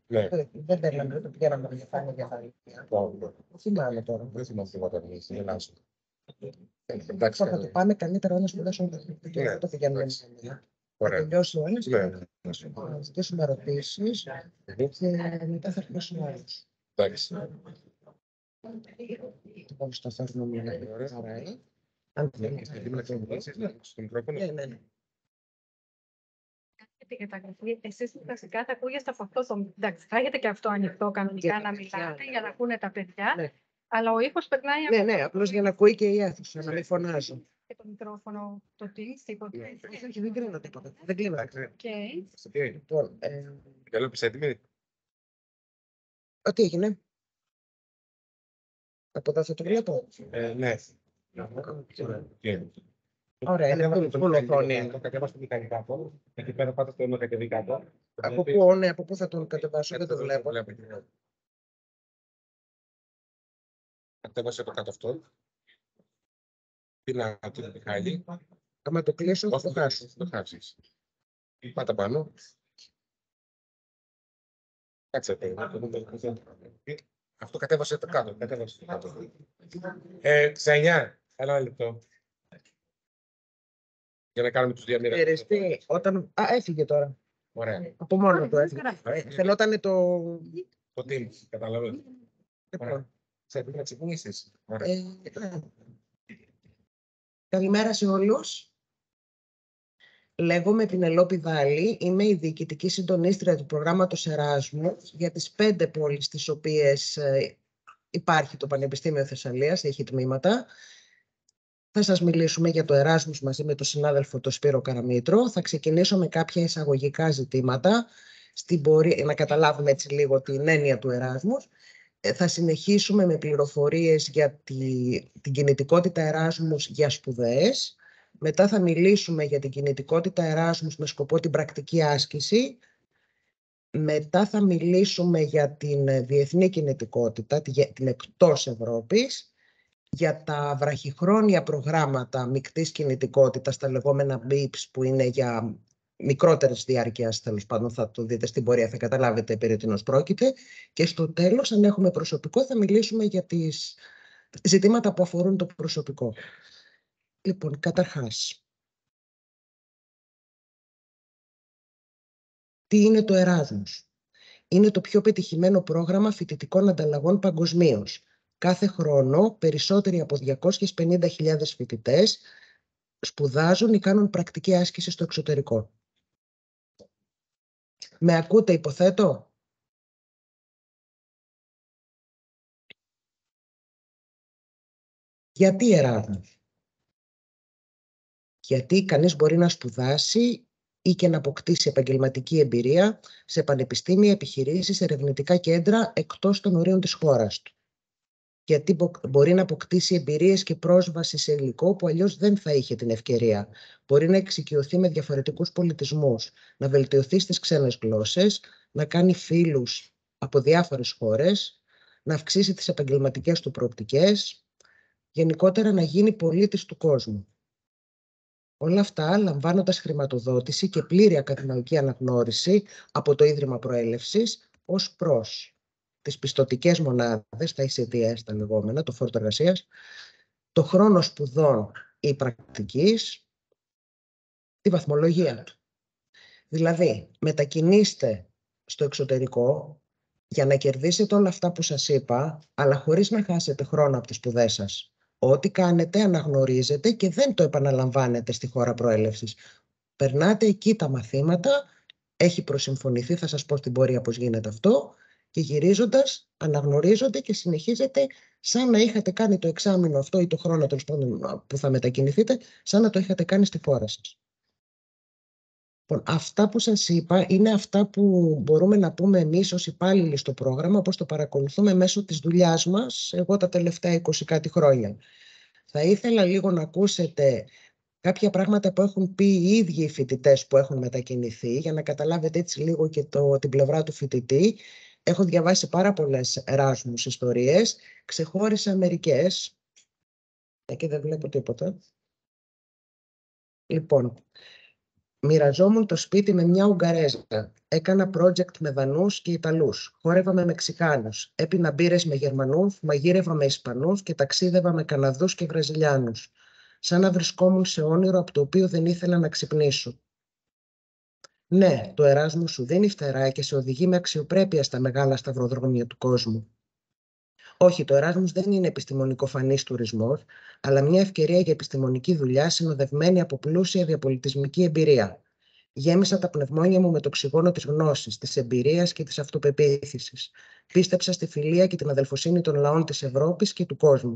Ναι. Δεν παίρναμε, το πηγαίναμε για φάνη για φάνη. Θυμάμαι τώρα. Δεν θυμάμαι τίποτα. Εντάξει, θα το πάμε καλύτερα να σπουδάσουμε το πηγαίνουμε. Θα τελειώσει ο ένας και θα ζητήσουμε ερωτήσεις και μετά θα αρχίσουμε άλλους. Εντάξει. Λοιπόν, στο θέρμα μου είναι ωραία. Αν θέλει να ξεκινήσεις, στο μικρόφωνο. Ναι. Εσείς βασικά θα ακούγεστε από αυτό το. Εντάξει, θα έχετε και αυτό ανοιχτό κανονικά να μιλάτε για να ακούνε τα παιδιά. Ναι. Αλλά ο ήχος περνάει. Ναι, απλώς για να ακούει και η αίθουσα, να μην φωνάζω. Και το μικρόφωνο, το τι, τίποτα. Όχι, δεν κλείνω τίποτα. Δεν κλείνω. Λοιπόν, καλό που έτοιμη. Τι έγινε. Από εδώ θα το βλέπω. Ναι. Ωραία, είναι full οθόνη. Το κατέβασα στο μηχανικά του. Εκεί πέρα πάτε στο μηχανικά του. Από πού θα τον κατεβάσω, δεν το βλέπω. Κατέβασε το κάτω αυτό. Πήρα το Μιχάλη. Άμα το κλείσω, θα το χάσω. Το χάσεις. Πάτα πάνω. Κάτσε εδώ. Αυτό κατέβασε το κάτω. Ξενιά. Ένα λεπτό. Για να κάνουμε τους διαμοιρασμούς. Όταν... έφυγε τώρα. Ωραία. Από μόνο του έφυγε. Φαινότανε το... Το team, καταλαβαίνω. Ξέρετε να ξεκινήσεις. Καλημέρα σε όλους. Λέγομαι Πινελόπη Δάλη. Είμαι η διοικητική συντονίστρια του προγράμματος Εράσμου για τις 5 πόλεις στις οποίες υπάρχει το Πανεπιστήμιο Θεσσαλίας, έχει τμήματα. Θα σας μιλήσουμε για το Εράσμους μαζί με τον συνάδελφο τον Σπύρο Καραμήτρο. Θα ξεκινήσω με κάποια εισαγωγικά ζητήματα, να καταλάβουμε έτσι λίγο την έννοια του Εράσμους. Θα συνεχίσουμε με πληροφορίες για την κινητικότητα Εράσμους για σπουδές. Μετά θα μιλήσουμε για την κινητικότητα Εράσμους με σκοπό την πρακτική άσκηση. Μετά θα μιλήσουμε για την διεθνή κινητικότητα, την εκτός Ευρώπης, για τα βραχυχρόνια προγράμματα μεικτής κινητικότητας, τα λεγόμενα BIPs, που είναι για μικρότερες διάρκειας, τέλος πάντων θα το δείτε στην πορεία, θα καταλάβετε περί τίνος πρόκειται. Και στο τέλος, αν έχουμε προσωπικό, θα μιλήσουμε για τις ζητήματα που αφορούν το προσωπικό. Λοιπόν, καταρχάς, τι είναι το Εράσμους? Είναι το πιο πετυχημένο πρόγραμμα φοιτητικών ανταλλαγών παγκοσμίως. Κάθε χρόνο, περισσότεροι από 250.000 φοιτητές σπουδάζουν ή κάνουν πρακτική άσκηση στο εξωτερικό. Με ακούτε, υποθέτω? Γιατί Εράσμους? Γιατί κανείς μπορεί να σπουδάσει ή και να αποκτήσει επαγγελματική εμπειρία σε πανεπιστήμια, επιχειρήσεις, ερευνητικά κέντρα εκτός των ορίων της χώρας του. Γιατί μπορεί να αποκτήσει εμπειρίες και πρόσβαση σε υλικό που αλλιώς δεν θα είχε την ευκαιρία. Μπορεί να εξοικειωθεί με διαφορετικούς πολιτισμούς, να βελτιωθεί στις ξένες γλώσσες, να κάνει φίλους από διάφορες χώρες, να αυξήσει τις επαγγελματικές του προοπτικές, γενικότερα να γίνει πολίτης του κόσμου. Όλα αυτά λαμβάνοντας χρηματοδότηση και πλήρη ακαδημαϊκή αναγνώριση από το Ίδρυμα Προέλευσης ως προς τις πιστωτικές μονάδες, τα ICTS τα λεγόμενα, το φόρτο εργασίας, το χρόνο σπουδών ή πρακτικής, τη βαθμολογία του. Δηλαδή, μετακινήστε στο εξωτερικό για να κερδίσετε όλα αυτά που σας είπα, αλλά χωρίς να χάσετε χρόνο από τις σπουδές σας. Ό,τι κάνετε αναγνωρίζετε και δεν το επαναλαμβάνετε στη χώρα προέλευσης. Περνάτε εκεί τα μαθήματα, έχει προσυμφωνηθεί, θα σας πω στην πορεία πώς γίνεται αυτό, και γυρίζοντας αναγνωρίζονται και συνεχίζετε σαν να είχατε κάνει το εξάμηνο αυτό ή το χρόνο που θα μετακινηθείτε, σαν να το είχατε κάνει στη χώρα σας. Αυτά που σας είπα είναι αυτά που μπορούμε να πούμε εμείς ως υπάλληλοι στο πρόγραμμα, όπως το παρακολουθούμε μέσω της δουλειάς μας, εγώ τα τελευταία 20 κάτι χρόνια. Θα ήθελα λίγο να ακούσετε κάποια πράγματα που έχουν πει οι ίδιοι οι φοιτητές που έχουν μετακινηθεί, για να καταλάβετε έτσι λίγο και την πλευρά του φοιτητή. Έχω διαβάσει πάρα πολλές Εράσμους ιστορίες, ξεχώρισα μερικές. Εκεί δεν βλέπω τίποτα. Λοιπόν, Μοιραζόμουν το σπίτι με μια Ουγγαρέζα. Έκανα project με Δανούς και Ιταλούς. Χόρευα με Μεξικάνους. Έπινα μπύρες με Γερμανούς, μαγείρευα με Ισπανούς και ταξίδευα με Καναδούς και Βραζιλιάνους. Σαν να βρισκόμουν σε όνειρο από το οποίο δεν ήθελα να ξυπνήσω. Ναι, το Εράσμους σου δίνει φτερά και σε οδηγεί με αξιοπρέπεια στα μεγάλα σταυροδρόμια του κόσμου. Όχι, το Εράσμους δεν είναι επιστημονικοφανής τουρισμός, αλλά μια ευκαιρία για επιστημονική δουλειά συνοδευμένη από πλούσια διαπολιτισμική εμπειρία. Γέμισα τα πνευμόνια μου με το οξυγόνο της γνώσης, της εμπειρίας και της αυτοπεποίθησης. Πίστεψα στη φιλία και την αδελφοσύνη των λαών της Ευρώπης και του κόσμου.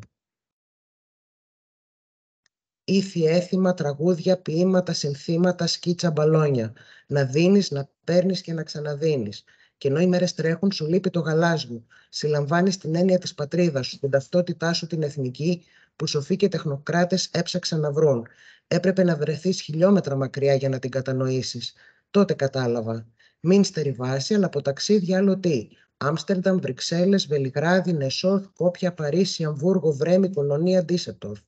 Ήθη, έθιμα, τραγούδια, ποίηματα, συνθήματα, σκίτσα, μπαλόνια. Να δίνεις, να παίρνεις και να ξαναδίνεις. Και ενώ οι μέρες τρέχουν, σου λείπει το γαλάζιο. Συλλαμβάνεις την έννοια της πατρίδας σου, την ταυτότητά σου την εθνική, που σοφοί και τεχνοκράτες έψαξαν να βρουν. Έπρεπε να βρεθείς χιλιόμετρα μακριά για να την κατανοήσεις. Τότε κατάλαβα. Μίνστερη βάση, αλλά από ταξίδια άλλο τι. Άμστερνταμ, Βρυξέλλες, Βελιγράδι, Νεσό, Σκόπια, Παρίσι, Αμβούργο, Βρέμη, Κολονία, Ντίσσελντορφ.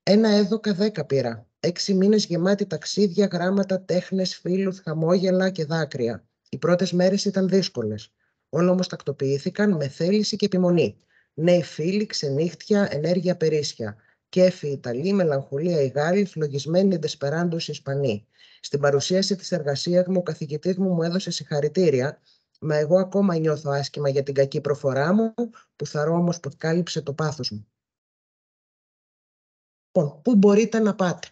Ένα έδωκα 10 πήρα. 6 μήνες γεμάτοι ταξίδια, γράμματα, τέχνες, φίλους, χαμόγελα και δάκρυα. Οι πρώτες μέρες ήταν δύσκολες. Όλα όμως τακτοποιήθηκαν με θέληση και επιμονή. Νέοι φίλοι, ξενύχτια, ενέργεια περίσσια. Κέφι Ιταλοί, μελαγχολία οι Γάλλοι, φλογισμένοι ντεσπεράντος οι Ισπανοί. Στην παρουσίαση της εργασίας μου, ο καθηγητής μου έδωσε συγχαρητήρια, μα εγώ ακόμα νιώθω άσχημα για την κακή προφορά μου, που θαρώ όμως που κάλυψε το πάθος μου. Λοιπόν, πού μπορείτε να πάτε?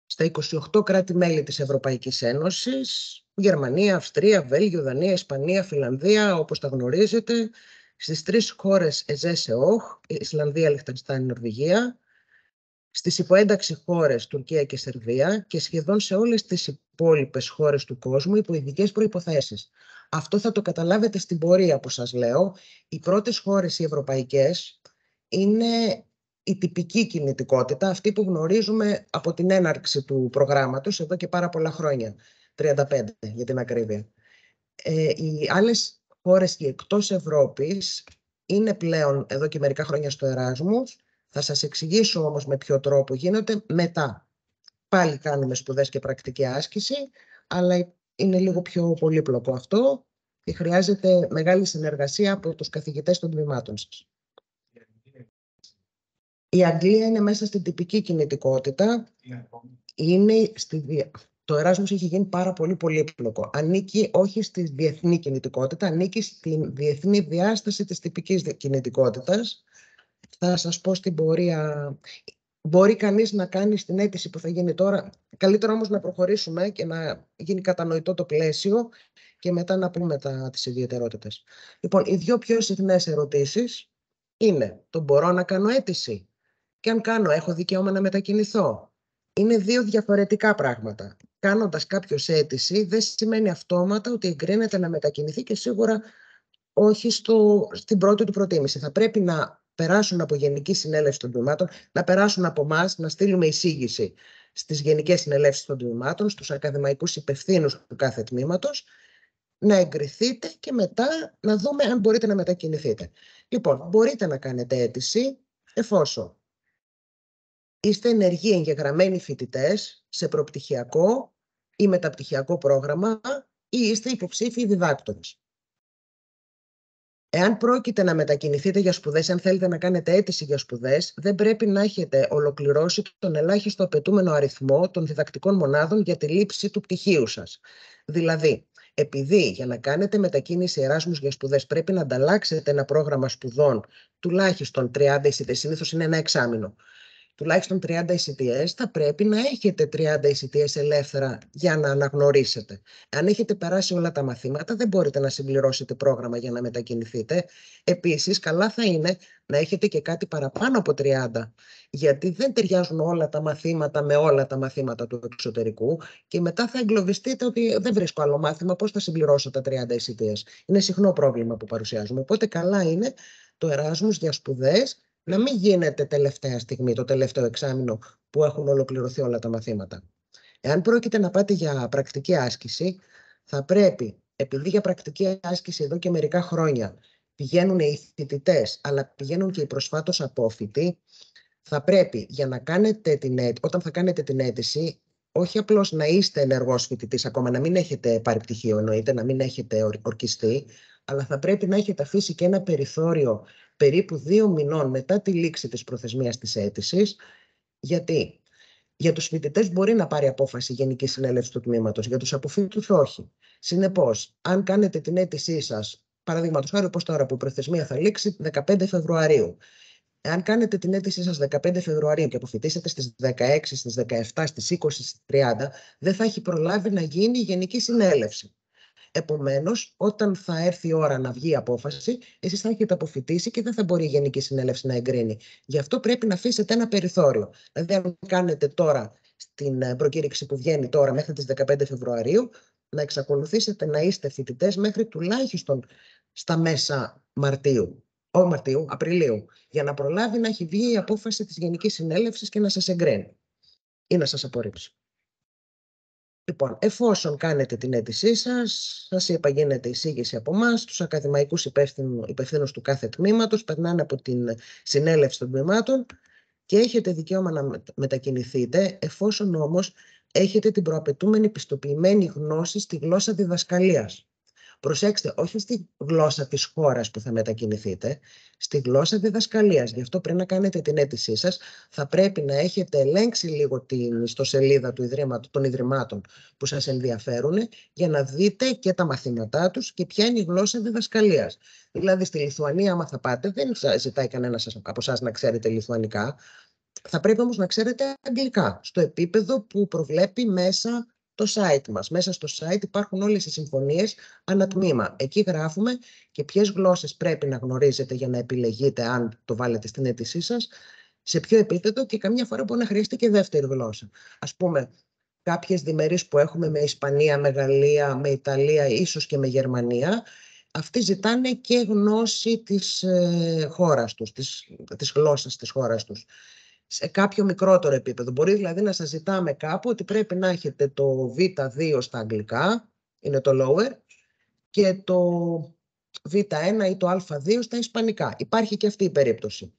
Στα 28 κράτη-μέλη της Ευρωπαϊκής Ένωσης, Γερμανία, Αυστρία, Βέλγιο, Δανία, Ισπανία, Φινλανδία, όπως τα γνωρίζετε, στις 3 χώρες ΕΖΕΣΕΟΧ, Ισλανδία, Λιχτενστάιν, Νορβηγία, στις υποένταξη χώρες Τουρκία και Σερβία και σχεδόν σε όλες τις υπόλοιπες χώρες του κόσμου υπό ειδικές προϋποθέσεις. Αυτό θα το καταλάβετε στην πορεία που σας λέω. Οι πρώτες χώρες οι ευρωπαϊκές είναι η τυπική κινητικότητα, αυτή που γνωρίζουμε από την έναρξη του προγράμματος εδώ και πάρα πολλά χρόνια, 35 για την ακρίβεια. Οι άλλες χώρες και εκτός Ευρώπης είναι πλέον εδώ και μερικά χρόνια στο Εράσμους. Θα σας εξηγήσω όμως με ποιο τρόπο γίνεται μετά. Πάλι κάνουμε σπουδές και πρακτική άσκηση, αλλά είναι λίγο πιο πολύπλοκο αυτό και χρειάζεται μεγάλη συνεργασία από τους καθηγητές των τμήματων σας. Η Αγγλία είναι μέσα στην τυπική κινητικότητα. Το Εράσμους έχει γίνει πάρα πολύ πολύπλοκο. Ανήκει όχι στη διεθνή κινητικότητα, ανήκει στην διεθνή διάσταση της τυπικής κινητικότητας. Θα σας πω στην πορεία. Μπορεί κανείς να κάνει στην αίτηση που θα γίνει τώρα. Καλύτερα όμως να προχωρήσουμε και να γίνει κατανοητό το πλαίσιο και μετά να πούμε τις ιδιαιτερότητες. Λοιπόν, οι δύο πιο συχνές ερωτήσεις είναι: το μπορώ να κάνω αίτηση? Και αν κάνω, έχω δικαίωμα να μετακινηθώ? Είναι δύο διαφορετικά πράγματα. Κάνοντας κάποιος αίτηση δεν σημαίνει αυτόματα ότι εγκρίνεται να μετακινηθεί και σίγουρα όχι στην πρώτη του προτίμηση. Θα πρέπει να περάσουν από Γενική Συνέλευση των Τμήματων, να περάσουν από εμάς, να στείλουμε εισήγηση στις Γενικές Συνελεύσεις των Τμήματων, στους ακαδημαϊκούς υπευθύνους του κάθε τμήματος, να εγκριθείτε και μετά να δούμε αν μπορείτε να μετακινηθείτε. Λοιπόν, μπορείτε να κάνετε αίτηση εφόσον είστε ενεργοί εγγεγραμμένοι φοιτητές σε προπτυχιακό ή μεταπτυχιακό πρόγραμμα ή είστε υποψήφιοι διδάκτορες. Εάν πρόκειται να μετακινηθείτε για σπουδές, αν θέλετε να κάνετε αίτηση για σπουδές, δεν πρέπει να έχετε ολοκληρώσει τον ελάχιστο απαιτούμενο αριθμό των διδακτικών μονάδων για τη λήψη του πτυχίου σας. Δηλαδή, επειδή για να κάνετε μετακίνηση Εράσμους για σπουδές πρέπει να ανταλλάξετε ένα πρόγραμμα σπουδών τουλάχιστον 30 ECTS, συνήθως είναι ένα εξάμηνο, τουλάχιστον 30 ECTS, θα πρέπει να έχετε 30 ECTS ελεύθερα για να αναγνωρίσετε. Αν έχετε περάσει όλα τα μαθήματα, δεν μπορείτε να συμπληρώσετε πρόγραμμα για να μετακινηθείτε. Επίσης, καλά θα είναι να έχετε και κάτι παραπάνω από 30, γιατί δεν ταιριάζουν όλα τα μαθήματα με όλα τα μαθήματα του εξωτερικού και μετά θα εγκλωβιστείτε ότι δεν βρίσκω άλλο μάθημα, πώς θα συμπληρώσω τα 30 ECTS. Είναι συχνό πρόβλημα που παρουσιάζουμε. Οπότε καλά είναι το Εράσμους για σπουδές να μην γίνεται τελευταία στιγμή, το τελευταίο εξάμηνο που έχουν ολοκληρωθεί όλα τα μαθήματα. Εάν πρόκειται να πάτε για πρακτική άσκηση, θα πρέπει, επειδή για πρακτική άσκηση εδώ και μερικά χρόνια πηγαίνουν οι φοιτητές, αλλά πηγαίνουν και οι προσφάτως απόφοιτοι, θα πρέπει για να κάνετε όταν θα κάνετε την αίτηση, όχι απλώς να είστε ενεργός φοιτητής ακόμα, να μην έχετε πάρει πτυχίο εννοείται, να μην έχετε ορκιστεί, αλλά θα πρέπει να έχετε αφήσει και ένα περιθώριο περίπου 2 μηνών μετά τη λήξη της προθεσμίας της αίτησης. Γιατί? Για τους φοιτητές μπορεί να πάρει απόφαση η Γενική Συνέλευση του Τμήματος, για τους αποφοίτους όχι. Συνεπώς, αν κάνετε την αίτησή σας, παραδείγματος χάρη όπως τώρα που η προθεσμία θα λήξει 15 Φεβρουαρίου, εάν κάνετε την αίτησή σας 15 Φεβρουαρίου και αποφοιτήσετε στις 16, στις 17, στις 20, στις 30, δεν θα έχει προλάβει να γίνει η Γενική Συνέλευση. Επομένως, όταν θα έρθει η ώρα να βγει η απόφαση, εσείς θα έχετε αποφοιτήσει και δεν θα μπορεί η Γενική Συνέλευση να εγκρίνει. Γι' αυτό πρέπει να αφήσετε ένα περιθώριο. Δηλαδή, αν κάνετε τώρα στην προκήρυξη που βγαίνει τώρα μέχρι τις 15 Φεβρουαρίου, να εξακολουθήσετε να είστε φοιτητές μέχρι τουλάχιστον στα μέσα Απριλίου, για να προλάβει να έχει βγει η απόφαση της Γενικής Συνέλευσης και να σας εγκρίνει ή να σας απορρίψει. Λοιπόν, εφόσον κάνετε την αίτησή σας είπα, γίνεται εισήγηση από εμάς, τους ακαδημαϊκούς υπευθύνους του κάθε τμήματος, περνάνε από την συνέλευση των τμήματων και έχετε δικαίωμα να μετακινηθείτε, εφόσον όμως έχετε την προαπαιτούμενη πιστοποιημένη γνώση στη γλώσσα διδασκαλίας. Προσέξτε, όχι στη γλώσσα της χώρας που θα μετακινηθείτε, στη γλώσσα διδασκαλίας. Γι' αυτό πριν να κάνετε την αίτησή σας, θα πρέπει να έχετε ελέγξει λίγο την ιστοσελίδα των ιδρυμάτων που σας ενδιαφέρουν, για να δείτε και τα μαθήματά τους και ποια είναι η γλώσσα διδασκαλίας. Δηλαδή, στη Λιθουανία, άμα θα πάτε, δεν ζητάει κανένας από εσάς να ξέρετε λιθουανικά. Θα πρέπει όμως να ξέρετε αγγλικά, στο επίπεδο που προβλέπει μέσα το site μας. Μέσα στο site υπάρχουν όλες οι συμφωνίες ανατμήμα. Εκεί γράφουμε και ποιες γλώσσες πρέπει να γνωρίζετε για να επιλεγείτε, αν το βάλετε στην αίτησή σας, σε ποιο επίπεδο, και καμιά φορά μπορεί να χρειαστεί και δεύτερη γλώσσα. Ας πούμε, κάποιες διμερείς που έχουμε με Ισπανία, με Γαλλία, με Ιταλία, ίσως και με Γερμανία, αυτοί ζητάνε και γνώση της χώρας τους, της γλώσσας της χώρας τους. Σε κάποιο μικρότερο επίπεδο. Μπορεί δηλαδή να σας ζητάμε κάπου ότι πρέπει να έχετε το Β2 στα αγγλικά, είναι το lower, και το Β1 ή το Α2 στα ισπανικά. Υπάρχει και αυτή η περίπτωση.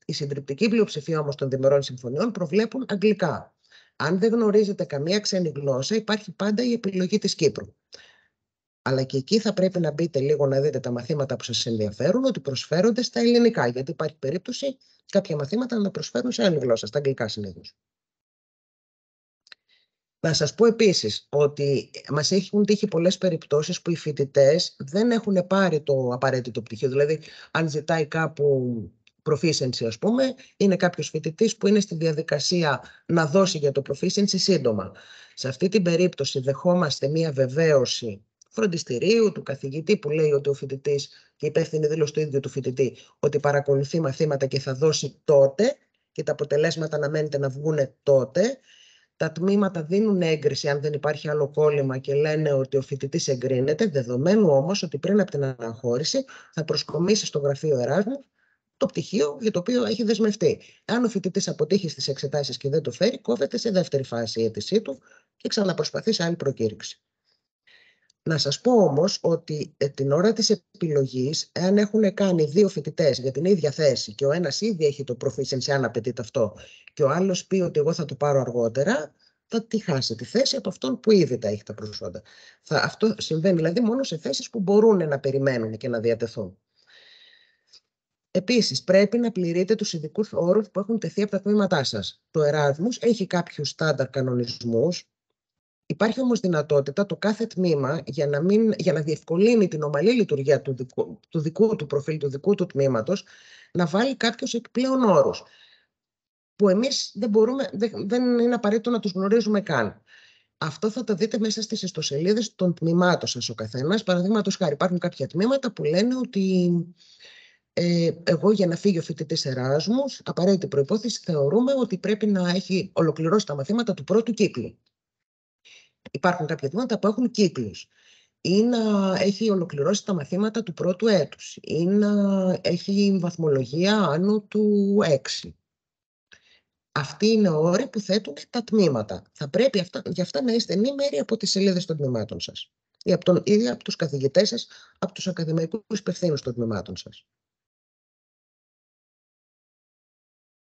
Η συντριπτική πλειοψηφία όμως των διμερών συμφωνιών προβλέπουν αγγλικά. Αν δεν γνωρίζετε καμία ξένη γλώσσα, υπάρχει πάντα η επιλογή της Κύπρου. Αλλά και εκεί θα πρέπει να μπείτε λίγο να δείτε τα μαθήματα που σας ενδιαφέρουν, ότι προσφέρονται στα ελληνικά, γιατί υπάρχει περίπτωση κάποια μαθήματα να προσφέρουν σε άλλη γλώσσα, στα αγγλικά συνήθως. Να σας πω επίσης ότι μας έχουν τύχει πολλές περιπτώσεις που οι φοιτητές δεν έχουν πάρει το απαραίτητο πτυχίο. Δηλαδή, αν ζητάει κάπου proficiency, ας πούμε, είναι κάποιος φοιτητής που είναι στη διαδικασία να δώσει για το proficiency σύντομα. Σε αυτή την περίπτωση δεχόμαστε μία βεβαίωση φροντιστηρίου, του καθηγητή, που λέει ότι ο φοιτητής, και υπεύθυνη δήλωση του ίδιου του φοιτητή, ότι παρακολουθεί μαθήματα και θα δώσει τότε, και τα αποτελέσματα αναμένεται να βγουν τότε. Τα τμήματα δίνουν έγκριση αν δεν υπάρχει άλλο κόλλημα και λένε ότι ο φοιτητής εγκρίνεται, δεδομένου όμως ότι πριν από την αναχώρηση θα προσκομίσει στο γραφείο Εράσμου το πτυχίο για το οποίο έχει δεσμευτεί. Αν ο φοιτητής αποτύχει στις εξετάσεις και δεν το φέρει, κόβεται σε δεύτερη φάση η αίτησή του και ξαναπροσπαθεί σε άλλη προκήρυξη. Να σας πω όμως ότι την ώρα της επιλογής, εάν έχουν κάνει 2 φοιτητές για την ίδια θέση και ο ένας ήδη έχει το proficiency, αν απαιτείται αυτό, και ο άλλος πει ότι εγώ θα το πάρω αργότερα, θα τη χάσει τη θέση από αυτόν που ήδη τα έχει τα προσόντα. Αυτό συμβαίνει δηλαδή μόνο σε θέσεις που μπορούν να περιμένουν και να διατεθούν. Επίσης, πρέπει να πληρείτε τους ειδικούς όρους που έχουν τεθεί από τα τμήματά σας. Το Εράσμους έχει κάποιους στάνταρ κανονισμούς. Υπάρχει όμως δυνατότητα το κάθε τμήμα, για να διευκολύνει την ομαλή λειτουργία του δικού του προφίλ, του δικού του τμήματος, να βάλει κάποιους επιπλέον όρους, που εμείς δεν είναι απαραίτητο να τους γνωρίζουμε καν. Αυτό θα το δείτε μέσα στις ιστοσελίδες των τμήματων σας ο καθένας. Παραδείγματος χάρη, υπάρχουν κάποια τμήματα που λένε ότι εγώ, για να φύγει ο φοιτητής Εράσμους, απαραίτητη προϋπόθεση θεωρούμε ότι πρέπει να έχει ολοκληρώσει τα μαθήματα του πρώτου κύκλου. Υπάρχουν κάποια τμήματα που έχουν κύκλους, ή να έχει ολοκληρώσει τα μαθήματα του πρώτου έτους, ή να έχει βαθμολογία άνω του 6. Αυτοί είναι όροι που θέτουν τα τμήματα. Θα πρέπει για αυτά να είστε ενήμεροι από τις σελίδες των τμήματων σας. ή από τους καθηγητές σας, από τους ακαδημαϊκούς υπευθύνους των τμήματων σας.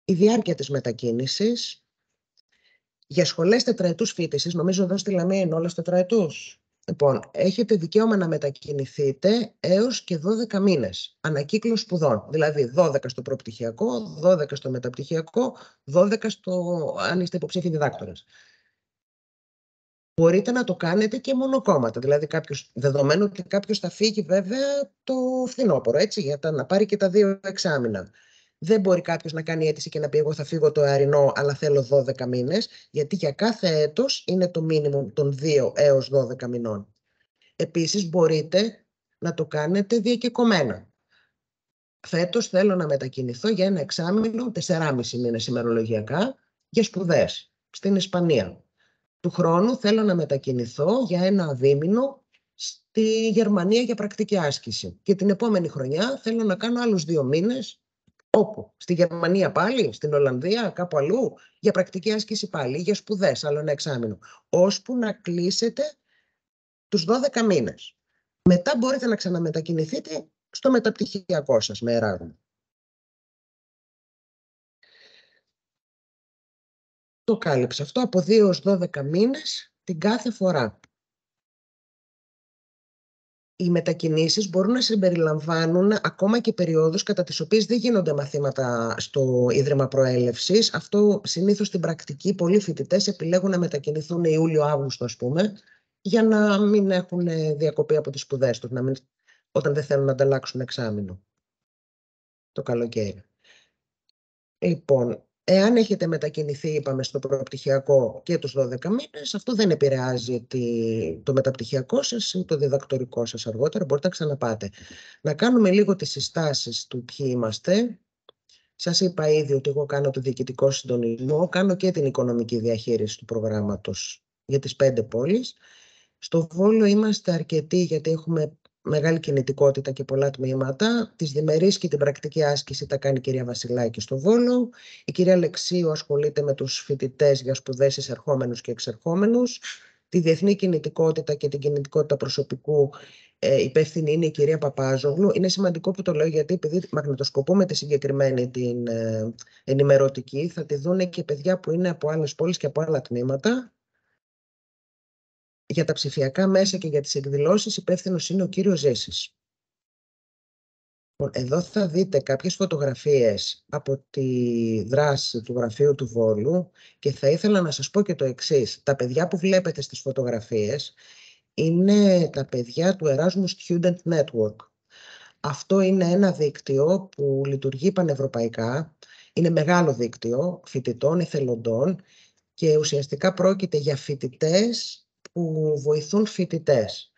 Η διάρκεια της μετακίνησης για σχολές τετραετούς φοιτησης, νομίζω εδώ στη Λαμία είναι όλες τετραετούς. Λοιπόν, έχετε δικαίωμα να μετακινηθείτε έως και 12 μήνες ανακύκλου σπουδών. Δηλαδή 12 στο προπτυχιακό, 12 στο μεταπτυχιακό, 12 αν είστε υποψήφοι διδάκτορες. Μπορείτε να το κάνετε και μονοκόμματα. Δηλαδή, δεδομένου ότι κάποιος θα φύγει βέβαια το φθινόπωρο, έτσι, για να πάρει και τα 2 εξάμηνα. Δεν μπορεί κάποιος να κάνει αίτηση και να πει: εγώ θα φύγω το Ιαρινό, αλλά θέλω 12 μήνες, γιατί για κάθε έτος είναι το μίνιμουμ των 2 έως 12 μηνών. Επίσης, μπορείτε να το κάνετε διακεκομμένα. Φέτος θέλω να μετακινηθώ για ένα εξάμηνο, 4,5 μήνες ημερολογιακά, για σπουδές στην Ισπανία. Του χρόνου θέλω να μετακινηθώ για ένα δίμηνο στη Γερμανία για πρακτική άσκηση. Και την επόμενη χρονιά θέλω να κάνω άλλους 2 μήνες, όπου, στη Γερμανία πάλι, στην Ολλανδία, κάπου αλλού, για πρακτική άσκηση πάλι, για σπουδές, άλλο ένα εξάμηνο, ώσπου να κλείσετε τους 12 μήνες. Μετά μπορείτε να ξαναμετακινηθείτε στο μεταπτυχιακό σας με Εράσμους. Το κάλυψε αυτό από 2 έως 12 μήνες την κάθε φορά. Οι μετακινήσεις μπορούν να συμπεριλαμβάνουν ακόμα και περιόδους κατά τις οποίες δεν γίνονται μαθήματα στο Ίδρυμα Προέλευσης. Αυτό συνήθως στην πρακτική πολλοί φοιτητές επιλέγουν να μετακινηθούν Ιούλιο-Αύγουστο, ας πούμε, για να μην έχουν διακοπή από τις σπουδές τους, όταν δεν θέλουν να ανταλλάξουν εξάμηνο το καλοκαίρι. Λοιπόν, εάν έχετε μετακινηθεί, είπαμε, στο προπτυχιακό και τους 12 μήνες, αυτό δεν επηρεάζει το μεταπτυχιακό σας ή το διδακτορικό σας αργότερα, μπορείτε να ξαναπάτε. Να κάνουμε λίγο τις συστάσεις του ποιοι είμαστε. Σας είπα ήδη ότι εγώ κάνω το διοικητικό συντονισμό, κάνω και την οικονομική διαχείριση του προγράμματος για τις 5 πόλεις. Στο Βόλο είμαστε αρκετοί γιατί έχουμε μεγάλη κινητικότητα και πολλά τμήματα. Τις διμερείς και την πρακτική άσκηση τα κάνει η κυρία Βασιλάκη στο Βόλο. Η κυρία Λεξίου ασχολείται με τους φοιτητές για σπουδές εισερχόμενους και εξερχόμενους. Τη διεθνή κινητικότητα και την κινητικότητα προσωπικού υπεύθυνη είναι η κυρία Παπάζογλου. Είναι σημαντικό που το λέω, γιατί επειδή μαγνητοσκοπούμε τη συγκεκριμένη την ενημερωτική, θα τη δούνε και παιδιά που είναι από άλλες πόλεις και από άλλα τμήματα. Για τα ψηφιακά μέσα και για τις εκδηλώσεις υπεύθυνος είναι ο κύριος Ζέσης. Εδώ θα δείτε κάποιες φωτογραφίες από τη δράση του γραφείου του Βόλου και θα ήθελα να σας πω και το εξής. Τα παιδιά που βλέπετε στις φωτογραφίες είναι τα παιδιά του Erasmus Student Network. Αυτό είναι ένα δίκτυο που λειτουργεί πανευρωπαϊκά. Είναι μεγάλο δίκτυο φοιτητών, εθελοντών και ουσιαστικά πρόκειται για φοιτητές που βοηθούν φοιτητές.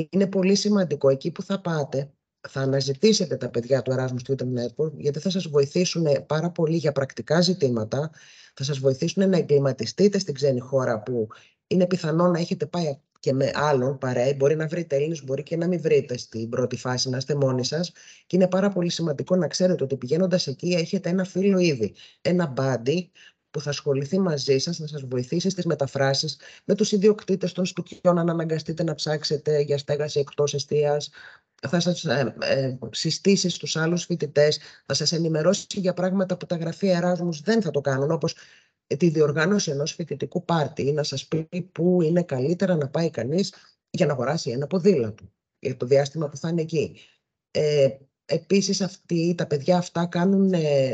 Είναι πολύ σημαντικό εκεί που θα πάτε, θα αναζητήσετε τα παιδιά του Erasmus Student Network, γιατί θα σας βοηθήσουν πάρα πολύ για πρακτικά ζητήματα, θα σας βοηθήσουν να εγκληματιστείτε στην ξένη χώρα που είναι πιθανό να έχετε πάει και με άλλον παρέα, μπορεί να βρείτε Έλληνες, μπορεί και να μην βρείτε στην πρώτη φάση, να είστε μόνοι σας, και είναι πάρα πολύ σημαντικό να ξέρετε ότι πηγαίνοντας εκεί έχετε ένα φίλο ήδη, ένα buddy, που θα ασχοληθεί μαζί σας, να σας βοηθήσει στις μεταφράσεις με τους ιδιοκτήτες των σπιτιών, αν αναγκαστείτε να ψάξετε για στέγαση εκτός εστίας, θα σας συστήσει στους άλλους φοιτητές, θα σας ενημερώσει για πράγματα που τα γραφεία Εράσμους δεν θα το κάνουν, όπως τη διοργάνωση ενός φοιτητικού πάρτι, ή να σας πει πού είναι καλύτερα να πάει κανείς για να αγοράσει ένα ποδήλατο για το διάστημα που θα είναι εκεί. Επίσης, τα παιδιά αυτά κάνουν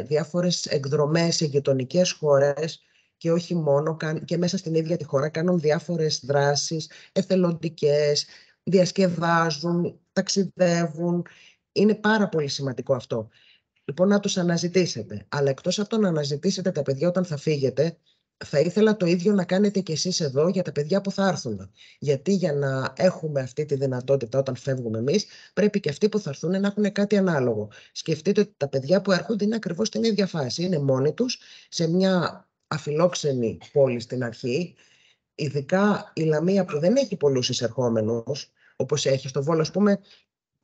διάφορες εκδρομές σε γειτονικές χώρες και όχι μόνο, και μέσα στην ίδια τη χώρα κάνουν διάφορες δράσεις εθελοντικές, διασκεδάζουν, ταξιδεύουν. Είναι πάρα πολύ σημαντικό αυτό. Λοιπόν, να τους αναζητήσετε. Αλλά εκτός από το να αναζητήσετε τα παιδιά όταν θα φύγετε, θα ήθελα το ίδιο να κάνετε κι εσείς εδώ για τα παιδιά που θα έρθουν. Γιατί για να έχουμε αυτή τη δυνατότητα όταν φεύγουμε εμείς, πρέπει και αυτοί που θα έρθουν να έχουν κάτι ανάλογο. Σκεφτείτε ότι τα παιδιά που έρχονται είναι ακριβώς στην ίδια φάση. Είναι μόνοι τους σε μια αφιλόξενη πόλη στην αρχή, ειδικά η Λαμία που δεν έχει πολλούς εισερχόμενους, όπως έχει στο Βόλο, ας πούμε.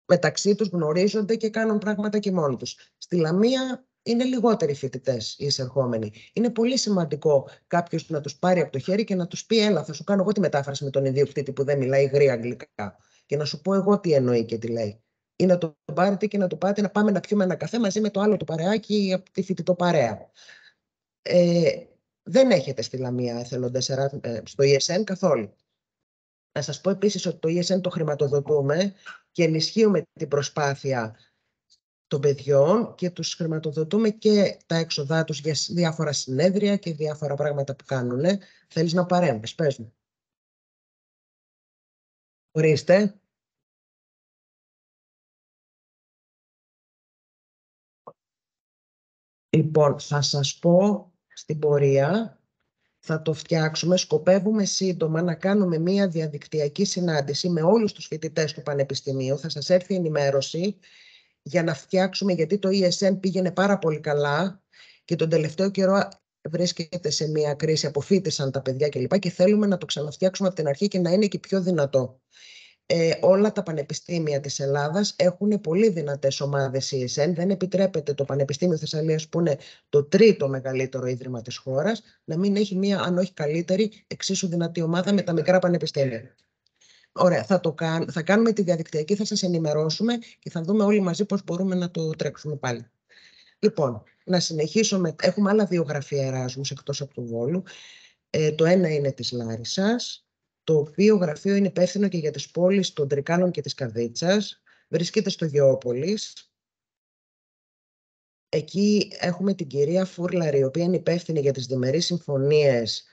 Μεταξύ τους γνωρίζονται και κάνουν πράγματα και μόνοι τους. Στη Λαμία είναι λιγότεροι φοιτητές οι εισερχόμενοι. Είναι πολύ σημαντικό κάποιος να τους πάρει από το χέρι και να τους πει: έλα, θα σου κάνω εγώ τη μετάφραση με τον ιδιοκτήτη που δεν μιλάει γρήγορα αγγλικά. Και να σου πω εγώ τι εννοεί και τι λέει. Ή να τον πάρετε και να του πάτε να πάμε να πιούμε ένα καφέ μαζί με το άλλο του παρεάκι από τη φοιτητοπαρέα. Δεν έχετε στη Λαμία εθελοντές στο ESN καθόλου. Να σας πω επίσης ότι το ESN το χρηματοδοτούμε και ενισχύουμε την προσπάθεια των παιδιών και τους χρηματοδοτούμε και τα έξοδά τους για διάφορα συνέδρια και διάφορα πράγματα που κάνουν. Θέλεις να παρέμβεις, πες μου. Ορίστε. Λοιπόν, θα σας πω στην πορεία, θα το φτιάξουμε. Σκοπεύουμε σύντομα να κάνουμε μία διαδικτυακή συνάντηση με όλους τους φοιτητές του Πανεπιστημίου. Θα σας έρθει ενημέρωση για να φτιάξουμε, γιατί το ESN πήγαινε πάρα πολύ καλά και τον τελευταίο καιρό βρίσκεται σε μία κρίση, αποφοίτησαν τα παιδιά κλπ. Και θέλουμε να το ξαναφτιάξουμε από την αρχή και να είναι και πιο δυνατό. Όλα τα πανεπιστήμια της Ελλάδας έχουν πολύ δυνατές ομάδες ESN. Δεν επιτρέπεται το Πανεπιστήμιο Θεσσαλίας, που είναι το τρίτο μεγαλύτερο ίδρυμα της χώρας, να μην έχει μία, αν όχι καλύτερη, εξίσου δυνατή ομάδα με τα μικρά πανεπιστήμια. Ωραία, θα κάνουμε τη διαδικτυακή, θα σας ενημερώσουμε και θα δούμε όλοι μαζί πώς μπορούμε να το τρέξουμε πάλι. Λοιπόν, να συνεχίσουμε. Έχουμε άλλα 2 γραφεία Εράσμους εκτός από του Βόλου. Το ένα είναι της Λάρισσας, το οποίο γραφείο είναι υπεύθυνο και για τις πόλεις των Τρικάλων και της Καρδίτσας. Βρίσκεται στο Γεώπολης. Εκεί έχουμε την κυρία Φούρλαρη, η οποία είναι υπεύθυνη για τις διμερείς συμφωνίες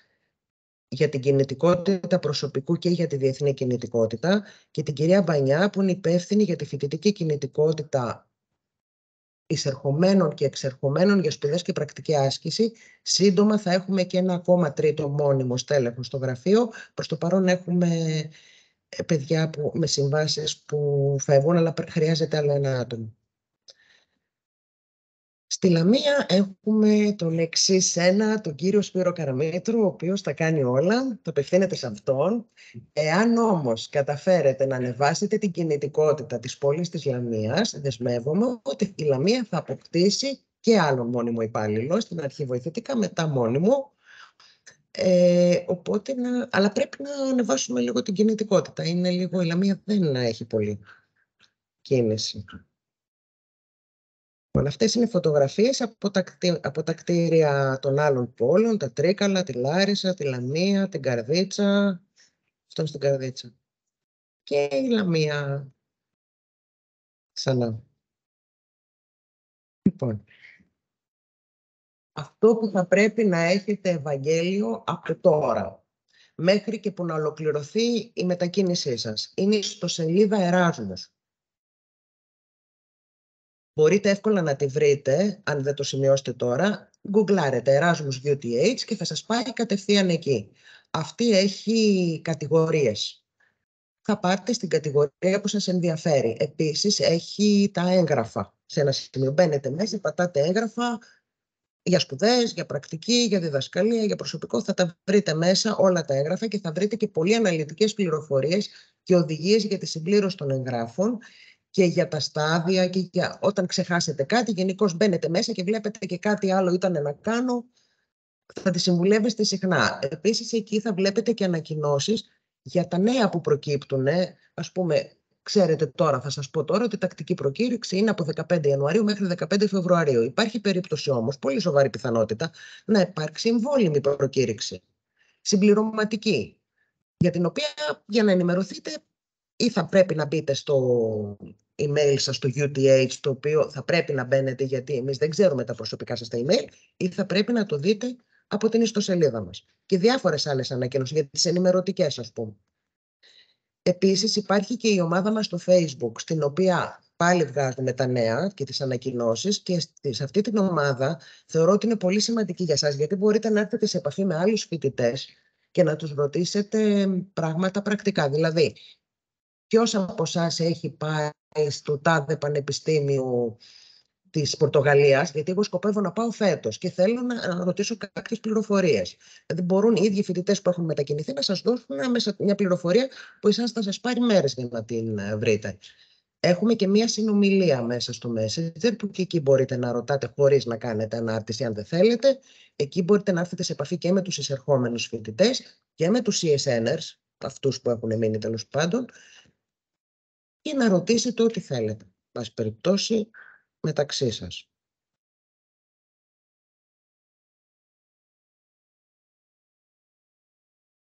για την κινητικότητα προσωπικού και για τη διεθνή κινητικότητα, και την κυρία Μπανιά, που είναι υπεύθυνη για τη φοιτητική κινητικότητα εισερχομένων και εξερχομένων για σπουδές και πρακτική άσκηση. Σύντομα θα έχουμε και ένα ακόμα τρίτο μόνιμο στέλεχο στο γραφείο. Προς το παρόν έχουμε παιδιά με συμβάσεις που φεύγουν, αλλά χρειάζεται άλλο ένα άτομο. Στη Λαμία έχουμε τον εξής ένα, τον κύριο Σπύρο Καραμήτρου, ο οποίος τα κάνει όλα, το απευθύνεται σε αυτόν. Εάν όμως καταφέρετε να ανεβάσετε την κινητικότητα της πόλης της Λαμίας, δεσμεύομαι ότι η Λαμία θα αποκτήσει και άλλο μόνιμο υπάλληλο, στην αρχή βοηθητικά, μετά μόνιμο. Οπότε αλλά πρέπει να ανεβάσουμε λίγο την κινητικότητα. Είναι λίγο, η Λαμία δεν έχει πολύ κίνηση. Αυτές είναι φωτογραφίες από τα κτίρια των άλλων πόλων, τα Τρίκαλα, τη Λάρισα, τη Λαμία, την Καρδίτσα. Αυτό είναι στην Καρδίτσα. Και η Λαμία ξανά. Λοιπόν, αυτό που θα πρέπει να έχετε Ευαγγέλιο από τώρα, μέχρι και που να ολοκληρωθεί η μετακίνησή σας, είναι η ιστοσελίδα Εράσμους. Μπορείτε εύκολα να τη βρείτε, αν δεν το σημειώσετε τώρα. Γκουγκλάρετε Erasmus UTH και θα σας πάει κατευθείαν εκεί. Αυτή έχει κατηγορίες. Θα πάτε στην κατηγορία που σας ενδιαφέρει. Επίσης έχει τα έγγραφα. Σε ένα σημείο μπαίνετε μέσα, πατάτε έγγραφα για σπουδές, για πρακτική, για διδασκαλία, για προσωπικό. Θα τα βρείτε μέσα όλα τα έγγραφα και θα βρείτε και πολύ αναλυτικές πληροφορίες και οδηγίες για τη συμπλήρωση των εγγράφων και για τα στάδια και για όταν ξεχάσετε κάτι. Γενικώς μπαίνετε μέσα και βλέπετε και κάτι άλλο ήταν να κάνω, θα τη συμβουλεύεστε συχνά. Επίσης εκεί θα βλέπετε και ανακοινώσεις για τα νέα που προκύπτουν. Ας πούμε, ξέρετε τώρα, θα σας πω τώρα, ότι η τακτική προκήρυξη είναι από 15 Ιανουαρίου μέχρι 15 Φεβρουαρίου. Υπάρχει περίπτωση όμως, πολύ σοβαρή πιθανότητα, να υπάρξει εμβόλυμη προκήρυξη, συμπληρωματική, για την οποία, για να ενημερωθείτε, ή θα πρέπει να μπείτε στο email σας, στο UTH, το οποίο θα πρέπει να μπαίνετε, γιατί εμείς δεν ξέρουμε τα προσωπικά σας τα email, ή θα πρέπει να το δείτε από την ιστοσελίδα μας. Και διάφορες άλλες ανακοινώσεις, για τις ενημερωτικές, ας πούμε. Επίσης υπάρχει και η ομάδα μας στο Facebook, στην οποία πάλι βγάζουμε τα νέα και τις ανακοινώσεις, και σε αυτή την ομάδα θεωρώ ότι είναι πολύ σημαντική για σας, γιατί μπορείτε να έρθετε σε επαφή με άλλους φοιτητές και να τους ρωτήσετε πράγματα πρακτικά. Δηλαδή, ποιος από εσάς έχει πάει στο τάδε πανεπιστήμιο της Πορτογαλίας, γιατί εγώ σκοπεύω να πάω φέτος και θέλω να ρωτήσω κάποιες πληροφορίες. Δηλαδή μπορούν οι ίδιοι φοιτητές που έχουν μετακινηθεί να σας δώσουν άμεσα μια πληροφορία που εσάς θα σας πάρει μέρες για να την βρείτε. Έχουμε και μία συνομιλία μέσα στο Messenger που και εκεί μπορείτε να ρωτάτε χωρίς να κάνετε ανάρτηση αν δεν θέλετε. Εκεί μπορείτε να έρθετε σε επαφή και με τους εισερχόμενους φοιτητές και με τους CSNers, αυτούς που έχουν μείνει τέλος πάντων, και να ρωτήσετε ό,τι θέλετε. Πάση περιπτώσει, μεταξύ σας.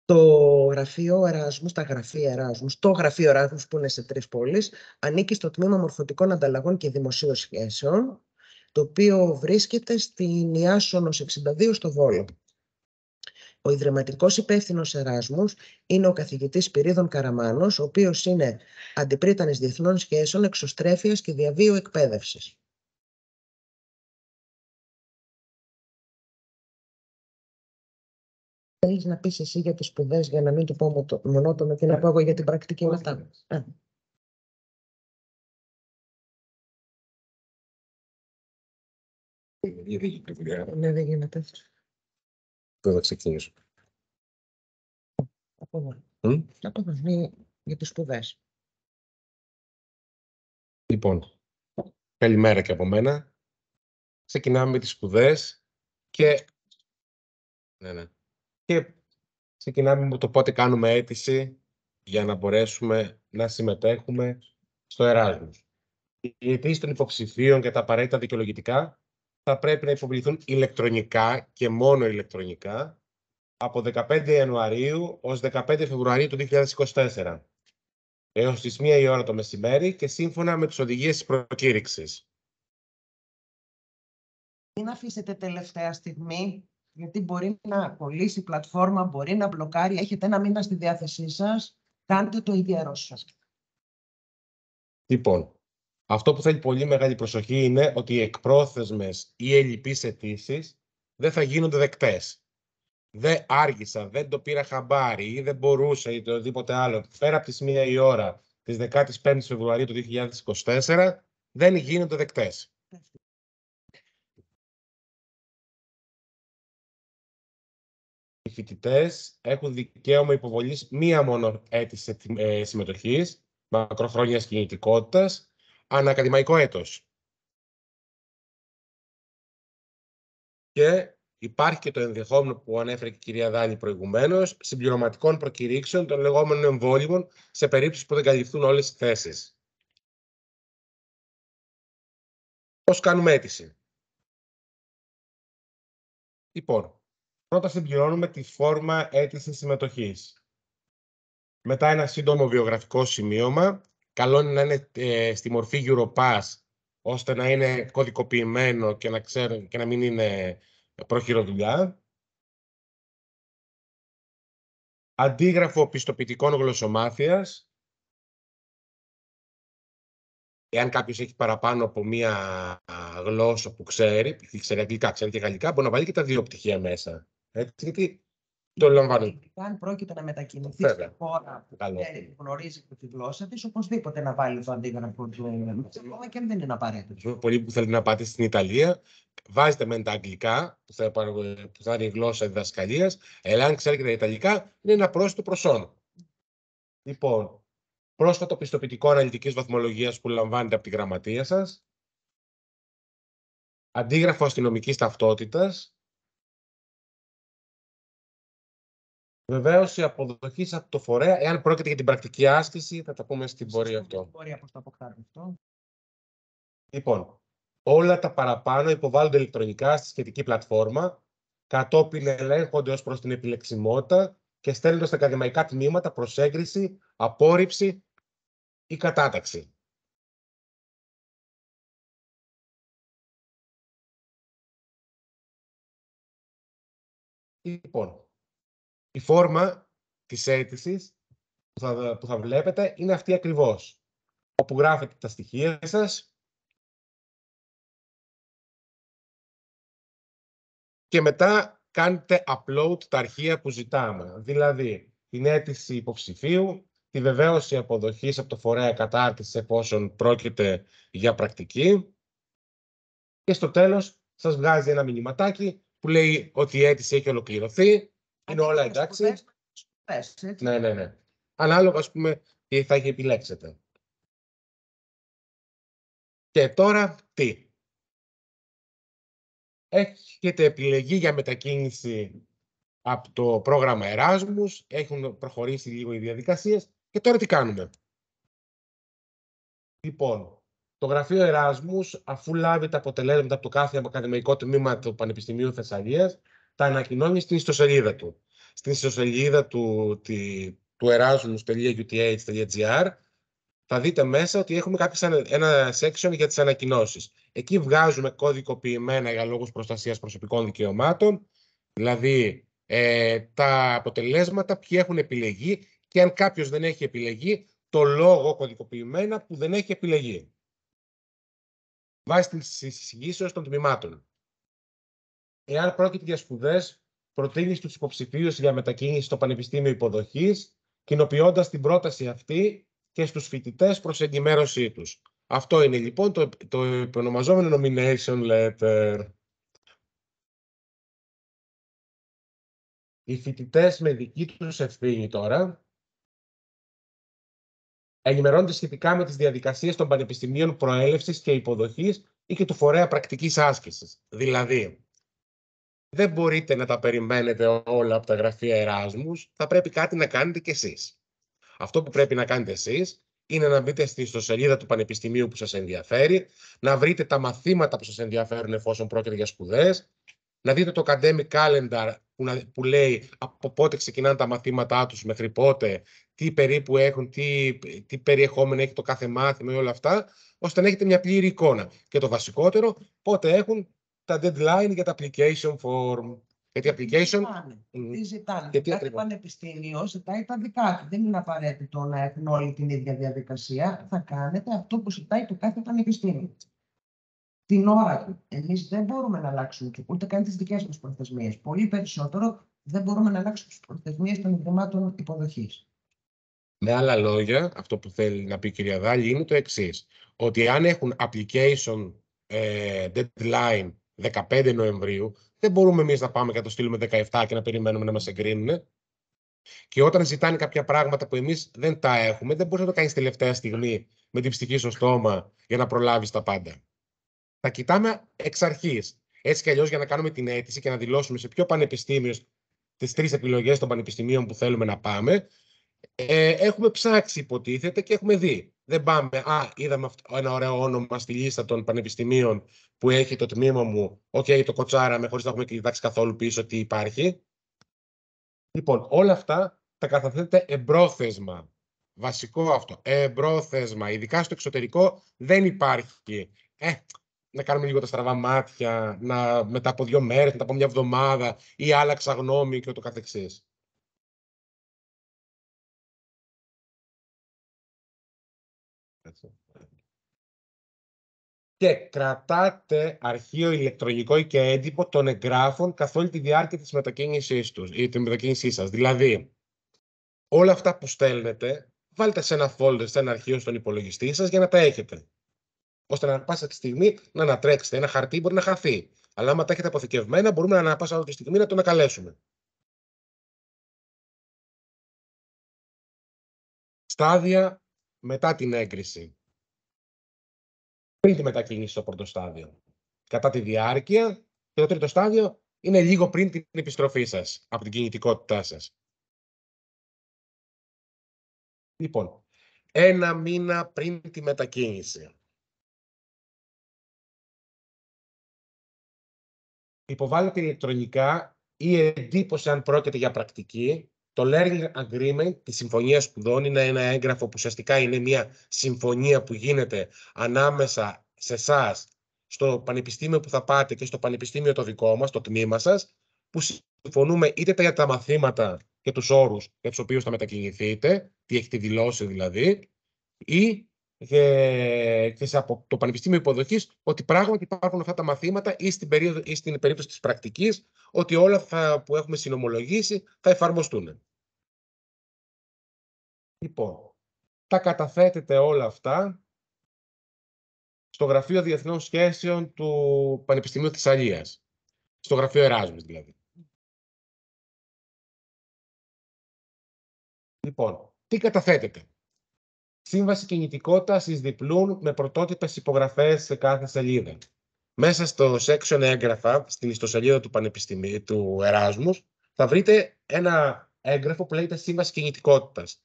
Το γραφείο Εράσμους, το γραφείο Εράσμους που είναι σε 3 πόλεις, ανήκει στο τμήμα Μορφωτικών Ανταλλαγών και Δημοσίων Σχέσεων, το οποίο βρίσκεται στην Ιάσονος 62 στο Βόλο. Ο ιδρυματικός υπεύθυνος Εράσμους είναι ο καθηγητής Σπυρίδων Καραμάνος, ο οποίος είναι αντιπρίτανης διεθνών σχέσεων, εξωστρέφειας και διαβίου εκπαίδευσης. Θέλεις να πεις εσύ για τις σπουδές, για να μην του πω μονότονο και να πω εγώ για την πρακτική μετά. Ναι, δεν γίνεται. Πού θα ξεκινήσω. Από εδώ. Για τις σπουδές. Λοιπόν, καλημέρα και από μένα. Ξεκινάμε με τις σπουδές και... και ξεκινάμε με το πότε κάνουμε αίτηση για να μπορέσουμε να συμμετέχουμε στο Εράσμους. Οι αιτήσεις των υποψηφίων και τα απαραίτητα δικαιολογητικά θα πρέπει να υποβληθούν ηλεκτρονικά και μόνο ηλεκτρονικά από 15 Ιανουαρίου ως 15 Φεβρουαρίου του 2024 έως τις 1 η ώρα το μεσημέρι και σύμφωνα με τις οδηγίες της προκήρυξης. Μην αφήσετε τελευταία στιγμή, γιατί μπορεί να κολλήσει η πλατφόρμα, μπορεί να μπλοκάρει, έχετε ένα μήνα στη διάθεσή σας, κάντε το ιδιαίτερο σας. Λοιπόν, αυτό που θέλει πολύ μεγάλη προσοχή είναι ότι οι εκπρόθεσμες ή ελλειπείς αιτήσεις δεν θα γίνονται δεκτές. Δεν άργησα, δεν το πήρα χαμπάρι ή δεν μπορούσα ή οτιδήποτε άλλο. Πέρα από τις 1 η ώρα της 15ης Φεβρουαρίου του 2024 δεν γίνονται δεκτές. Οι φοιτητές έχουν δικαίωμα υποβολής μία μόνο αίτηση συμμετοχής, μακροχρόνιας κινητικότητας, ανακαδημαϊκό έτος. Και υπάρχει και το ενδεχόμενο που ανέφερε και η κυρία Δάλη προηγουμένως, συμπληρωματικών προκηρύξεων των λεγόμενων εμβόλυμων σε περίπτωση που δεν καλυφθούν όλες οι θέσεις. Πώς κάνουμε αίτηση? Λοιπόν, πρώτα συμπληρώνουμε τη φόρμα αίτησης συμμετοχής. Μετά ένα σύντομο βιογραφικό σημείωμα. Καλό είναι να είναι στη μορφή Europass, ώστε να είναι κωδικοποιημένο και να μην είναι προχειροδουλειά. Αντίγραφο πιστοποιητικών γλωσσομάθειας. Εάν κάποιος έχει παραπάνω από μία γλώσσα που ξέρει αγγλικά, ξέρει και γαλλικά, μπορεί να βάλει και τα δύο πτυχία μέσα. Έτσι, γιατί το λαμβάνει. Αν πρόκειται να μετακινηθεί στη χώρα που γνωρίζει τη γλώσσα της, οπωσδήποτε να βάλει το αντίγραφο του. Ακόμα και αν δεν είναι απαραίτητο. Πολλοί που θέλουν να πάτε στην Ιταλία, βάζετε μεν τα αγγλικά, που θα είναι η γλώσσα διδασκαλίας, αλλά αν ξέρετε τα ιταλικά, είναι ένα πρόσθετο προσόν. Λοιπόν, πρόσφατο πιστοποιητικό αναλυτικής βαθμολογίας που λαμβάνετε από τη γραμματεία σας, αντίγραφο αστυνομικής ταυτότητας, βεβαίωση αποδοχής από το φορέα, εάν πρόκειται για την πρακτική άσκηση, θα τα πούμε στην πορεία αυτό. Λοιπόν, όλα τα παραπάνω υποβάλλονται ηλεκτρονικά στη σχετική πλατφόρμα, κατόπιν ελέγχονται ως προς την επιλεξιμότητα και στέλνονται στα ακαδημαϊκά τμήματα προς έγκριση, απόρριψη ή κατάταξη. Λοιπόν, η φόρμα της αίτησης που θα βλέπετε είναι αυτή ακριβώς, όπου γράφετε τα στοιχεία σας και μετά κάνετε upload τα αρχεία που ζητάμε, δηλαδή την αίτηση υποψηφίου, τη βεβαίωση αποδοχής από το φορέα κατάρτισης εφόσον πρόκειται για πρακτική και στο τέλος σας βγάζει ένα μηνυματάκι που λέει ότι η αίτηση έχει ολοκληρωθεί, είναι όλα εντάξει. Ναι. Ανάλογα, ας πούμε, τι θα έχει επιλέξετε. Και τώρα τι? Έχετε επιλεγεί για μετακίνηση από το πρόγραμμα Εράσμους, έχουν προχωρήσει λίγο οι διαδικασίες και τώρα τι κάνουμε? Λοιπόν, το γραφείο Εράσμους, αφού λάβει τα αποτελέσματα από το κάθε ακαδημαϊκό τμήμα του Πανεπιστημίου Θεσσαλίας, τα ανακοινώνει στην ιστοσελίδα του. Στην ιστοσελίδα του erasmus.uth.gr θα δείτε μέσα ότι έχουμε ένα section για τις ανακοινώσεις. Εκεί βγάζουμε κωδικοποιημένα για λόγους προστασίας προσωπικών δικαιωμάτων, δηλαδή τα αποτελέσματα, ποιοι έχουν επιλεγεί και αν κάποιος δεν έχει επιλεγεί, το λόγο κωδικοποιημένα που δεν έχει επιλεγεί. Βάσει της εισηγήσεως των τμήματων. Εάν πρόκειται για σπουδές, προτείνει στους υποψηφίους για μετακίνηση στο Πανεπιστήμιο Υποδοχής, κοινοποιώντας την πρόταση αυτή και στους φοιτητές προς ενημέρωσή τους. Αυτό είναι λοιπόν το επωνομαζόμενο nomination letter. Οι φοιτητές με δική τους ευθύνη τώρα ενημερώνονται σχετικά με τις διαδικασίες των πανεπιστημίων προέλευσης και υποδοχής ή και του φορέα πρακτικής άσκησης. Δηλαδή, δεν μπορείτε να τα περιμένετε όλα από τα γραφεία Εράσμους, θα πρέπει κάτι να κάνετε κι εσείς. Αυτό που πρέπει να κάνετε εσείς είναι να μπείτε στη ιστοσελίδα του Πανεπιστημίου που σας ενδιαφέρει, να βρείτε τα μαθήματα που σας ενδιαφέρουν εφόσον πρόκειται για σπουδές, να δείτε το academic calendar που λέει από πότε ξεκινάνε τα μαθήματά τους μέχρι πότε, τι περίπου έχουν, τι περιεχόμενο έχει το κάθε μάθημα ή όλα αυτά, ώστε να έχετε μια πλήρη εικόνα. Και το βασικότερο, πότε έχουν τα deadline για τα application form. Γιατί application... Τι ζητάνε. Γιατί κάθε πανεπιστήμιο ζητάει τα δικά του. Δεν είναι απαραίτητο να έχουν όλη την ίδια διαδικασία. Θα κάνετε αυτό που ζητάει το κάθε πανεπιστήμιο. Την ώρα του. Εμείς δεν μπορούμε να αλλάξουμε ούτε καν τις δικές μας προθεσμίες. Πολύ περισσότερο δεν μπορούμε να αλλάξουμε τις προθεσμίες των ιδρυμάτων υποδοχής. Με άλλα λόγια, αυτό που θέλει να πει η κυρία Δάλη είναι το εξής. Ότι αν έχουν application deadline 15 Νοεμβρίου, δεν μπορούμε εμείς να πάμε και να το στείλουμε 17 και να περιμένουμε να μας εγκρίνουν. Και όταν ζητάνε κάποια πράγματα που εμείς δεν τα έχουμε, δεν μπορείς να το κάνεις τελευταία στιγμή με την ψυχή στο στόμα για να προλάβεις τα πάντα. Τα κοιτάμε εξ αρχής. Έτσι κι αλλιώς για να κάνουμε την αίτηση και να δηλώσουμε σε ποιο πανεπιστήμιο, τις 3 επιλογές των πανεπιστημίων που θέλουμε να πάμε, έχουμε ψάξει υποτίθεται και έχουμε δει. Δεν πάμε, είδαμε ένα ωραίο όνομα στη λίστα των πανεπιστημίων που έχει το τμήμα μου, το κοτσάραμε χωρίς να έχουμε κοιτάξει καθόλου πίσω τι υπάρχει. Λοιπόν, όλα αυτά τα καταθέτετε εμπρόθεσμα. Βασικό αυτό, εμπρόθεσμα. Ειδικά στο εξωτερικό δεν υπάρχει. Να κάνουμε λίγο τα στραβά μάτια, μετά από 2 μέρες, μετά από μια εβδομάδα ή άλλαξα γνώμη και ούτω καθεξής. Και κρατάτε αρχείο ηλεκτρονικό και έντυπο των εγγράφων καθ' όλη τη διάρκεια της μετακίνησής τους ή τη μετακίνησή σας. Δηλαδή, όλα αυτά που στέλνετε, βάλτε σε ένα folder, σε ένα αρχείο στον υπολογιστή σας για να τα έχετε. Ώστε να πάσα τη στιγμή να ανατρέξετε. Ένα χαρτί μπορεί να χαθεί. Αλλά άμα τα έχετε αποθηκευμένα, μπορούμε να πάσα τη στιγμή να το ανακαλέσουμε. Στάδια μετά την έγκριση. Πριν τη μετακίνηση στο πρώτο στάδιο. Κατά τη διάρκεια και το τρίτο στάδιο είναι λίγο πριν την επιστροφή σας από την κινητικότητά σας. Λοιπόν, 1 μήνα πριν τη μετακίνηση. Υποβάλλεται ηλεκτρονικά η εντύπωση αν πρόκειται για πρακτική. Το Learning Agreement, τη Συμφωνία Σπουδών, είναι ένα έγγραφο που ουσιαστικά είναι μια συμφωνία που γίνεται ανάμεσα σε εσάς, στο πανεπιστήμιο που θα πάτε και στο πανεπιστήμιο το δικό μας, το τμήμα σας, που συμφωνούμε είτε για τα μαθήματα και τους όρους για τους οποίους θα μετακινηθείτε, τι έχετε δηλώσει δηλαδή, ή και από το Πανεπιστήμιο Υποδοχής ότι πράγματι υπάρχουν αυτά τα μαθήματα ή στην περίπτωση της πρακτικής ότι όλα που έχουμε συνομολογήσει θα εφαρμοστούν. Λοιπόν, τα καταθέτετε όλα αυτά στο Γραφείο Διεθνών Σχέσεων του Πανεπιστημίου Θεσσαλίας. Στο Γραφείο Εράσμους δηλαδή. Λοιπόν, τι καταθέτετε? Σύμβαση κινητικότητας εις διπλούν με πρωτότυπες υπογραφές σε κάθε σελίδα. Μέσα στο section έγγραφα, στην ιστοσελίδα του Πανεπιστημίου του Εράσμους, θα βρείτε ένα έγγραφο που λέγεται Σύμβαση κινητικότητας.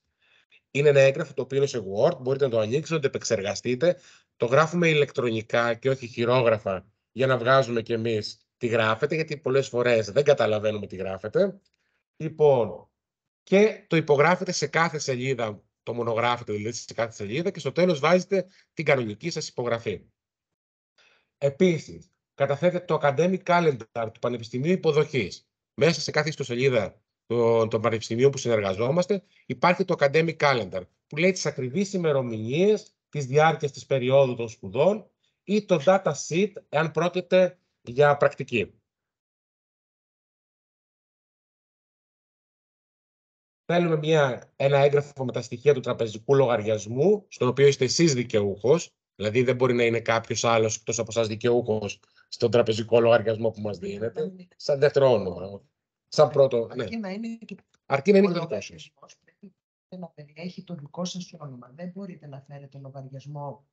Είναι ένα έγγραφο το οποίο είναι σε Word, μπορείτε να το ανοίξετε, να το επεξεργαστείτε. Το γράφουμε ηλεκτρονικά και όχι χειρόγραφα για να βγάζουμε κι εμείς τι γράφετε, γιατί πολλές φορές δεν καταλαβαίνουμε τι γράφετε. Λοιπόν, και το υπογράφετε σε κάθε σελίδα, το μονογράφετε δηλαδή σε κάθε σελίδα και στο τέλος βάζετε την κανονική σας υπογραφή. Επίσης, καταθέτετε το Academic Calendar του Πανεπιστημίου Υποδοχής. Μέσα σε κάθε ιστοσελίδα των πανεπιστημίων που συνεργαζόμαστε υπάρχει το Academic Calendar, που λέει τις ακριβείς ημερομηνίες της διάρκειας της περίοδου των σπουδών ή το data sheet, εάν πρόκειται για πρακτική. Θέλουμε ένα έγγραφο με τα στοιχεία του τραπεζικού λογαριασμού, στον οποίο είστε εσείς δικαιούχος, δηλαδή δεν μπορεί να είναι κάποιος άλλος εκτός από εσάς δικαιούχος στον τραπεζικό λογαριασμό που μας δίνετε, σαν δεύτερο όνομα. Σαν πρώτο, ναι. Αρκεί να είναι και δικό σας. Πρέπει να περιέχει το δικό σας όνομα. Δεν μπορείτε να φέρετε λογαριασμό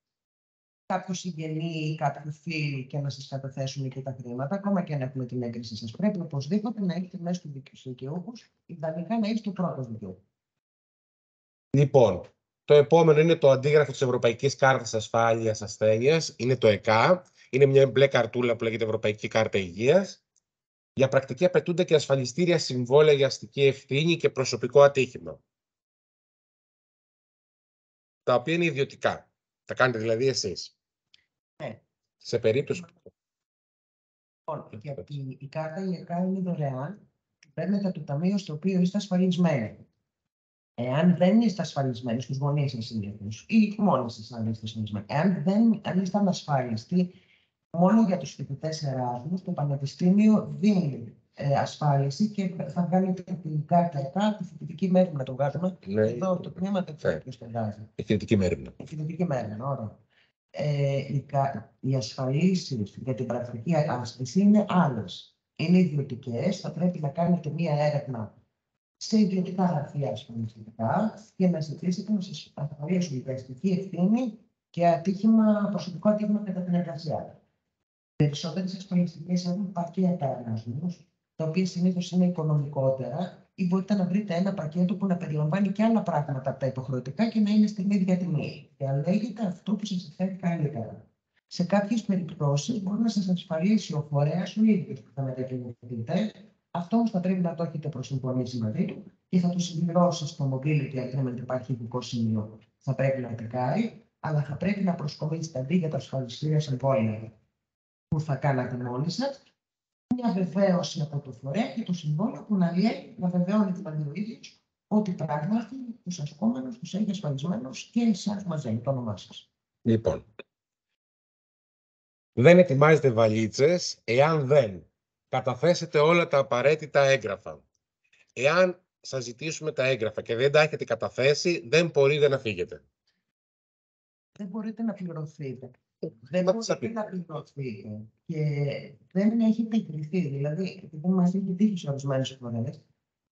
κάποιο συγγενή ή κάποιο φίλο και να σας καταθέσουν και τα χρήματα, ακόμα και αν έχουμε την έγκριση σας. Πρέπει οπωσδήποτε να έχετε μέσα του δικαιούχου, ιδανικά να είστε ο πρώτος δικαιούχος. Λοιπόν, το επόμενο είναι το αντίγραφο της Ευρωπαϊκής Κάρτας Ασφάλειας Ασθένειας. Είναι το ΕΚΑ. Είναι μια μπλε καρτούλα που λέγεται Ευρωπαϊκή Κάρτα Υγείας. Για πρακτική απαιτούνται και ασφαλιστήρια συμβόλαια για αστική ευθύνη και προσωπικό ατύχημα. Τα οποία είναι ιδιωτικά. Τα κάνετε δηλαδή εσείς. Ναι. Σε περίπτωση που... Γιατί η κάρτα η ΕΚΑ είναι δωρεάν, παίρνετε από το ταμείο στο οποίο είστε ασφαλισμένοι. Εάν δεν είστε ασφαλισμένοι στους γονείς σας συνήθως ή μόνοι σας αν είστε ασφαλισμένοι, αν είστε ανασφάλιστοι, μόνο για τους φοιτητές Εράσμους το Πανεπιστήμιο δίνει ασφάλιση και θα βγάλετε την κάρτα ΕΚΑ, τη φοιτητική μέρημνα το βγάζουμε. Ναι. Εδώ το τμήμα δεν ξέρω ποιος το βγάζει. Η φοιτητική μέρημνα. Η φοιτητική μέρημνα, ωραία. Οι ασφαλίσεις για την πρακτική άσκηση είναι άλλες. Είναι ιδιωτικές, θα πρέπει να κάνετε μία έρευνα σε ιδιωτικά γραφεία ασφαλιστικά και να ζητήσετε να σας ασφαλίσουν δραστική ευθύνη και προσωπικό ατύχημα κατά την εργασία. Περισσότερες ασφαλιστικές έχουν πακέτα Εράσμους, τα οποία συνήθως είναι οικονομικότερα, ή μπορείτε να βρείτε ένα πακέτο που να περιλαμβάνει και άλλα πράγματα από τα υποχρεωτικά και να είναι στην ίδια τιμή. Και λέγεται αυτό που σας φέρει καλύτερα. Σε κάποιες περιπτώσεις μπορεί να σας ασφαλίσει ο φορέας ο ίδιος που θα μετακινηθείτε. Αυτό όμως θα πρέπει να το έχετε προσυμφωνήσει μαζί του και θα το συμπληρώσει στο mobility agreement. Υπάρχει ειδικό σημείο. Θα πρέπει να τεκάρει, αλλά θα πρέπει να προσκομίσετε αντί για τα ασφαλιστήρια συμβόλαια που θα κάνατε μόνοι σας, μια βεβαίωση από το φορέα και το συμβόλαιο που να λέει, να βεβαιώνει δηλαδή ο ίδιος ότι πράγματι τους ασκόμενους τους έχει ασφαλισμένους και εσάς μαζί, το όνομά σας. Λοιπόν, δεν ετοιμάζετε βαλίτσες εάν δεν καταθέσετε όλα τα απαραίτητα έγγραφα. Εάν σας ζητήσουμε τα έγγραφα και δεν τα έχετε καταθέσει, δεν μπορείτε να φύγετε. Δεν μπορείτε να πληρωθείτε. Δεν μπορείτε να πληρωθείτε και δεν έχετε εγκριθεί. Δηλαδή, επειδή μας έχει τύχει σε ορισμένες φορές,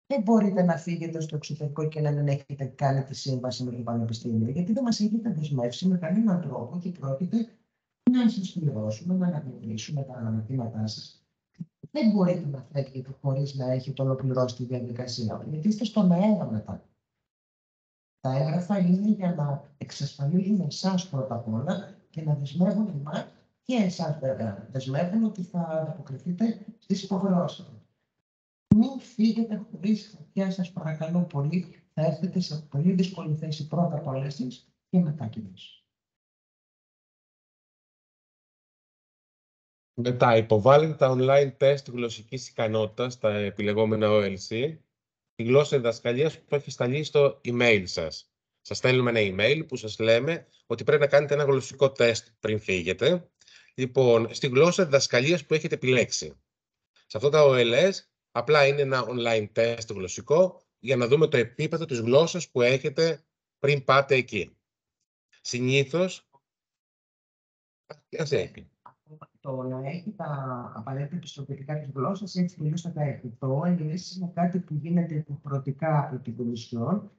δεν μπορείτε να φύγετε στο εξωτερικό και να μην έχετε κάνει τη σύμβαση με το Πανεπιστήμιο, γιατί δεν μας έχετε δεσμεύσει με κανέναν τρόπο και πρόκειται να σας πληρώσουμε, να αναγνωρίσουμε τα αναματήματά σας. Δεν μπορείτε να φεύγετε χωρίς να έχετε ολοκληρώσει τη διαδικασία, γιατί είστε στον αέρα μετά. Τα έγγραφα είναι για να εξασφαλίζουν εσάς πρώτα απ' όλα και να δεσμεύουν εμάς και εσάς βέβαια. Δεσμεύουν ότι θα ανταποκριθείτε στις υποχρεώσεις. Μην φύγετε χωρίς χαρτιά, σας παρακαλώ πολύ. Θα έρθετε σε πολύ δύσκολη θέση πρώτα απ' όλα εσείς και μετά κι εμείς. Μετά υποβάλλετε τα online τεστ γλωσσικής ικανότητας, τα επιλεγόμενα OLC, τη γλώσσα διδασκαλίας που έχει σταλεί στο email σας. Σας στέλνουμε ένα email που σας λέμε ότι πρέπει να κάνετε ένα γλωσσικό τεστ πριν φύγετε. Λοιπόν, στη γλώσσα διδασκαλίας που έχετε επιλέξει. Σε αυτά τα OLS απλά είναι ένα online τεστ γλωσσικό για να δούμε το επίπεδο της γλώσσας που έχετε πριν πάτε εκεί. Συνήθως, το να έχει τα απαραίτητα πιστοποιητικά της γλώσσας έτσι τελείως θα τα έχει. Το OLS είναι κάτι που γίνεται υποχρεωτικά από την Κομισιόν.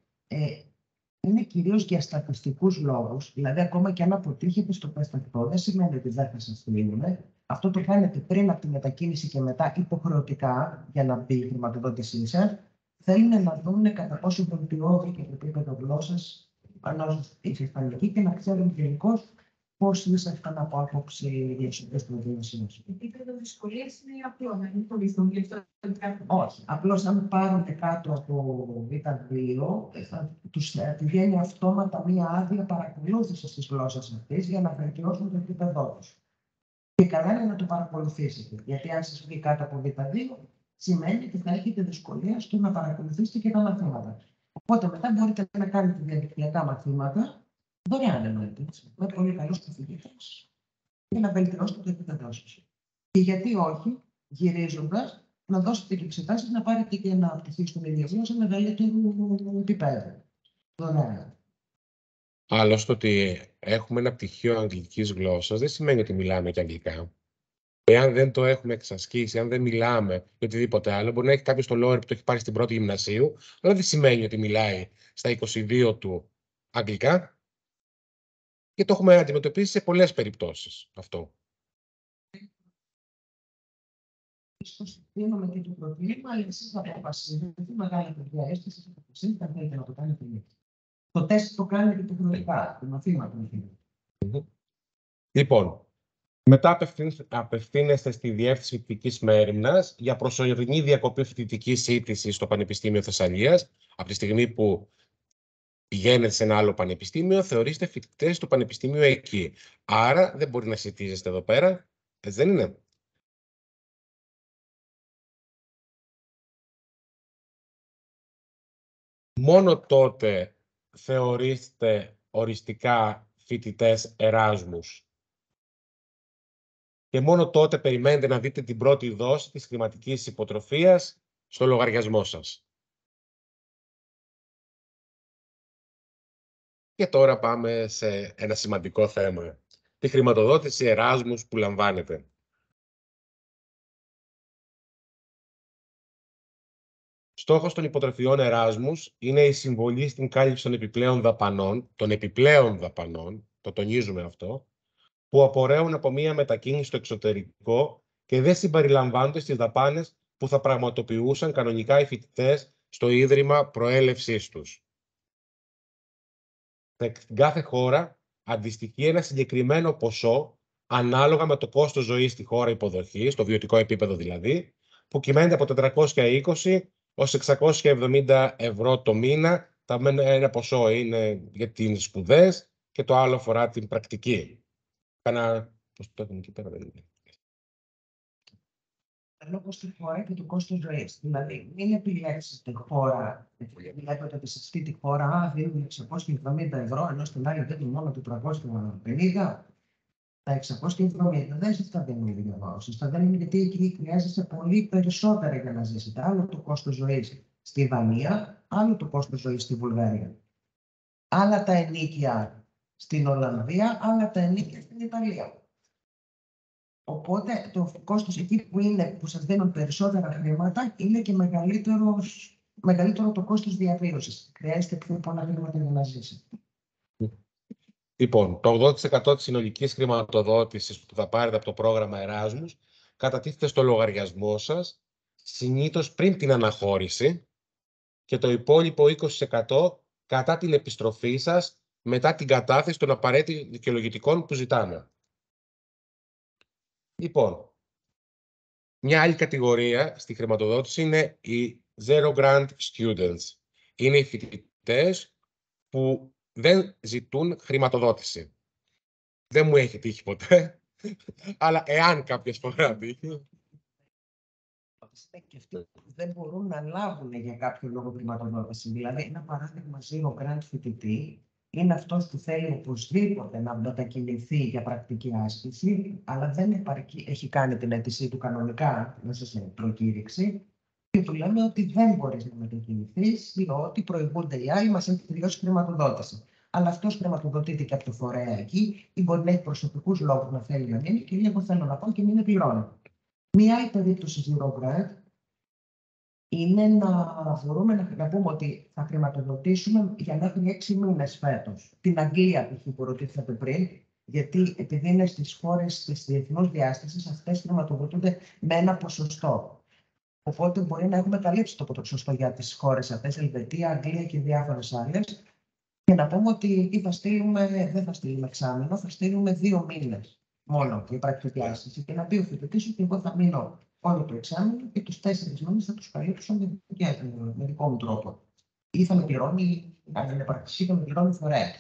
είναι κυρίως για στατιστικούς λόγους. Δηλαδή, ακόμα και αν αποτύχετε στο πεστακτό, δεν σημαίνει ότι δεν θα σας στείλουν. Αυτό το κάνετε πριν από τη μετακίνηση και μετά υποχρεωτικά για να μπει η χρηματοδότησή σας. Θέλουν να δουν κατά πόσο βελτιώθηκε το επίπεδο γλώσσας πάνω ήσασταν εκεί και να ξέρουν γενικώς πώς ήσασταν από άποψη διασωγής του διασύνου. Το επίπεδο δυσκολίας είναι απλό, να μην φοβηθούν γι' αυτό. Όχι. Απλώς αν πάρουν κάτω από Β2, τους βγαίνει αυτόματα μία άδεια παρακολούθησης της γλώσσας αυτής για να βελτιώσουν το επίπεδό τους. Και καλά είναι να το παρακολουθήσετε. Γιατί αν σας βγει κάτω από Β2, σημαίνει ότι θα έχετε δυσκολία στο να παρακολουθήσετε και τα μαθήματα. Οπότε μετά μπορείτε να κάνετε διαδικτυακά μαθήματα, δωρεάν εννοείται, με πολύ καλούς καθηγητές, για να βελτιώσετε το επίπεδό σας. Και γιατί όχι, γυρίζοντας, να δώσετε και εξετάσεις να πάρετε και ένα πτυχίο στον ίδιο σε μεγαλύτερο επίπεδο. Δωρεάν. Άλλωστε, ότι έχουμε ένα πτυχίο αγγλικής γλώσσας δεν σημαίνει ότι μιλάμε και αγγλικά. Εάν δεν το έχουμε εξασκήσει, αν δεν μιλάμε ή οτιδήποτε άλλο, μπορεί να έχει κάποιο το lower που το έχει πάρει στην πρώτη γυμνασίου, αλλά δεν σημαίνει ότι μιλάει στα 22 του αγγλικά. Και το έχουμε αντιμετωπίσει σε πολλές περιπτώσεις αυτό. Ίσως δίνουμε και το προβλήμα, αλλά εσείς θα αποφασίσετε τι μεγάλη παιδιά αίσθηση θα αποφασίσετε αν θέλετε να το κάνετε ή όχι. Το τεστ το κάνετε και χρονικά, το μαθήμα. Λοιπόν, μετά απευθύνεστε στη Διεύθυνση Φοιτητικής Μέριμνας για προσωρινή διακοπή φοιτητικής σύντησης στο Πανεπιστήμιο Θεσσαλίας. Από τη στιγμή που πηγαίνετε σε ένα άλλο πανεπιστήμιο, θεωρείστε φοιτητές του πανεπιστήμιου εκεί. Άρα δεν μπορεί να συζητήσετε εδώ πέρα. Έτσι δεν είναι? Μόνο τότε θεωρείστε οριστικά φοιτητές Εράσμους. Και μόνο τότε περιμένετε να δείτε την πρώτη δόση της χρηματικής υποτροφίας στο λογαριασμό σας. Και τώρα πάμε σε ένα σημαντικό θέμα. Τη χρηματοδότηση Εράσμους που λαμβάνετε. Στόχος των υποτροφιών Εράσμους είναι η συμβολή στην κάλυψη των επιπλέον δαπανών, το τονίζουμε αυτό, που απορρέουν από μία μετακίνηση στο εξωτερικό και δεν συμπεριλαμβάνονται στις δαπάνες που θα πραγματοποιούσαν κανονικά οι φοιτητές στο ίδρυμα προέλευσής τους. Στην κάθε χώρα αντιστοιχεί ένα συγκεκριμένο ποσό ανάλογα με το κόστος ζωής στη χώρα υποδοχής, το βιωτικό επίπεδο δηλαδή, που κυμαίνεται από 420 ως 670 ευρώ το μήνα. Ένα ποσό είναι για τις σπουδές και το άλλο αφορά την πρακτική. Πώς το έχουμε εκεί πέρα, δεν είναι. Λόγω στη χώρα και του κόστου ζωή. Δηλαδή, μην επιλέξετε χώρα, βλέπετε ότι σε αυτή τη χώρα δίνουν 670 ευρώ, ενώ στην άλλη δίνουν μόνο 450. Τα 670 δεν σα τα δίνουν οι διαβάσεις. Σα τα δίνουν γιατί εκεί χρειάζεστε πολύ περισσότερα για να ζήσετε. Άλλο το κόστος ζωής στη Δανία, άλλο το κόστος ζωής στη Βουλγαρία. Άλλα τα ενοίκια στην Ολλανδία, άλλα τα ενοίκια στην Ιταλία. Οπότε το κόστος εκεί που σας δίνουν περισσότερα χρήματα είναι και μεγαλύτερο το κόστος διαβίωσης. Χρειάζεται πιο πολλά χρήματα για να ζήσετε. Λοιπόν, το 80% της συνολικής χρηματοδότησης που θα πάρετε από το πρόγραμμα Εράσμους κατατίθεται στο λογαριασμό σας, συνήθως πριν την αναχώρηση, και το υπόλοιπο 20% κατά την επιστροφή σας μετά την κατάθεση των απαραίτητων δικαιολογητικών που ζητάμε. Λοιπόν, μια άλλη κατηγορία στη χρηματοδότηση είναι οι Zero Grant Students. Είναι οι φοιτητές που δεν ζητούν χρηματοδότηση. Δεν μου έχει τύχει ποτέ, αλλά εάν κάποια φορά τύχει. Και αυτοί δεν μπορούν να λάβουν για κάποιο λόγο χρηματοδότηση. Δηλαδή, ένα παράδειγμα Zero Grant φοιτητή είναι αυτός που θέλει οπωσδήποτε να μετακινηθεί για πρακτική άσκηση, αλλά δεν έχει κάνει την αίτησή του κανονικά μέσα σε προκήρυξη και του λέμε ότι δεν μπορείς να μετακινηθείς, διότι προηγούνται οι άλλοι, μας έχει τελειώσει χρηματοδότηση. Αλλά αυτός χρηματοδοτείται και από το φορέα εκεί, ή μπορεί να έχει προσωπικούς λόγους να θέλει να μείνει, και λέει: εγώ θέλω να πάω και μην πληρώνω. Μία άλλη περίπτωση Zero Grant είναι να μπορούμε να πούμε ότι θα χρηματοδοτήσουμε για μέχρι 6 μήνες φέτος την Αγγλία που ρωτήσατε πριν, γιατί επειδή είναι στις χώρες της διεθνούς διάστασης, αυτές χρηματοδοτούνται με ένα ποσοστό. Οπότε μπορεί να έχουμε καλύψει το ποσοστό για τις χώρες αυτές, Ελβετία, Αγγλία και διάφορες άλλες. Και να πούμε ότι δεν θα στείλουμε εξάμηνο, θα στείλουμε 2 μήνες μόνο για πρακτική άσκηση. Και να πει ο φοιτητής ότι εγώ θα μείνω όλο το εξάμηνο και τους 4 μήνες θα τους καλύψω με δικό μου τρόπο. Ή θα με πληρώνει, αν είναι πρακτική, θα με πληρώνει φορέα.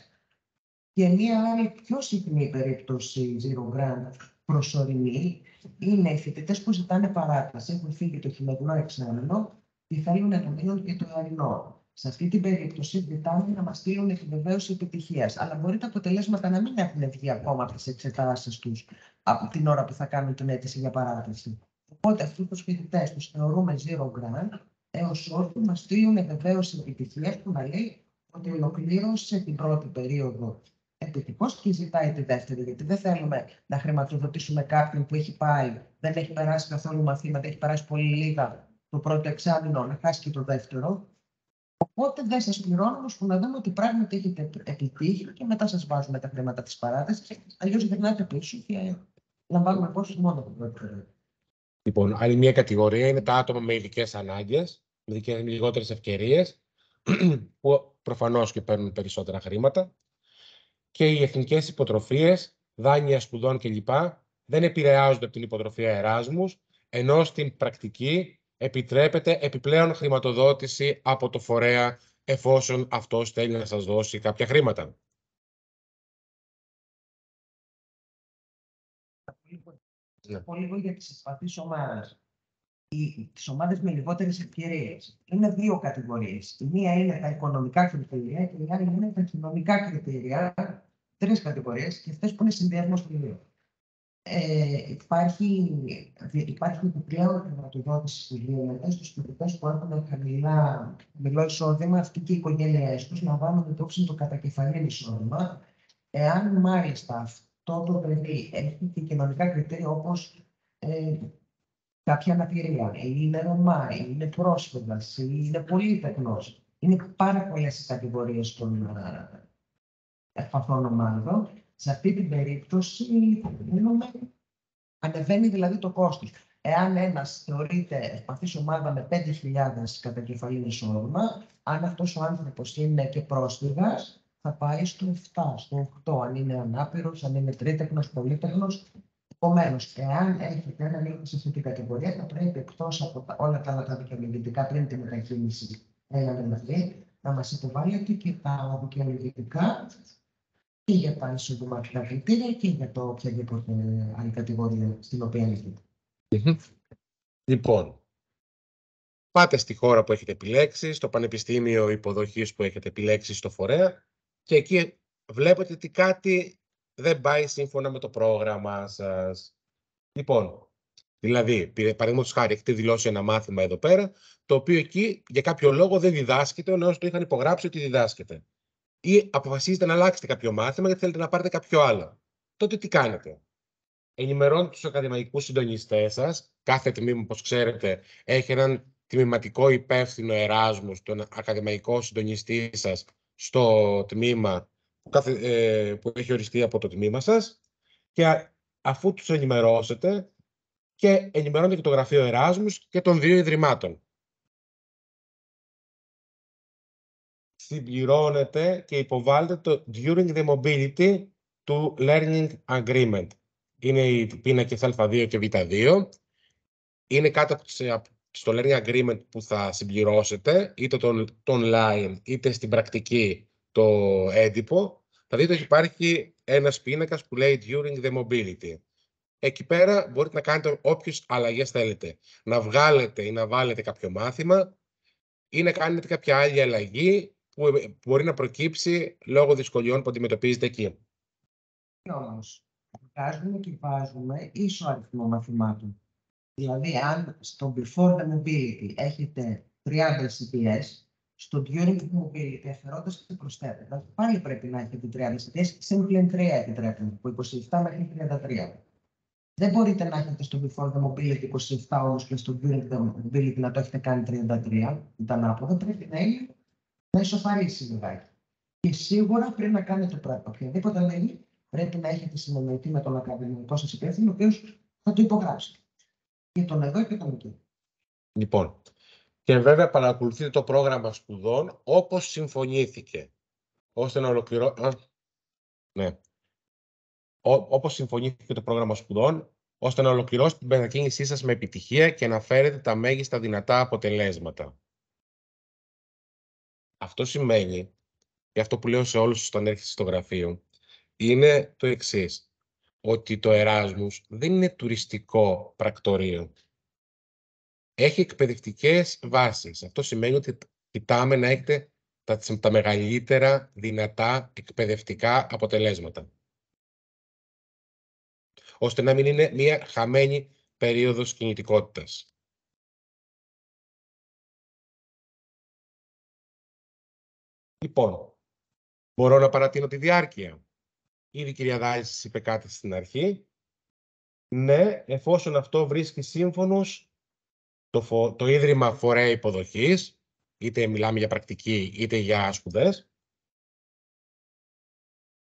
Και μία άλλη πιο συχνή περίπτωση zero grant προσωρινή είναι οι φοιτητές που ζητάνε παράταση, έχουν φύγει το χειμερινό εξάμηνο και θέλουν να μείνουν και το αρινό. Σε αυτή την περίπτωση, ζητάμε να μας στείλουν επιβεβαίωση επιτυχίας. Αλλά μπορεί τα αποτελέσματα να μην έχουν βγει ακόμα από τις εξετάσεις τους από την ώρα που θα κάνουν την αίτηση για παράταση. Οπότε, αυτούς τους φοιτητές τους θεωρούμε zero grant έως ότου μας στείλουν επιβεβαίωση επιτυχίας που να λέει ότι ολοκλήρωσε την πρώτη περίοδο επιτυχώς και ζητάει τη δεύτερη. Γιατί δεν θέλουμε να χρηματοδοτήσουμε κάποιον που έχει πάει, δεν έχει περάσει καθόλου μαθήματα, έχει περάσει πολύ λίγα το πρώτο εξάμηνο, να χάσει και το δεύτερο. Οπότε δεν σας πληρώνουμε ώστε να δούμε ότι πράγματι έχετε επιτύχει και μετά σας βάζουμε τα χρήματα της παράτασης. Αλλιώς γυρνάτε πίσω και λαμβάνουμε πόσους μόνο το πρώτο. Λοιπόν, άλλη μια κατηγορία είναι τα άτομα με ειδικές ανάγκες, με λιγότερες ευκαιρίες, που προφανώς και παίρνουν περισσότερα χρήματα. Και οι εθνικές υποτροφίες, δάνεια σπουδών κλπ. Δεν επηρεάζονται από την υποτροφία Εράσμους, ενώ στην πρακτική επιτρέπεται επιπλέον χρηματοδότηση από το φορέα, εφόσον αυτός θέλει να σας δώσει κάποια χρήματα. Πολύ λίγο για τις ευπαθείς ομάδες. Τις ομάδες με λιγότερες ευκαιρίες. Είναι 2 κατηγορίες. Η μία είναι τα οικονομικά κριτήρια και η άλλη είναι τα κοινωνικά κριτήρια. 3 κατηγορίες και αυτές που είναι συνδυασμός των 2. Υπάρχει επιπλέον χρηματοδότηση που δίνεται στους φοιτητές που έχουν χαμηλό εισόδημα, αυτοί και οι οικογένειές τους λαμβάνουν υπόψη το κατακεφαλήν εισόδημα. Εάν μάλιστα αυτό το παιδί έχει και κοινωνικά κριτήρια όπως κάποια αναπηρία, είναι Ρωμά, είναι πρόσφυγας, είναι πολύτεκνος. Είναι πάρα πολλές οι κατηγορίες των ευπαθών ομάδων. Σε αυτή την περίπτωση ανεβαίνει δηλαδή το κόστος. Εάν ένας θεωρείται ευπαθής ομάδα με 5.000 κατακεφαλήν εισόδημα, αν αυτός ο άνθρωπος είναι και πρόσφυγας, θα πάει στο 7, στο 8, αν είναι ανάπηρος, αν είναι τρίτεκνος, πολύτεκνος. Επομένως, εάν έχετε έναν οίκο σε αυτή την κατηγορία, θα πρέπει εκτός από όλα τα άλλα τα δικαιολογητικά πριν τη μετακίνηση να μας υποβάλλετε και τα δικαιολογητικά και για τα εισοδηματικά κριτήρια και για το οποιαδήποτε άλλη κατηγορία στην οποία ανήκετε. Λοιπόν, πάτε στη χώρα που έχετε επιλέξει, στο πανεπιστήμιο υποδοχής που έχετε επιλέξει στο φορέα και εκεί βλέπετε ότι κάτι δεν πάει σύμφωνα με το πρόγραμμα σας. Λοιπόν, δηλαδή, παραδείγματος χάρη, έχετε δηλώσει ένα μάθημα εδώ πέρα, το οποίο εκεί για κάποιο λόγο δεν διδάσκεται, ενώ το είχαν υπογράψει ότι διδάσκεται. Ή αποφασίζετε να αλλάξετε κάποιο μάθημα γιατί θέλετε να πάρετε κάποιο άλλο. Τότε τι κάνετε? Ενημερώνετε τους ακαδημαϊκούς συντονιστές σας. Κάθε τμήμα, όπως ξέρετε, έχει έναν τμηματικό υπεύθυνο Εράσμους, τον ακαδημαϊκό συντονιστή σας στο τμήμα που έχει οριστεί από το τμήμα σας. Και αφού τους ενημερώσετε, και ενημερώνετε και το γραφείο Εράσμους και των 2 ιδρυμάτων. Συμπληρώνετε και υποβάλλετε το During the Mobility του Learning Agreement. Είναι οι πίνακες Α2 και Β2. Είναι κάτω στο Learning Agreement που θα συμπληρώσετε, είτε το online, είτε στην πρακτική το έντυπο. Θα δείτε ότι υπάρχει ένας πίνακας που λέει During the Mobility. Εκεί πέρα μπορείτε να κάνετε όποιες αλλαγές θέλετε. Να βγάλετε ή να βάλετε κάποιο μάθημα ή να κάνετε κάποια άλλη αλλαγή που μπορεί να προκύψει λόγω δυσκολιών που αντιμετωπίζετε εκεί. Όμως, βγάζουμε και βάζουμε ίσο αριθμό μαθημάτων. Δηλαδή, αν στο Before the Mobility έχετε 30 CPS, στο During the Mobility αφαιρώντας και προσθέτοντας, πάλι πρέπει να έχετε 30 CPS, συν πλην 3 επιτρέπουν, από 27 μέχρι 33. Δεν μπορείτε να έχετε στο Before the Mobility 27 ώρες και στο During the Mobility να το έχετε κάνει 33, ήταν άποδο. Πρέπει να είναι να ισοφαρίσει λιγάκι. Και σίγουρα πριν να κάνετε οποιαδήποτε αλλαγή, πρέπει να έχετε συνεννοηθεί με τον ακαδημαϊκό σας υπεύθυνο, ο οποίος θα το υπογράψει. Και τον εδώ και τον εκεί. Λοιπόν, και βέβαια παρακολουθείτε το πρόγραμμα σπουδών όπως συμφωνήθηκε, ώστε να όπως συμφωνήθηκε το πρόγραμμα σπουδών, ώστε να ολοκληρώσετε την μετακίνησή σας με επιτυχία και να φέρετε τα μέγιστα δυνατά αποτελέσματα. Αυτό σημαίνει, και αυτό που λέω σε όλους όταν έρχεστε στο γραφείο, είναι το εξής, ότι το Εράσμους δεν είναι τουριστικό πρακτορείο. Έχει εκπαιδευτικές βάσεις. Αυτό σημαίνει ότι κοιτάμε να έχετε τα μεγαλύτερα δυνατά εκπαιδευτικά αποτελέσματα, ώστε να μην είναι μια χαμένη περίοδος κινητικότητας. Λοιπόν, μπορώ να παρατείνω τη διάρκεια. Ήδη η κυρία Δάλης σας είπε κάτι στην αρχή. Ναι, εφόσον αυτό βρίσκει σύμφωνος το Ίδρυμα Φορέα Υποδοχής, είτε μιλάμε για πρακτική είτε για σπουδές,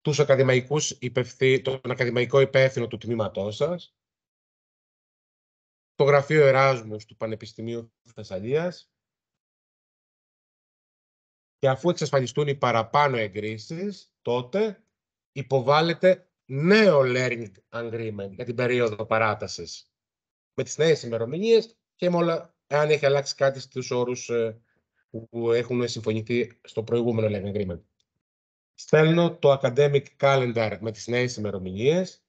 τον ακαδημαϊκό υπεύθυνο του τμήματός σας, το Γραφείο Εράσμους του Πανεπιστημίου Θεσσαλίας, και αφού εξασφαλιστούν οι παραπάνω εγκρίσεις, τότε υποβάλλεται νέο Learning Agreement για την περίοδο παράτασης, με τις νέες ημερομηνίες και με όλα, αν έχει αλλάξει κάτι στους όρους που έχουν συμφωνηθεί στο προηγούμενο Learning Agreement. Στέλνω το Academic Calendar με τις νέες ημερομηνίες,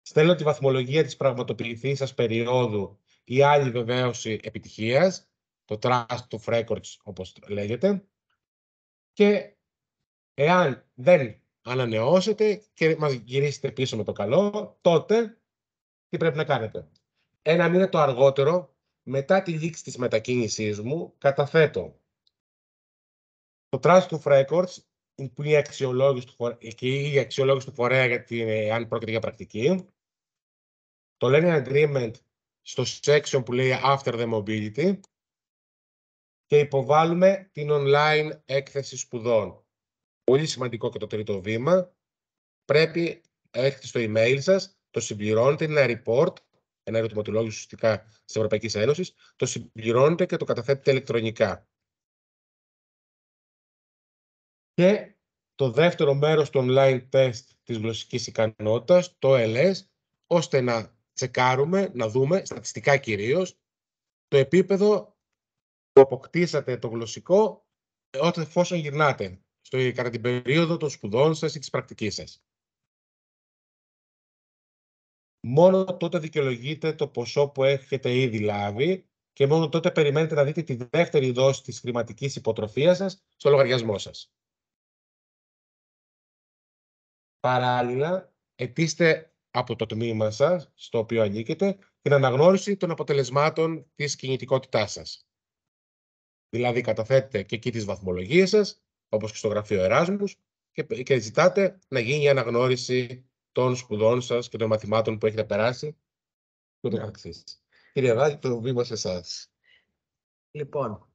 στέλνω τη βαθμολογία της πραγματοποιηθήσας περίοδου ή άλλη βεβαίωση επιτυχίας, το Trust of Records όπως λέγεται, και εάν δεν ανανεώσετε και μας γυρίσετε πίσω με το καλό, τότε τι πρέπει να κάνετε? Ένα μήνα το αργότερο, μετά τη λήξη της μετακίνησής μου, καταθέτω το Trust of Records, που είναι η αξιολόγηση του φορέα γιατί αν πρόκειται για πρακτική, το Learning Agreement στο section που λέει After the Mobility και υποβάλλουμε την online έκθεση σπουδών. Πολύ σημαντικό και το τρίτο βήμα, πρέπει να έχετε στο email σας, το συμπληρώνετε, είναι ένα report, ένα ερωτηματολόγιο ουσιαστικά της Ευρωπαϊκής Ένωσης, το συμπληρώνετε και το καταθέτετε ηλεκτρονικά. Και το δεύτερο μέρος του online test της γλωσσικής ικανότητας, το LS, ώστε να τσεκάρουμε, να δούμε, στατιστικά κυρίως, το επίπεδο που αποκτήσατε το γλωσσικό εφόσον γυρνάτε κατά την περίοδο των σπουδών σας ή της πρακτικής σας. Μόνο τότε δικαιολογείται το ποσό που έχετε ήδη λάβει και μόνο τότε περιμένετε να δείτε τη δεύτερη δόση της χρηματικής υποτροφίας σας στο λογαριασμό σας. Παράλληλα, αιτήστε από το τμήμα σας, στο οποίο ανήκετε, την αναγνώριση των αποτελεσμάτων της κινητικότητάς σας. Δηλαδή, καταθέτετε και εκεί τις βαθμολογίες σας, όπως και στο Γραφείο Εράσμους, και ζητάτε να γίνει η αναγνώριση των σπουδών σας και των μαθημάτων που έχετε περάσει και ούτω καθεξής. Κύριε Βάκη, το βήμα σε εσάς. Λοιπόν,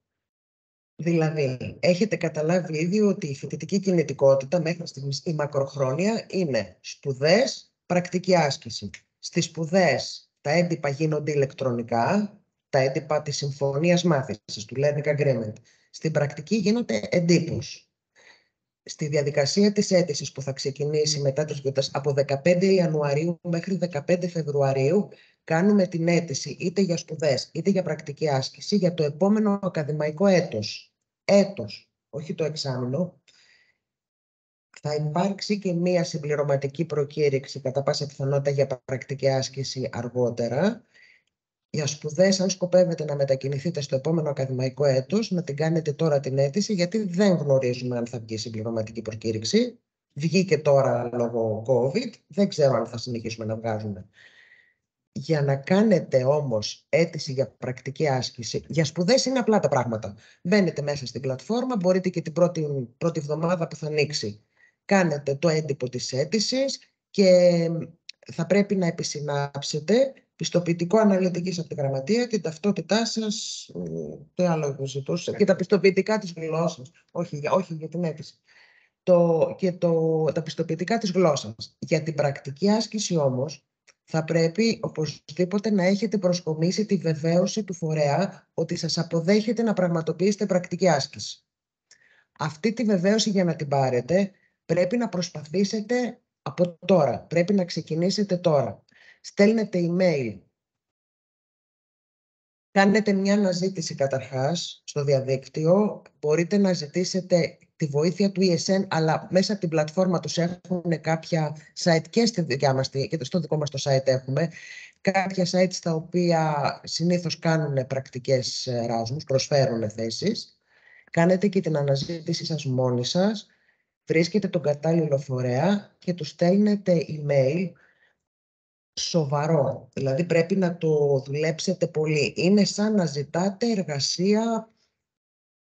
δηλαδή, έχετε καταλάβει ήδη ότι η φοιτητική κινητικότητα μέχρι στιγμής, η μακροχρόνια, είναι σπουδές, πρακτική άσκηση. Στις σπουδές τα έντυπα γίνονται ηλεκτρονικά, τα έντυπα της συμφωνίας μάθησης, του Learning Agreement. Στην πρακτική γίνονται εντύπους. Στη διαδικασία της αίτησης που θα ξεκινήσει μετά τις γιορτές από 15 Ιανουαρίου μέχρι 15 Φεβρουαρίου, κάνουμε την αίτηση είτε για σπουδές είτε για πρακτική άσκηση για το επόμενο ακαδημαϊκό έτος. Έτος, όχι το εξάμηνο. Θα υπάρξει και μία συμπληρωματική προκήρυξη κατά πάσα πιθανότητα για πρακτική άσκηση αργότερα. Για σπουδές, αν σκοπεύετε να μετακινηθείτε στο επόμενο ακαδημαϊκό έτος, να την κάνετε τώρα την αίτηση, γιατί δεν γνωρίζουμε αν θα βγει συμπληρωματική προκήρυξη. Βγήκε τώρα λόγω COVID, δεν ξέρω αν θα συνεχίσουμε να βγάζουμε. Για να κάνετε όμως αίτηση για πρακτική άσκηση, για σπουδές είναι απλά τα πράγματα. Μπαίνετε μέσα στην πλατφόρμα, μπορείτε και την πρώτη εβδομάδα που θα ανοίξει. Κάνετε το έντυπο της αίτησης και θα πρέπει να επισυνάψετε πιστοποιητικό αναλυτικής από τη γραμματεία, την ταυτότητά σας, το άλλο που ζητούσα, και τα πιστοποιητικά της γλώσσας, όχι για την αίτηση. Τα πιστοποιητικά της γλώσσας. Για την πρακτική άσκηση όμως, θα πρέπει οπωσδήποτε να έχετε προσκομίσει τη βεβαίωση του φορέα ότι σας αποδέχεται να πραγματοποιήσετε πρακτική άσκηση. Αυτή τη βεβαίωση, για να την πάρετε, πρέπει να προσπαθήσετε από τώρα. Πρέπει να ξεκινήσετε τώρα. Στέλνετε email. Κάνετε μια αναζήτηση καταρχάς στο διαδίκτυο. Μπορείτε να ζητήσετε τη βοήθεια του ESN, αλλά μέσα από την πλατφόρμα τους έχουν κάποια site και στο δικό μας το site έχουμε κάποια site στα οποία συνήθως κάνουν πρακτικές Εράσμους, προσφέρουν θέσεις. Κάνετε και την αναζήτηση σας μόνοι σας, βρίσκετε τον κατάλληλο φορέα και του στέλνετε email σοβαρό. Δηλαδή πρέπει να το δουλέψετε πολύ. Είναι σαν να ζητάτε εργασία,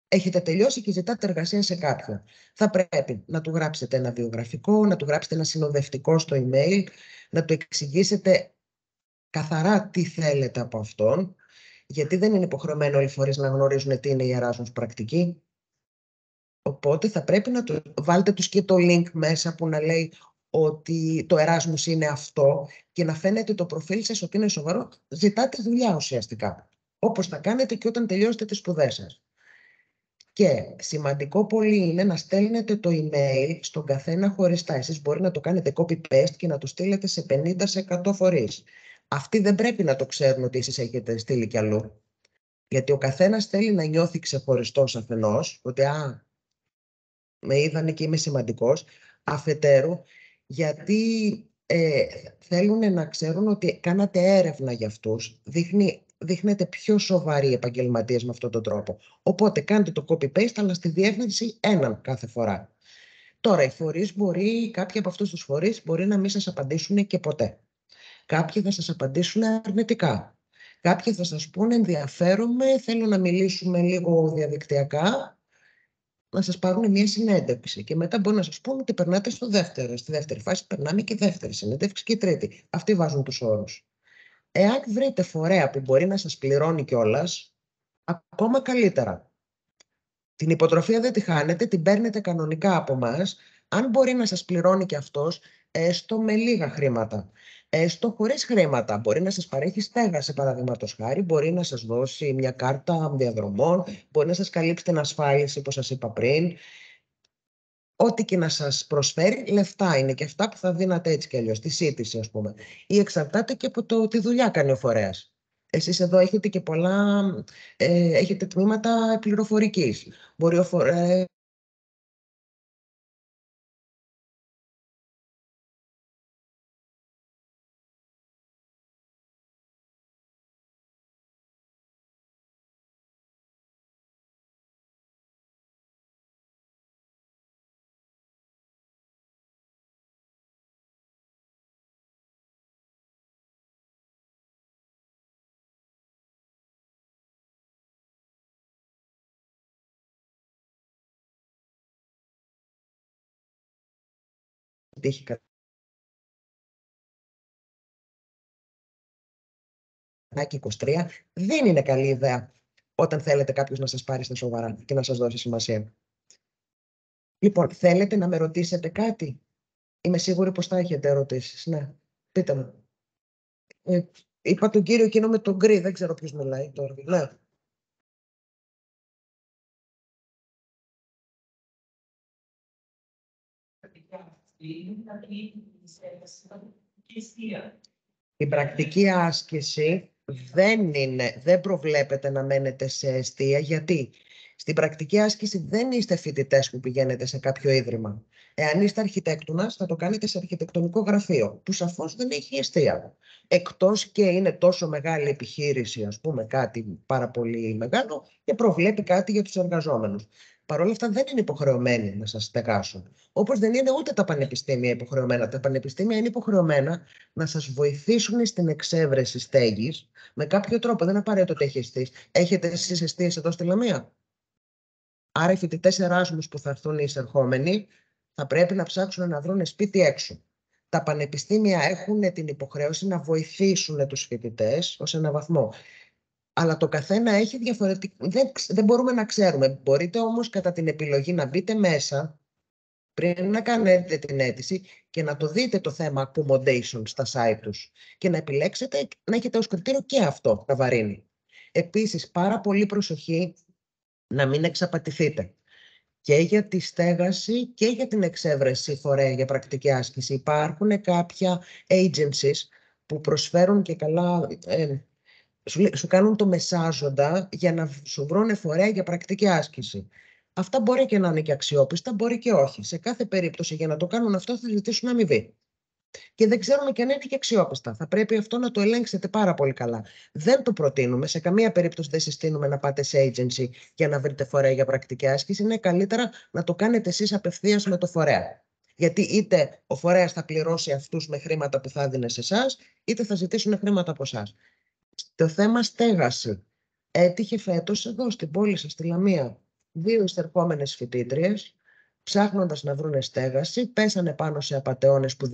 έχετε τελειώσει και ζητάτε εργασία σε κάποιον. Θα πρέπει να του γράψετε ένα βιογραφικό, να του γράψετε ένα συνοδευτικό στο email, να του εξηγήσετε καθαρά τι θέλετε από αυτόν, γιατί δεν είναι υποχρεωμένο όλοι οι φορείς να γνωρίζουν τι είναι η Εράσμους πρακτική. Οπότε θα πρέπει να βάλετε τους και το link μέσα που να λέει ότι το Εράσμους είναι αυτό και να φαίνεται το προφίλ σας ότι είναι σοβαρό. Ζητάτε δουλειά ουσιαστικά, όπως θα κάνετε και όταν τελειώσετε τις σπουδές σας. Και σημαντικό πολύ είναι να στέλνετε το email στον καθένα χωριστά. Εσείς μπορεί να το κάνετε copy-paste και να το στείλετε σε 50-100 φορείς. Αυτοί δεν πρέπει να το ξέρουν ότι εσείς έχετε στείλει κι αλλού. Γιατί ο καθένας θέλει να νιώθει ξεχωριστός αφενός, ότι με είδανε και είμαι σημαντικός, αφετέρου, γιατί θέλουν να ξέρουν ότι κάνατε έρευνα για αυτούς. Δείχνετε πιο σοβαροί επαγγελματίες με αυτόν τον τρόπο. Οπότε κάντε το copy-paste, αλλά στη διεύθυνση έναν κάθε φορά. Τώρα, οι φορείς κάποιοι από αυτούς τους φορείς μπορεί να μην σας απαντήσουν και ποτέ. Κάποιοι θα σας απαντήσουν αρνητικά. Κάποιοι θα σας πούνε ενδιαφέρομαι, θέλω να μιλήσουμε λίγο διαδικτυακά, να σας πάρουν μια συνέντευξη και μετά μπορεί να σας πούνε ότι περνάτε στη δεύτερη φάση, περνάμε και δεύτερη συνέντευξη και τρίτη. Αυτοί βάζουν τους όρους. Εάν βρείτε φορέα που μπορεί να σας πληρώνει κιόλας, ακόμα καλύτερα. Την υποτροφία δεν τη χάνετε, την παίρνετε κανονικά από εμάς. Αν μπορεί να σας πληρώνει και αυτός, έστω με λίγα χρήματα, έστω χωρίς χρήματα, μπορεί να σας παρέχει στέγαση, παραδείγματος χάρη, μπορεί να σας δώσει μια κάρτα διαδρομών, μπορεί να σας καλύψει την ασφάλιση, όπως σας είπα πριν. Ό,τι και να σας προσφέρει, λεφτά είναι και αυτά που θα δίνατε έτσι κι αλλιώς, τη σύντηση ας πούμε. Ή εξαρτάται και από τη δουλειά κάνει ο φορέας. Εσείς εδώ έχετε και έχετε τμήματα πληροφορικής. Μπορεί ο φορέας έχει 23, δεν είναι καλή ιδέα όταν θέλετε κάποιος να σας πάρει στα σοβαρά και να σας δώσει σημασία. Λοιπόν, θέλετε να με ρωτήσετε κάτι? Είμαι σίγουρη πως θα έχετε ερωτήσεις. Ναι, πείτε μου. Είπα τον κύριο εκείνο με τον γκρι, δεν ξέρω ποιος μιλάει τώρα. Ναι. Η πρακτική άσκηση δεν προβλέπεται να μένετε σε εστία. Γιατί? Στην πρακτική άσκηση δεν είστε φοιτητές που πηγαίνετε σε κάποιο ίδρυμα. Εάν είστε αρχιτέκτονας, θα το κάνετε σε αρχιτεκτονικό γραφείο, που σαφώς δεν έχει εστία. Εκτός και είναι τόσο μεγάλη επιχείρηση, ας πούμε, κάτι πάρα πολύ μεγάλο και προβλέπει κάτι για τους εργαζόμενους. Παρ' όλα αυτά δεν είναι υποχρεωμένοι να σας στεγάσουν. Όπως δεν είναι ούτε τα πανεπιστήμια υποχρεωμένα. Τα πανεπιστήμια είναι υποχρεωμένα να σας βοηθήσουν στην εξέβρεση στέγης με κάποιο τρόπο. Δεν είναι απαραίτητο ότι έχει εστίες. Έχετε εσείς εστίες εδώ στη Λαμία? Άρα οι φοιτητές Εράσμους που θα έρθουν οι εισερχόμενοι θα πρέπει να ψάξουν να βρουν σπίτι έξω. Τα πανεπιστήμια έχουν την υποχρέωση να βοηθήσουν τους φοιτητές ως ένα βαθμό. Αλλά το καθένα έχει διαφορετικό. Δεν μπορούμε να ξέρουμε. Μπορείτε όμως κατά την επιλογή να μπείτε μέσα πριν να κάνετε την αίτηση και να το δείτε το θέμα accommodation στα site τους και να επιλέξετε να έχετε ως κριτήριο και αυτό να βαρύνει. Επίσης, πάρα πολύ προσοχή να μην εξαπατηθείτε. Και για τη στέγαση και για την εξέβρεση φορέα για πρακτική άσκηση. Υπάρχουν κάποια agencies που προσφέρουν και καλά, σου κάνουν το μεσάζοντα για να σου βρουν φορέα για πρακτική άσκηση. Αυτά μπορεί και να είναι και αξιόπιστα, μπορεί και όχι. Σε κάθε περίπτωση για να το κάνουν αυτό θα ζητήσουν αμοιβή. Και δεν ξέρουμε και αν είναι και αξιόπιστα. Θα πρέπει αυτό να το ελέγξετε πάρα πολύ καλά. Δεν το προτείνουμε. Σε καμία περίπτωση δεν συστήνουμε να πάτε σε agency για να βρείτε φορέα για πρακτική άσκηση. Είναι καλύτερα να το κάνετε εσείς απευθείας με το φορέα. Γιατί είτε ο φορέας θα πληρώσει αυτούς με χρήματα που θα δίνει σε εσάς, είτε θα ζητήσουν χρήματα από εσάς. Το θέμα στέγαση. Έτυχε φέτος εδώ στην πόλη σας, στη Λαμία, 2 εισερχόμενες φοιτήτριες, ψάχνοντας να βρουν στέγαση, πέσανε πάνω σε απατεώνες που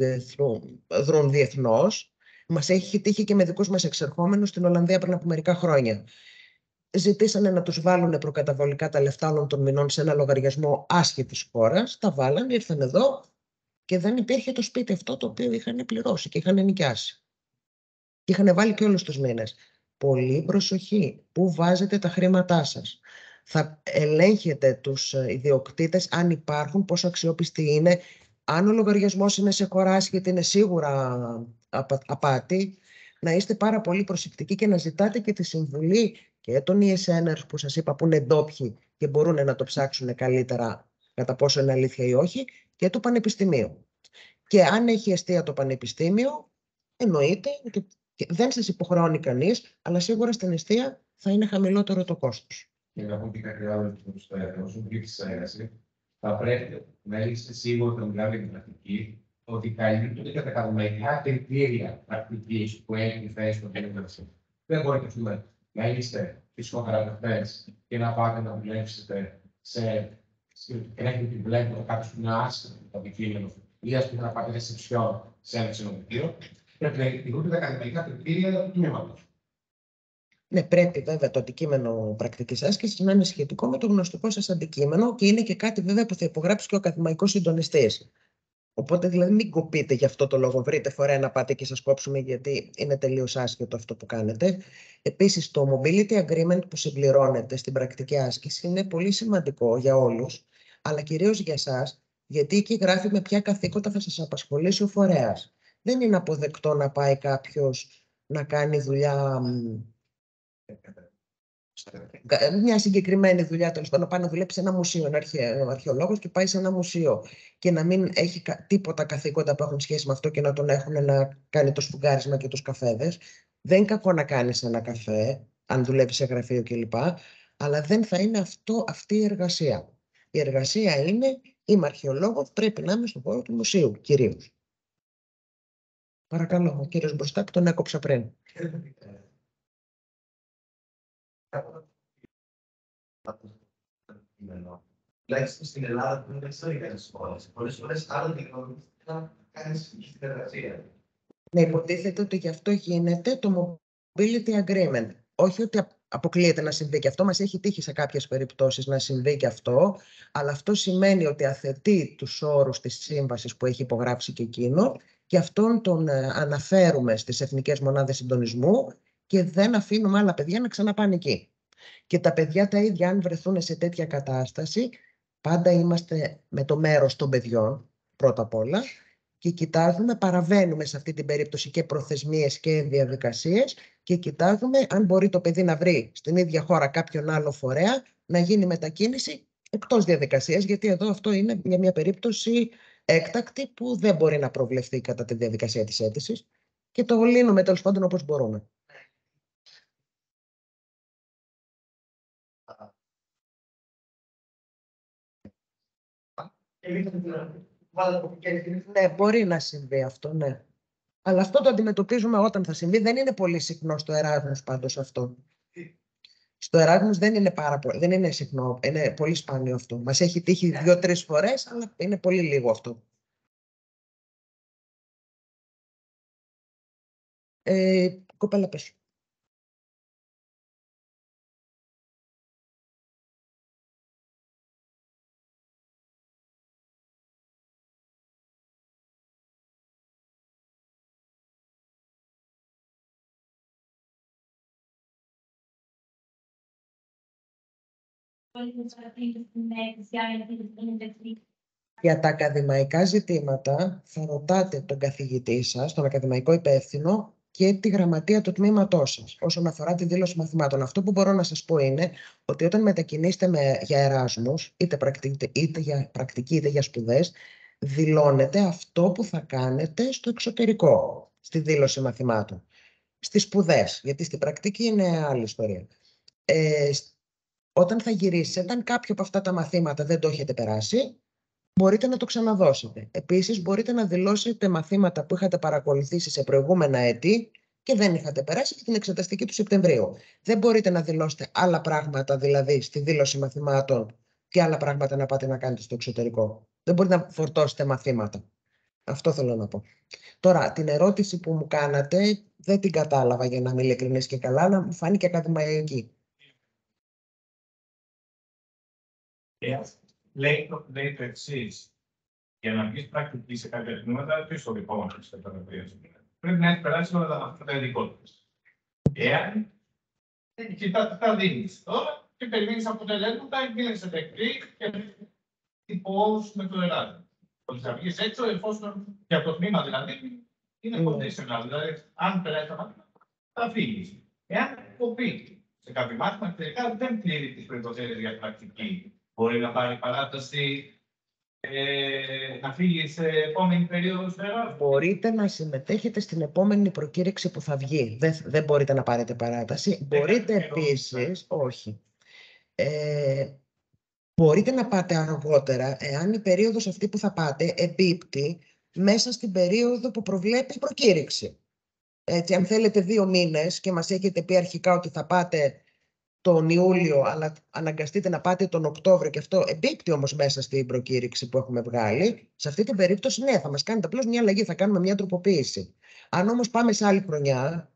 δρούν διεθνώς. Μας έχει τύχει και με δικούς μας εξερχόμενους στην Ολλανδία πριν από μερικά χρόνια. Ζητήσανε να τους βάλουν προκαταβολικά τα λεφτά όλων των μηνών σε ένα λογαριασμό άσχετης χώρας. Τα βάλανε, ήρθαν εδώ και δεν υπήρχε το σπίτι αυτό το οποίο είχαν πληρώσει και είχαν νοικιάσει. Και είχαν βάλει και όλους τους μήνες. Πολύ προσοχή. Πού βάζετε τα χρήματά σας. Θα ελέγχετε τους ιδιοκτήτες αν υπάρχουν, πόσο αξιόπιστοι είναι. Αν ο λογαριασμός είναι σε χωράσχετη, είναι σίγουρα απάτη. Να είστε πάρα πολύ προσεκτικοί και να ζητάτε και τη συμβουλή και των ESNers που σας είπα που είναι ντόπιοι και μπορούν να το ψάξουν καλύτερα κατά πόσο είναι αλήθεια ή όχι, και του Πανεπιστημίου. Και αν έχει εστία το Πανεπιστήμιο, εννοείται ότι δεν σας υποχρεώνει κανείς, αλλά σίγουρα στην εστία θα είναι χαμηλότερο το κόστος. Και να πω και κάτι άλλο στο έργο, θα πρέπει να είστε σίγουροι όταν μιλάμε για την πρακτική, ότι καλύπτονται κατά κανονικά κριτήρια πρακτικής που έχει θέση στο τέλος. Δεν μπορείτε να είστε φυσικοθεραπευτές και να πάτε να δουλέψετε και να έχετε την βλέπετε κάποιο που είναι άσχετο το αντικείμενο, ή ας πούμε να πάτε σε ένα ξενοδοχείο. Πρέπει να εκπληρούνται τα ακαδημαϊκά κριτήρια του τμήματος. Ναι, πρέπει βέβαια το αντικείμενο πρακτικής άσκησης να είναι σχετικό με το γνωστικό σας αντικείμενο και είναι και κάτι βέβαια που θα υπογράψει και ο ακαδημαϊκός συντονιστής. Οπότε δηλαδή μην κοπείτε γι' αυτό το λόγο. Βρείτε φορέα να πάτε και σας κόψουμε, γιατί είναι τελείως άσχετο αυτό που κάνετε. Επίσης, το mobility agreement που συμπληρώνεται στην πρακτική άσκηση είναι πολύ σημαντικό για όλους, αλλά κυρίως για εσάς, γιατί εκεί γράφει με ποια καθήκοντα θα σας απασχολήσει ο φορέας. Δεν είναι αποδεκτό να πάει κάποιος να κάνει δουλειά, μια συγκεκριμένη δουλειά, τέλος πάντων, να πάει να δουλέψει σε ένα μουσείο, ένα αρχαιολόγος και πάει σε ένα μουσείο και να μην έχει τίποτα καθήκοντα που έχουν σχέση με αυτό και να τον έχουν να κάνει το σφουγγάρισμα και τους καφέδες. Δεν είναι κακό να κάνεις ένα καφέ, αν δουλεύει σε γραφείο κλπ. Αλλά δεν θα είναι αυτή η εργασία. Η εργασία είναι, είμαι αρχαιολόγος, πρέπει να είμαι στον χώρο του μουσείου, κυρίως. Παρακαλώ, ο κύριος Μπροστάκ τον έκοψα πριν. Τουλάχιστον στην Ελλάδα που είναι ιστορικά σχόλες. Πολλές φορές άλλο τεχνολογικά κάνεις συνεργασία. Ναι, υποτίθεται ότι γι' αυτό γίνεται το mobility agreement. Όχι ότι αποκλείεται να συμβεί και αυτό, μας έχει τύχει σε κάποιες περιπτώσεις να συμβεί και αυτό, αλλά αυτό σημαίνει ότι αθετεί τους όρους της σύμβασης που έχει υπογράψει και εκείνο και αυτόν τον αναφέρουμε στις Εθνικές Μονάδες Συντονισμού και δεν αφήνουμε άλλα παιδιά να ξαναπάνε εκεί. Και τα παιδιά τα ίδια, αν βρεθούν σε τέτοια κατάσταση, πάντα είμαστε με το μέρος των παιδιών, πρώτα απ' όλα, και κοιτάζουμε, παραβαίνουμε σε αυτή την περίπτωση και προθεσμίες και διαδικασίες και κοιτάζουμε αν μπορεί το παιδί να βρει στην ίδια χώρα κάποιον άλλο φορέα, να γίνει μετακίνηση εκτός διαδικασίας, γιατί εδώ αυτό είναι για μια περίπτωση έκτακτη που δεν μπορεί να προβλεφθεί κατά τη διαδικασία της αίτησης και το λύνουμε τέλος πάντων όπως μπορούμε. Ναι, μπορεί να συμβεί αυτό, ναι. Αλλά αυτό το αντιμετωπίζουμε όταν θα συμβεί. Δεν είναι πολύ συχνό στο Εράσμους πάντως αυτό. Στο Εράσμους δεν είναι συχνό, είναι πολύ σπάνιο αυτό. Μας έχει τύχει 2-3 φορές, αλλά είναι πολύ λίγο αυτό. Κοπέλα πες. Για τα ακαδημαϊκά ζητήματα θα ρωτάτε τον καθηγητή σας, τον ακαδημαϊκό υπεύθυνο και τη γραμματεία του τμήματός σας όσον αφορά τη δήλωση μαθημάτων. Αυτό που μπορώ να σας πω είναι ότι όταν μετακινήσετε για Εράσμους, είτε για πρακτική είτε για σπουδές, δηλώνετε αυτό που θα κάνετε στο εξωτερικό, στη δήλωση μαθημάτων. Στις σπουδές, γιατί στην πρακτική είναι άλλη ιστορία. Όταν θα γυρίσετε, αν κάποιο από αυτά τα μαθήματα δεν το έχετε περάσει, μπορείτε να το ξαναδώσετε. Επίσης, μπορείτε να δηλώσετε μαθήματα που είχατε παρακολουθήσει σε προηγούμενα έτη και δεν είχατε περάσει στην εξεταστική του Σεπτεμβρίου. Δεν μπορείτε να δηλώσετε άλλα πράγματα, δηλαδή στη δήλωση μαθημάτων και άλλα πράγματα να πάτε να κάνετε στο εξωτερικό. Δεν μπορείτε να φορτώσετε μαθήματα. Αυτό θέλω να πω. Τώρα, την ερώτηση που μου κάνατε, δεν την κατάλαβα για να είμαι ειλικρινής και καλά, αλλά μου φάνηκε ακαδημαϊκή. Λέει το εξής. Για να βγεις πρακτική σε κάποια τμήματα, ποιος το δικό μας πρέπει να έχει περάσει όλα τα μαθήματα ειδικότητες. Εάν κοιτάτε τα δίνεις τώρα και περιμένεις αποτελέσματα, γίνεσαι δεκτή και υπό με το Εράσμους. Ότι θα βγεις έξω εφόσον και από το τμήμα δηλαδή είναι conditional. Δηλαδή, αν περάσει τα μαθήματα, θα φύγεις. Εάν κοπεί σε κάποιο μάθημα, τελικά δεν πληρεί τις προϋποθέσεις για πρακτική. Μπορεί να πάρει παράταση, να φύγει σε επόμενη περίοδο στο Εράσμους. Μπορείτε να συμμετέχετε στην επόμενη προκήρυξη που θα βγει. Δεν μπορείτε να πάρετε παράταση. Μπορείτε επίσης, όχι. Μπορείτε να πάτε αργότερα, εάν η περίοδος αυτή που θα πάτε εμπίπτει μέσα στην περίοδο που προβλέπει η προκήρυξη. Έτσι, αν θέλετε 2 μήνες και μας έχετε πει αρχικά ότι θα πάτε τον Ιούλιο, αλλά αναγκαστείτε να πάτε τον Οκτώβριο και αυτό εμπίπτει όμως μέσα στην προκήρυξη που έχουμε βγάλει, σε αυτή την περίπτωση ναι, θα μας κάνετε απλώς μια αλλαγή, θα κάνουμε μια τροποποίηση. Αν όμως πάμε σε άλλη χρονιά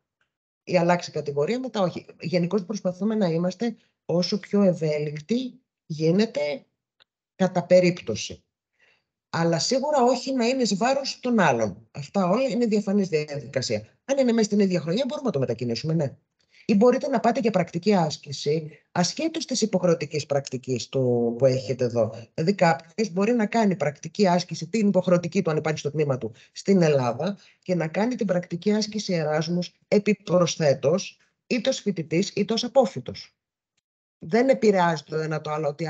ή αλλάξει κατηγορία, μετά όχι. Γενικώς προσπαθούμε να είμαστε όσο πιο ευέλικτοι γίνεται κατά περίπτωση. Αλλά σίγουρα όχι να είναι εις βάρος των άλλων. Αυτά όλα είναι διαφανής διαδικασία. Αν είναι μέσα στην ίδια χρονιά, μπορούμε να το μετακινήσουμε, ναι. Ή μπορείτε να πάτε για πρακτική άσκηση, ασχέτως της υποχρεωτικής πρακτικής που έχετε εδώ. Δηλαδή, κάποιος μπορεί να κάνει πρακτική άσκηση, την υποχρεωτική του, αν υπάρχει στο τμήμα του, στην Ελλάδα και να κάνει την πρακτική άσκηση Εράσμους επιπροσθέτως, είτε ως φοιτητής είτε ως απόφοιτος. Δεν επηρεάζει το ένα το άλλο ότι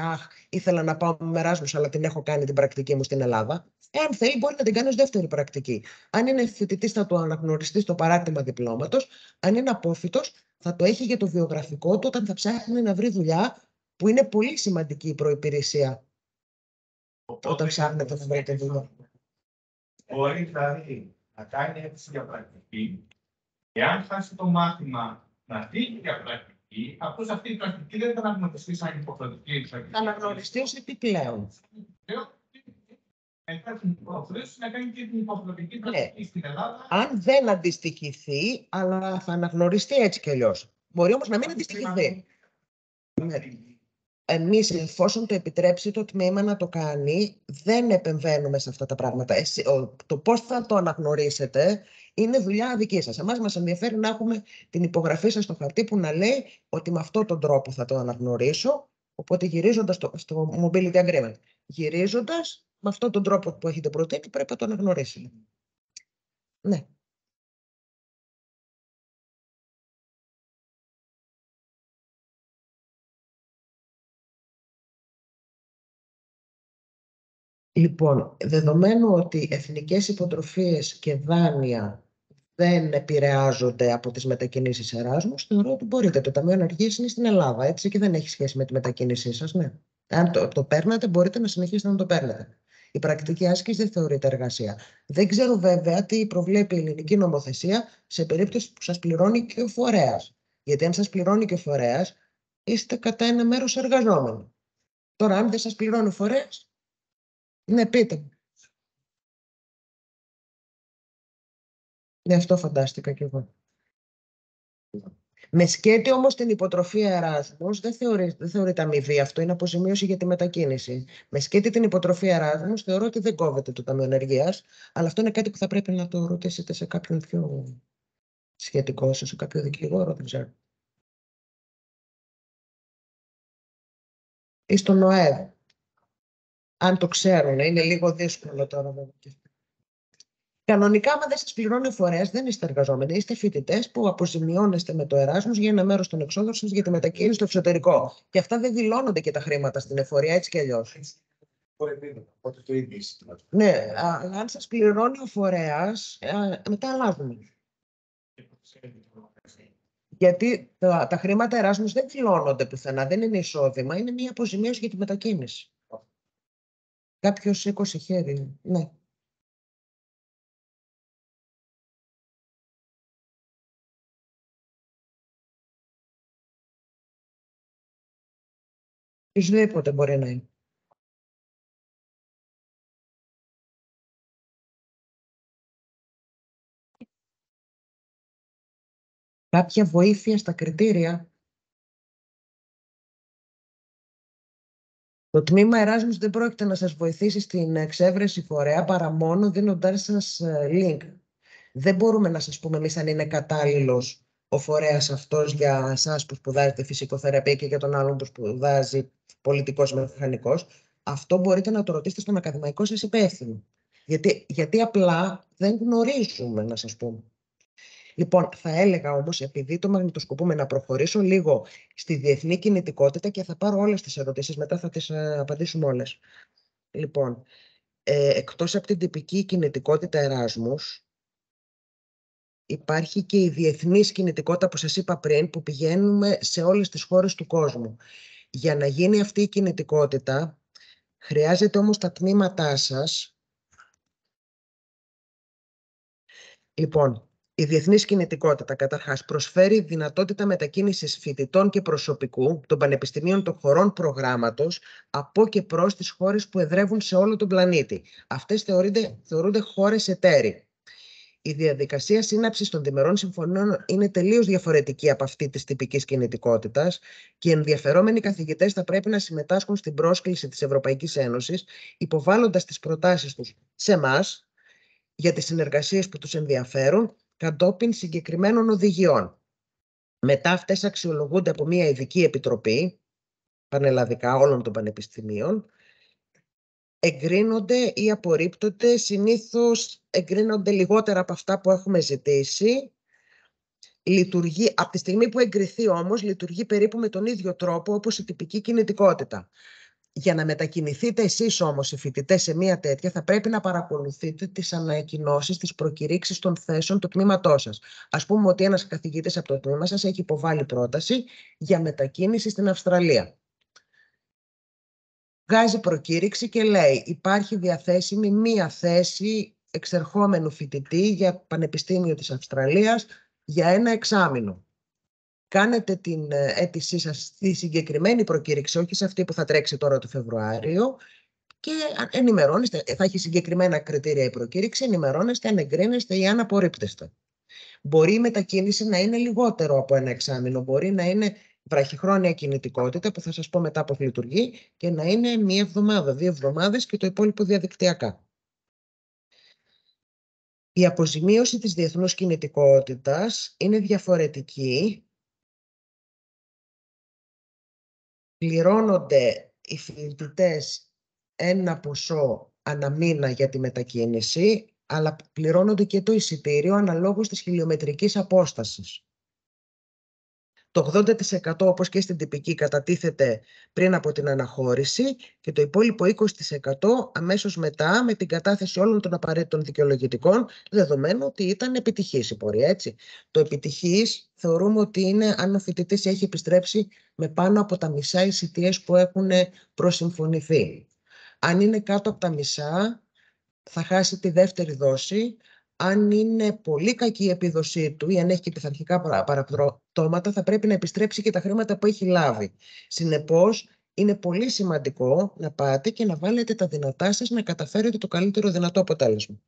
ήθελα να πάω με Εράσμους, αλλά την έχω κάνει την πρακτική μου στην Ελλάδα. Εάν θέλει, μπορεί να την κάνει ως δεύτερη πρακτική. Αν είναι φοιτητής, θα το αναγνωριστεί στο παράρτημα διπλώματος. Αν είναι απόφοιτος, θα το έχει για το βιογραφικό του όταν θα ψάχνει να βρει δουλειά, που είναι πολύ σημαντική η προϋπηρεσία. Όταν ψάχνετε να βρείτε δουλειά. Μπορεί δηλαδή να κάνει αίτηση για πρακτική, εάν χάσει το μάθημα να φύγει για πρακτική. Απλώς αυτή η πρακτική δεν θα αναγνωριστεί σαν υποχρεωτική. Θα αναγνωριστεί ως επιπλέον. Μετά την υποχρέωση να κάνει και την υποχρεωτική πρακτική στην Ελλάδα. Αν δεν αντιστοιχηθεί, αλλά θα αναγνωριστεί έτσι κι αλλιώς. Μπορεί όμως να μην αντιστοιχηθεί. Εμείς, εφόσον το επιτρέψει το τμήμα να το κάνει, δεν επεμβαίνουμε σε αυτά τα πράγματα. Το πώς θα το αναγνωρίσετε είναι δουλειά δική σας. Εμάς μας ενδιαφέρει να έχουμε την υπογραφή σας στο χαρτί που να λέει ότι με αυτόν τον τρόπο θα το αναγνωρίσω. Οπότε γυρίζοντας στο mobility agreement, γυρίζοντας με αυτόν τον τρόπο που έχετε προτείνει, πρέπει να το αναγνωρίσετε. Ναι. Λοιπόν, δεδομένου ότι εθνικές υποτροφίες και δάνεια δεν επηρεάζονται από τις μετακινήσεις Εράσμους, θεωρώ ότι μπορείτε. Το Ταμείο Ανεργίας είναι στην Ελλάδα, έτσι, και δεν έχει σχέση με τη μετακίνησή σας, ναι. Αν το παίρνετε, μπορείτε να συνεχίσετε να το παίρνετε. Η πρακτική άσκηση δεν θεωρείται εργασία. Δεν ξέρω βέβαια τι προβλέπει η ελληνική νομοθεσία σε περίπτωση που σας πληρώνει και ο φορέας. Γιατί αν σας πληρώνει και ο φορέας, είστε κατά ένα μέρος εργαζόμενοι. Τώρα, αν δεν σας πληρώνει ο φορέας, ναι, πείτε μου. Ναι, αυτό φαντάστηκα κι εγώ. Με σκέτη όμως την υποτροφία Εράσμους δεν θεωρείται αμοιβή. Αυτό είναι αποζημίωση για τη μετακίνηση. Με σκέτη την υποτροφία Εράσμους θεωρώ ότι δεν κόβεται το Ταμείο Ενεργείας, αλλά αυτό είναι κάτι που θα πρέπει να το ρωτήσετε σε κάποιον πιο σχετικό, σε κάποιο δικηγόρο, δεν ξέρω. Ή στον ΟΕΔ. Αν το ξέρουν, είναι λίγο δύσκολο τώρα. Κανονικά, άμα δεν σας πληρώνει ο φορέας, δεν είστε εργαζόμενοι. Είστε φοιτητές που αποζημιώνεστε με το Εράσμους για ένα μέρος των εξόδων σας για τη μετακίνηση στο εξωτερικό. Και αυτά δεν δηλώνονται και τα χρήματα στην εφορία, έτσι κι αλλιώς. Ναι, αλλά αν σας πληρώνει ο φορέας, μετά αλλάζουμε. Γιατί τα χρήματα Εράσμους δεν δηλώνονται πουθενά, δεν είναι εισόδημα, είναι μια αποζημίωση για τη μετακίνηση. Κάποιος σήκωσε χέρι, ναι. Οποιοσδήποτε μπορεί να είναι. Κάποια βοήθεια στα κριτήρια. Το τμήμα Εράσμους δεν πρόκειται να σας βοηθήσει στην εξέβρεση φορέα παρά μόνο δίνοντάς σας link. Δεν μπορούμε να σας πούμε εμείς αν είναι κατάλληλος ο φορέας αυτός για εσάς που σπουδάζετε φυσικοθεραπεία και για τον άλλον που σπουδάζει πολιτικός μηχανικός. Αυτό μπορείτε να το ρωτήσετε στον ακαδημαϊκό σας υπεύθυνο. Γιατί απλά δεν γνωρίζουμε, να σας πούμε. Λοιπόν, θα έλεγα όμως, επειδή το μαγνητοσκοπούμε, να προχωρήσω λίγο στη διεθνή κινητικότητα και θα πάρω όλες τις ερωτήσεις, μετά θα τις απαντήσουμε όλες. Λοιπόν, εκτός από την τυπική κινητικότητα Εράσμους, υπάρχει και η διεθνής κινητικότητα που σας είπα πριν, που πηγαίνουμε σε όλες τις χώρες του κόσμου. Για να γίνει αυτή η κινητικότητα, χρειάζεται όμως τα τμήματά σας. Λοιπόν, η διεθνής κινητικότητα, καταρχάς, προσφέρει δυνατότητα μετακίνησης φοιτητών και προσωπικού των πανεπιστημίων των χωρών προγράμματος από και προς τις χώρες που εδρεύουν σε όλο τον πλανήτη. Αυτές θεωρούνται χώρες εταίροι. Η διαδικασία σύναψης των διμερών συμφωνιών είναι τελείως διαφορετική από αυτή της τυπικής κινητικότητας και οι ενδιαφερόμενοι καθηγητές θα πρέπει να συμμετάσχουν στην πρόσκληση της Ευρωπαϊκής Ένωσης, υποβάλλοντας τις προτάσεις τους σε εμάς για τις συνεργασίες που τους ενδιαφέρουν κατόπιν συγκεκριμένων οδηγιών. Μετά αυτές αξιολογούνται από μια ειδική επιτροπή πανελλαδικά όλων των πανεπιστημίων, εγκρίνονται ή απορρίπτονται, συνήθως εγκρίνονται λιγότερα από αυτά που έχουμε ζητήσει. Λειτουργεί, από τη στιγμή που εγκριθεί όμως, λειτουργεί περίπου με τον ίδιο τρόπο όπως η τυπική κινητικότητα. Για να μετακινηθείτε εσείς όμως οι φοιτητές σε μια τέτοια, θα πρέπει να παρακολουθείτε τις ανακοινώσεις, τις προκηρύξεις των θέσεων του τμήματός σας. Ας πούμε ότι ένας καθηγητής από το τμήμα σας έχει υποβάλει πρόταση για μετακίνηση στην Αυστραλία. Βγάζει προκήρυξη και λέει: υπάρχει διαθέσιμη μία θέση εξερχόμενου φοιτητή για Πανεπιστήμιο της Αυστραλίας για ένα εξάμηνο. Κάνετε την αίτησή σας στη συγκεκριμένη προκήρυξη, όχι σε αυτή που θα τρέξει τώρα το Φεβρουάριο, και ενημερώνεστε, θα έχει συγκεκριμένα κριτήρια η προκήρυξη, ενημερώνεστε αν εγκρίνεστε ή αν απορρίπτεστε. Μπορεί η μετακίνηση να είναι λιγότερο από ένα εξάμηνο, μπορεί να είναι βραχυχρόνια κινητικότητα, που θα σας πω μετά πώς λειτουργεί, και να είναι μία εβδομάδα, 2 εβδομάδες και το υπόλοιπο διαδικτυακά. Η αποζημίωση της διεθνούς κινητικότητας είναι διαφορετική. Πληρώνονται οι φοιτητές ένα ποσό ανά μήνα για τη μετακίνηση, αλλά πληρώνονται και το εισιτήριο αναλόγως της χιλιομετρικής απόστασης. Το 80% όπως και στην τυπική κατατίθεται πριν από την αναχώρηση και το υπόλοιπο 20% αμέσως μετά με την κατάθεση όλων των απαραίτητων δικαιολογητικών, δεδομένου ότι ήταν επιτυχής η πορεία, έτσι. Το επιτυχής θεωρούμε ότι είναι αν ο φοιτητής έχει επιστρέψει με πάνω από τα μισά εισιτίες που έχουν προσυμφωνηθεί. Αν είναι κάτω από τα μισά, θα χάσει τη δεύτερη δόση. Αν είναι πολύ κακή η επίδοσή του ή αν έχει και πειθαρχικά παραπτώματα, θα πρέπει να επιστρέψει και τα χρήματα που έχει λάβει. Συνεπώς, είναι πολύ σημαντικό να πάτε και να βάλετε τα δυνατά σας να καταφέρετε το καλύτερο δυνατό αποτέλεσμα.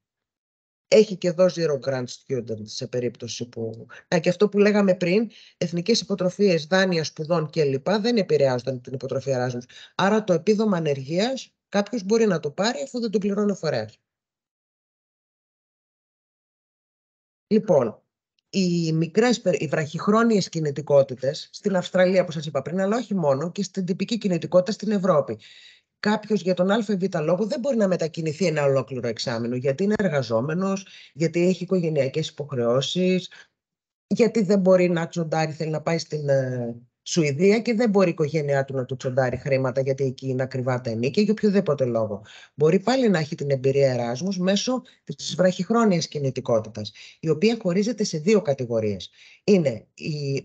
Έχει και εδώ zero grant student σε περίπτωση που... και αυτό που λέγαμε πριν, εθνικές υποτροφίες, δάνεια σπουδών κλπ. Δεν επηρεάζονται από την υποτροφία Erasmus. Άρα το επίδομα ανεργίας κάποιος μπορεί να το πάρει αφού δεν το πληρώνει ο φορέας. Λοιπόν, οι βραχυχρόνιες κινητικότητες στην Αυστραλία, που σας είπα πριν, αλλά όχι μόνο, και στην τυπική κινητικότητα στην Ευρώπη. Κάποιος για τον ΑΒ λόγο δεν μπορεί να μετακινηθεί ένα ολόκληρο εξάμηνο, γιατί είναι εργαζόμενος, γιατί έχει οικογενειακές υποχρεώσεις, γιατί δεν μπορεί να τσοντάρει, θέλει να πάει στην Σουηδία και δεν μπορεί η οικογένειά του να του τσοντάρει χρήματα, γιατί εκεί είναι ακριβά τα ενίκια, για οποιοδήποτε λόγο. Μπορεί πάλι να έχει την εμπειρία Εράσμους μέσω της βραχυχρόνιας κινητικότητας, η οποία χωρίζεται σε δύο κατηγορίες. Είναι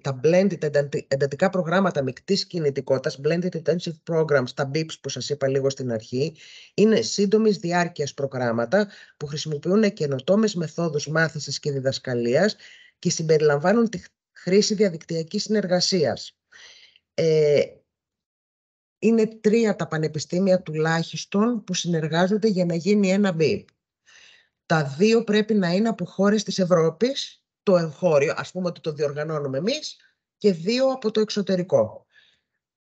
τα blended εντατικά προγράμματα μεικτής κινητικότητας, blended intensive programs, τα BIPs που σας είπα λίγο στην αρχή. Είναι σύντομης διάρκειας προγράμματα που χρησιμοποιούν καινοτόμες μεθόδους μάθησης και διδασκαλίας και συμπεριλαμβάνουν τη χρήση διαδικτυακής συνεργασίας. Είναι 3 τα πανεπιστήμια τουλάχιστον που συνεργάζονται για να γίνει ένα BIP. Τα 2 πρέπει να είναι από χώρες της Ευρώπης, το εγχώριο, ας πούμε ότι το διοργανώνουμε εμείς, και 2 από το εξωτερικό.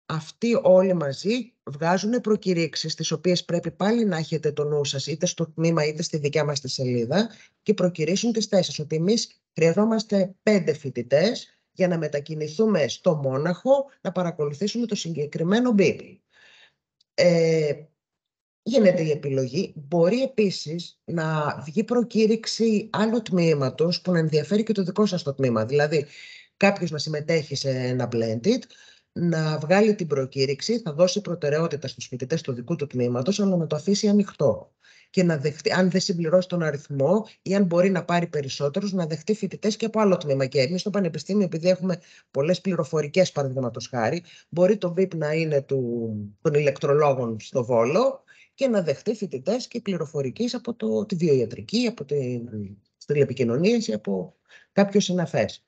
Αυτοί όλοι μαζί βγάζουν προκηρύξεις, τις οποίες πρέπει πάλι να έχετε το νου σας, είτε στο τμήμα είτε στη δικιά μας τη σελίδα, και προκηρύσουν τις θέσεις, ότι εμείς χρειαζόμαστε 5 φοιτητές για να μετακινηθούμε στο Μόναχο να παρακολουθήσουμε το συγκεκριμένο BIP. Γίνεται η επιλογή. Μπορεί επίσης να βγει προκήρυξη άλλο τμήματος που να ενδιαφέρει και το δικό σας το τμήμα. Δηλαδή, κάποιος να συμμετέχει σε ένα blended, να βγάλει την προκήρυξη, θα δώσει προτεραιότητα στους φοιτητές του δικού του τμήματος, αλλά να το αφήσει ανοιχτό. Και να δεχτεί, αν δεν συμπληρώσει τον αριθμό ή αν μπορεί να πάρει περισσότερους, να δεχτεί φοιτητές και από άλλο τμήμα. Και εμείς στο Πανεπιστήμιο, επειδή έχουμε πολλές πληροφορικές, παραδείγματος χάρη, μπορεί το VIP να είναι των ηλεκτρολόγων στο Βόλο και να δεχτεί φοιτητές και πληροφορικής από τη βιοιατρική, από τις τηλεπικοινωνίες ή από κάποιο συναφές.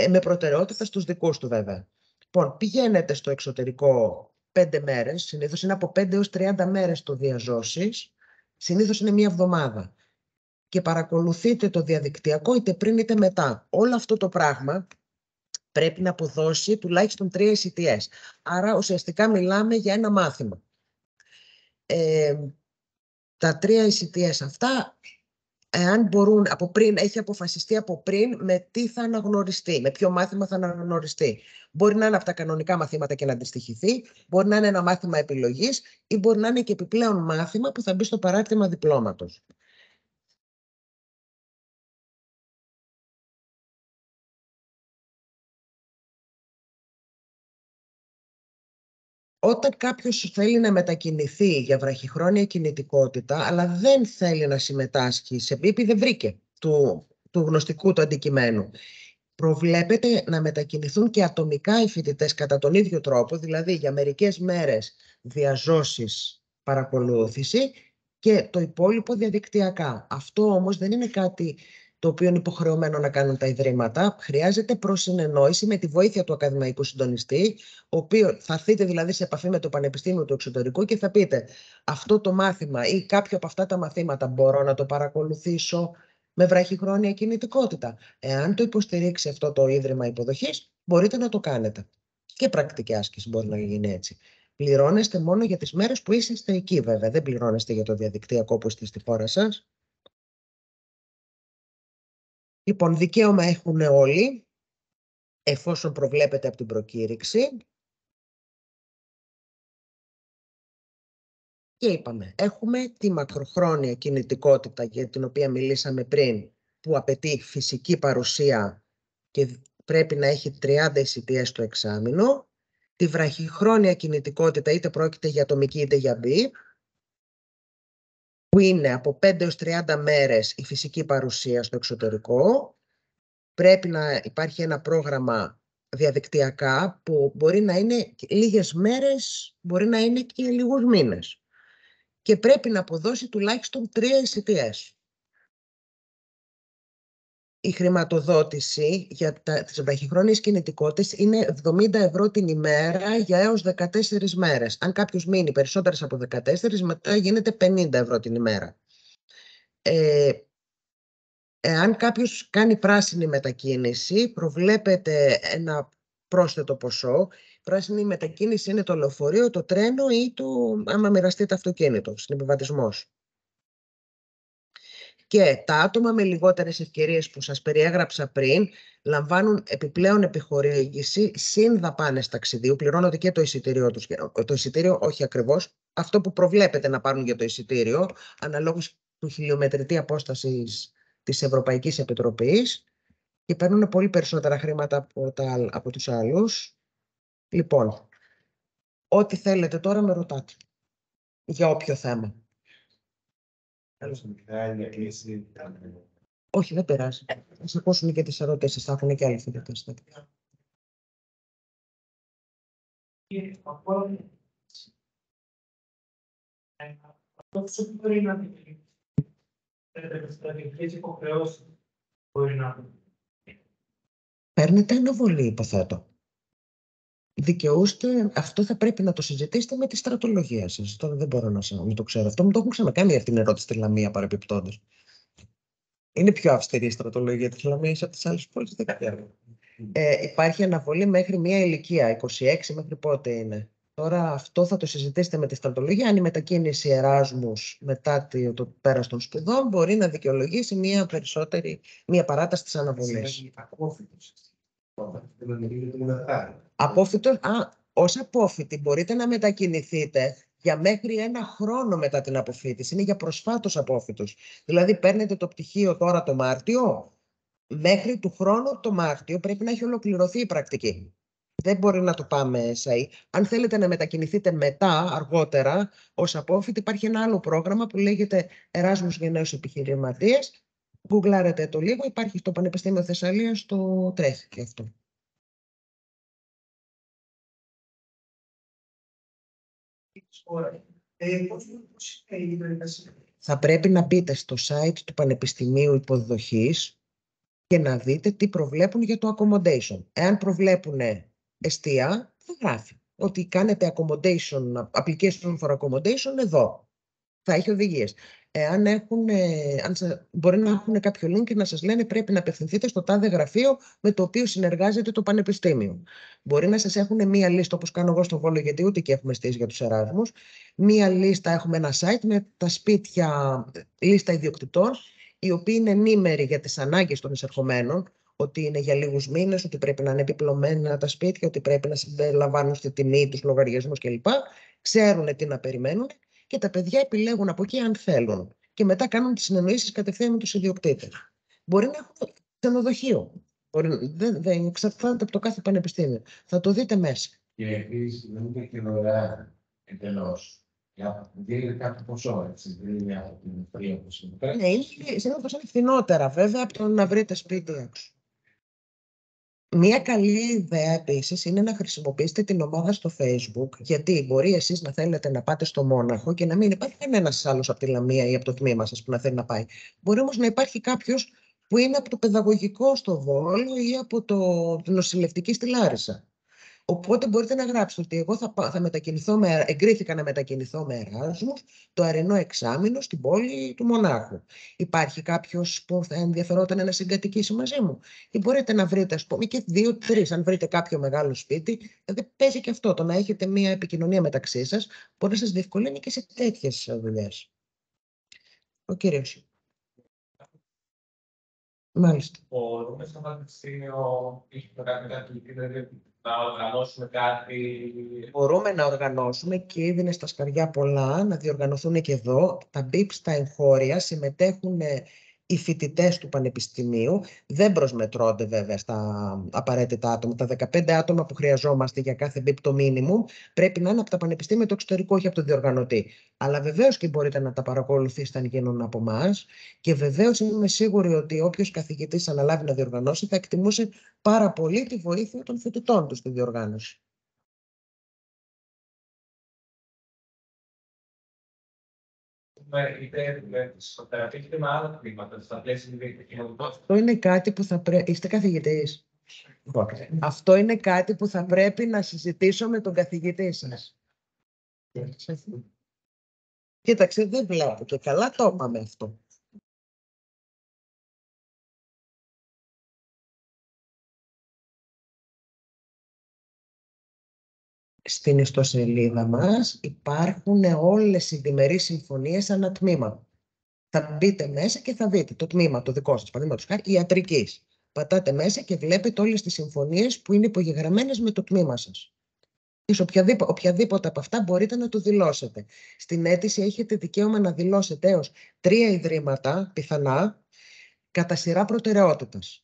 Με προτεραιότητα στους δικούς του βέβαια. Λοιπόν, πηγαίνετε στο εξωτερικό 5 μέρες, συνήθως είναι από 5 έως 30 μέρες το διαζώσεις, συνήθως είναι 1 εβδομάδα. Και παρακολουθείτε το διαδικτυακό είτε πριν είτε μετά. Όλο αυτό το πράγμα πρέπει να αποδώσει τουλάχιστον 3 ECTS. Άρα ουσιαστικά μιλάμε για ένα μάθημα. Τα 3 ECTS αυτά, εάν μπορούν από πριν, έχει αποφασιστεί από πριν με τι θα αναγνωριστεί, με ποιο μάθημα θα αναγνωριστεί. Μπορεί να είναι από τα κανονικά μαθήματα και να αντιστοιχηθεί, μπορεί να είναι ένα μάθημα επιλογής ή μπορεί να είναι και επιπλέον μάθημα που θα μπει στο παράρτημα διπλώματος. Όταν κάποιος θέλει να μετακινηθεί για βραχυχρόνια κινητικότητα, αλλά δεν θέλει να συμμετάσχει σε BIP, δεν βρήκε του γνωστικού του αντικειμένου, προβλέπεται να μετακινηθούν και ατομικά οι φοιτητές κατά τον ίδιο τρόπο, δηλαδή για μερικές μέρες διαζώσεις παρακολούθηση και το υπόλοιπο διαδικτυακά. Αυτό όμως δεν είναι κάτι το οποίο είναι υποχρεωμένο να κάνουν τα ιδρύματα. Χρειάζεται προσυνεννόηση με τη βοήθεια του ακαδημαϊκού συντονιστή, ο οποίος θα έρθετε δηλαδή σε επαφή με το Πανεπιστήμιο του Εξωτερικού και θα πείτε αυτό το μάθημα ή κάποιο από αυτά τα μαθήματα μπορώ να το παρακολουθήσω με βραχυχρόνια κινητικότητα. Εάν το υποστηρίξει αυτό το Ίδρυμα Υποδοχής, μπορείτε να το κάνετε. Και πρακτική άσκηση μπορεί να γίνει έτσι. Πληρώνεστε μόνο για τις μέρες που είσαστε εκεί βέβαια. Δεν πληρώνεστε για το διαδικτυακό που είστε στη χώρα σας. Λοιπόν, δικαίωμα έχουν όλοι, εφόσον προβλέπετε από την προκήρυξη. Και είπαμε, έχουμε τη μακροχρόνια κινητικότητα για την οποία μιλήσαμε πριν, που απαιτεί φυσική παρουσία και πρέπει να έχει 30 ECTS το εξάμηνο. Τη βραχυχρόνια κινητικότητα, είτε πρόκειται για ατομική είτε για BIP, που είναι από 5 έως 30 μέρες η φυσική παρουσία στο εξωτερικό. Πρέπει να υπάρχει ένα πρόγραμμα διαδικτυακά που μπορεί να είναι λίγες μέρες, μπορεί να είναι και λίγους μήνες. Και πρέπει να αποδώσει τουλάχιστον 3 ECTS. Η χρηματοδότηση για τις βραχυχρόνιες κινητικότητες είναι 70 ευρώ την ημέρα για έως 14 μέρες. Αν κάποιος μείνει περισσότερες από 14, μετά γίνεται 50 ευρώ την ημέρα. Εάν κάποιος κάνει πράσινη μετακίνηση, προβλέπεται ένα πρόσθετο ποσό. Πράσινη μετακίνηση είναι το λεωφορείο, το τρένο ή άμα μοιραστεί το αυτοκίνητο, συνεπιβατισμός. Και τα άτομα με λιγότερες ευκαιρίες που σας περιέγραψα πριν λαμβάνουν επιπλέον επιχορήγηση συν δαπάνες ταξιδίου, πληρώνονται και το εισιτήριό τους. Το εισιτήριο όχι ακριβώς, αυτό που προβλέπετε να πάρουν για το εισιτήριο, αναλόγως του χιλιομετρητή απόστασης της Ευρωπαϊκής Επιτροπής, και παίρνουν πολύ περισσότερα χρήματα από τους άλλους. Λοιπόν, ό,τι θέλετε τώρα με ρωτάτε, για όποιο θέμα. Όχι, δεν πειράζει. Θα σε ακούσουν και τις ερωτήσεις, θα έχουν και άλλοι φοιτητές. Αυτό μπορεί να δει. Μπορεί να Παίρνετε αναβολή, υποθέτω. Δικαιούστε, αυτό θα πρέπει να το συζητήσετε με τη στρατολογία σας. Τώρα δεν μπορώ να το ξέρω. Αυτό μου το έχουν ξανακάνει αυτή την ερώτηση στη Λαμία παρεπιπτόντως. Είναι πιο αυστηρή η στρατολογία της Λαμίας από τις άλλες πόλεις, δεν ξέρω. Υπάρχει αναβολή μέχρι μία ηλικία, 26 μέχρι πότε είναι. Τώρα αυτό θα το συζητήσετε με τη στρατολογία. Αν η μετακίνηση Εράσμους μετά το πέρας των σπουδών μπορεί να δικαιολογήσει μία παράταση της αναβολής. Απόφοιτος, ως απόφοιτοι μπορείτε να μετακινηθείτε για μέχρι 1 χρόνο μετά την αποφοίτηση. Είναι για προσφάτως απόφοιτους. Δηλαδή παίρνετε το πτυχίο τώρα το Μάρτιο, μέχρι του χρόνου το Μάρτιο πρέπει να έχει ολοκληρωθεί η πρακτική. Δεν μπορεί να το πάμε SAE. Αν θέλετε να μετακινηθείτε μετά, αργότερα, ως απόφοιτοι, υπάρχει ένα άλλο πρόγραμμα που λέγεται Εράσμους για νέους επιχειρηματίες. Γκουγκλάρετε το λίγο, υπάρχει στο Πανεπιστήμιο Θεσσαλίας, το τρέχει και αυτό. Θα πρέπει να μπείτε στο site του Πανεπιστημίου Υποδοχής και να δείτε τι προβλέπουν για το accommodation. Εάν προβλέπουν εστία, θα γράφει ότι κάνετε accommodation, application for accommodation εδώ. Θα έχει οδηγίες. Μπορεί να έχουν κάποιο link και να σας λένε πρέπει να απευθυνθείτε στο τάδε γραφείο με το οποίο συνεργάζεται το Πανεπιστήμιο. Μπορεί να σας έχουν μία λίστα, όπως κάνω εγώ στο Βόλο, γιατί ούτε και έχουμε στήσει για τους Εράσμους. Μία λίστα, έχουμε ένα site με τα σπίτια, λίστα ιδιοκτητών, οι οποίοι είναι ενήμεροι για τις ανάγκες των εισερχομένων, ότι είναι για λίγους μήνες, ότι πρέπει να είναι επιπλωμένα τα σπίτια, ότι πρέπει να συμπεριλαμβάνουν στη τιμή τους λογαριασμούς κλπ. Ξέρουν τι να περιμένουν. Και τα παιδιά επιλέγουν από εκεί αν θέλουν. Και μετά κάνουν τις συνεννοήσεις κατευθείαν με τους ιδιοκτήτες. Μπορεί να έχουν ξενοδοχείο. Δεν εξαρτάται από το κάθε πανεπιστήμιο. Θα το δείτε μέσα. Και επίσης δεν είναι και δωρεάν εντελώς. Δίνει κάποιο ποσό, έτσι. Δεν είναι από την ευκαιρία που συμμετέχει. Ναι, συνήθως είναι φθηνότερα βέβαια από το να βρείτε σπίτι έξω. Μία καλή ιδέα επίσης είναι να χρησιμοποιήσετε την ομάδα στο Facebook, γιατί μπορεί εσείς να θέλετε να πάτε στο Μόναχο και να μην υπάρχει κανένας άλλος από τη Λαμία ή από το τμήμα σας που να θέλει να πάει. Μπορεί όμως να υπάρχει κάποιος που είναι από το παιδαγωγικό στο Βόλο ή από την νοσηλευτική στη Λάρισα. Οπότε μπορείτε να γράψετε ότι εγώ θα μετακινηθώ εγκρίθηκα να μετακινηθώ με Εράσμους το αρινό εξάμηνο στην πόλη του Μονάχου. Υπάρχει κάποιος που θα ενδιαφερόταν να συγκατοικήσει μαζί μου? Ή μπορείτε να βρείτε, ας πούμε, και 2-3, αν βρείτε κάποιο μεγάλο σπίτι. Δηλαδή παίζει και αυτό, το να έχετε μία επικοινωνία μεταξύ σας, μπορεί να σας διευκολύνει και σε τέτοιες δουλειές. Ο κύριος. Μάλιστα. Μπορούμε στο Πανεπιστήμιο να οργανώσουμε κάτι? Μπορούμε να οργανώσουμε και ήδη είναι στα σκαριά πολλά, να διοργανωθούν και εδώ. Τα BIPs στα εγχώρια συμμετέχουν οι φοιτητές του Πανεπιστημίου. Δεν προσμετρώνται βέβαια στα απαραίτητα άτομα. Τα 15 άτομα που χρειαζόμαστε για κάθε BIP το minimum πρέπει να είναι από τα πανεπιστήμια του εξωτερικού, όχι από το διοργανωτή. Αλλά βεβαίως και μπορείτε να τα παρακολουθήσετε αν γίνουν από εμάς. Και βεβαίως είμαι σίγουρη ότι όποιος καθηγητής αναλάβει να διοργανώσει θα εκτιμούσε πάρα πολύ τη βοήθεια των φοιτητών του στη διοργάνωση. Αυτό είναι κάτι που θα πρέπει. Είστε καθηγητής? Αυτό είναι κάτι που θα πρέπει να συζητήσω με τον καθηγητή σας. Κοίταξε, δεν βλέπω και καλά το είπαμε αυτό. Στην ιστοσελίδα μας υπάρχουν όλες οι διμερείς συμφωνίες ανά τμήμα. Θα μπείτε μέσα και θα δείτε το τμήμα το δικό σας, παραδείγματος χάρη ιατρικής. Πατάτε μέσα και βλέπετε όλες τις συμφωνίες που είναι υπογεγραμμένες με το τμήμα σας. Και σε οποιαδήποτε από αυτά μπορείτε να το δηλώσετε. Στην αίτηση έχετε δικαίωμα να δηλώσετε έως 3 ιδρύματα, πιθανά, κατά σειρά προτεραιότητας.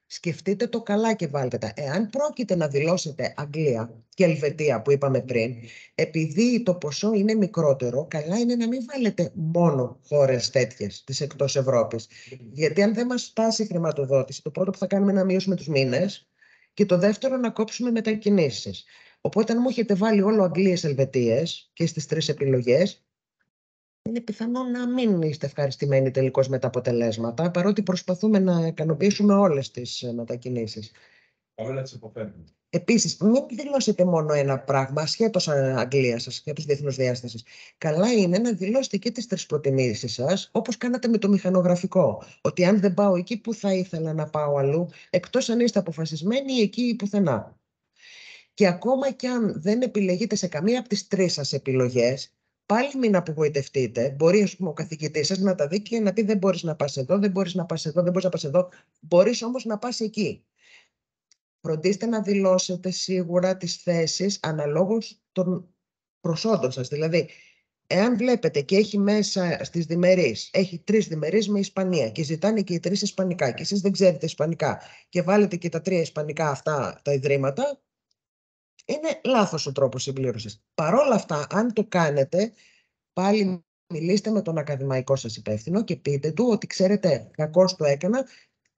Σκεφτείτε το καλά και βάλτε τα. Εάν πρόκειται να δηλώσετε Αγγλία και Ελβετία που είπαμε πριν, επειδή το ποσό είναι μικρότερο, καλά είναι να μην βάλετε μόνο χώρες τέτοιες της εκτός Ευρώπης. Γιατί αν δεν μας φτάσει η χρηματοδότηση, το πρώτο που θα κάνουμε είναι να μειώσουμε τους μήνες και το δεύτερο να κόψουμε μετακινήσεις. Οπότε αν μου έχετε βάλει όλο Αγγλίες, Ελβετίες και στις 3 επιλογές, είναι πιθανό να μην είστε ευχαριστημένοι τελικώς με τα αποτελέσματα, παρότι προσπαθούμε να ικανοποιήσουμε όλες τις μετακινήσεις. Πάμε να τις υποφέρουμε. Επίσης, μην δηλώσετε μόνο ένα πράγμα, ασχέτως Αγγλίας, ασχέτως διεθνούς διάστασης. Καλά είναι να δηλώσετε και τις 3 προτιμήσεις σας, όπως κάνατε με το μηχανογραφικό. Ότι αν δεν πάω εκεί, που θα ήθελα να πάω αλλού, εκτός αν είστε αποφασισμένοι εκεί ή πουθενά. Και ακόμα και αν δεν επιλεγείτε σε καμία από τις 3 σας επιλογές, πάλι μην απογοητευτείτε. Μπορεί, ας πούμε, ο καθηγητής σας να τα δει και να πει: δεν μπορείς να πας εδώ, δεν μπορείς να πας εδώ, δεν μπορείς να πας εδώ. Μπορείς όμως να πας εκεί. Φροντίστε να δηλώσετε σίγουρα τις θέσεις αναλόγως των προσόντων σας. Δηλαδή, εάν βλέπετε και έχει μέσα στις διμερείς, έχει 3 διμερείς με Ισπανία και ζητάνε και οι 3 Ισπανικά και εσείς δεν ξέρετε Ισπανικά και βάλετε και τα 3 Ισπανικά αυτά τα ιδρύματα, είναι λάθος ο τρόπος συμπλήρωσης. Παρ' όλα αυτά, αν το κάνετε, πάλι μιλήστε με τον ακαδημαϊκό σας υπεύθυνο και πείτε του ότι ξέρετε, κακώς το έκανα,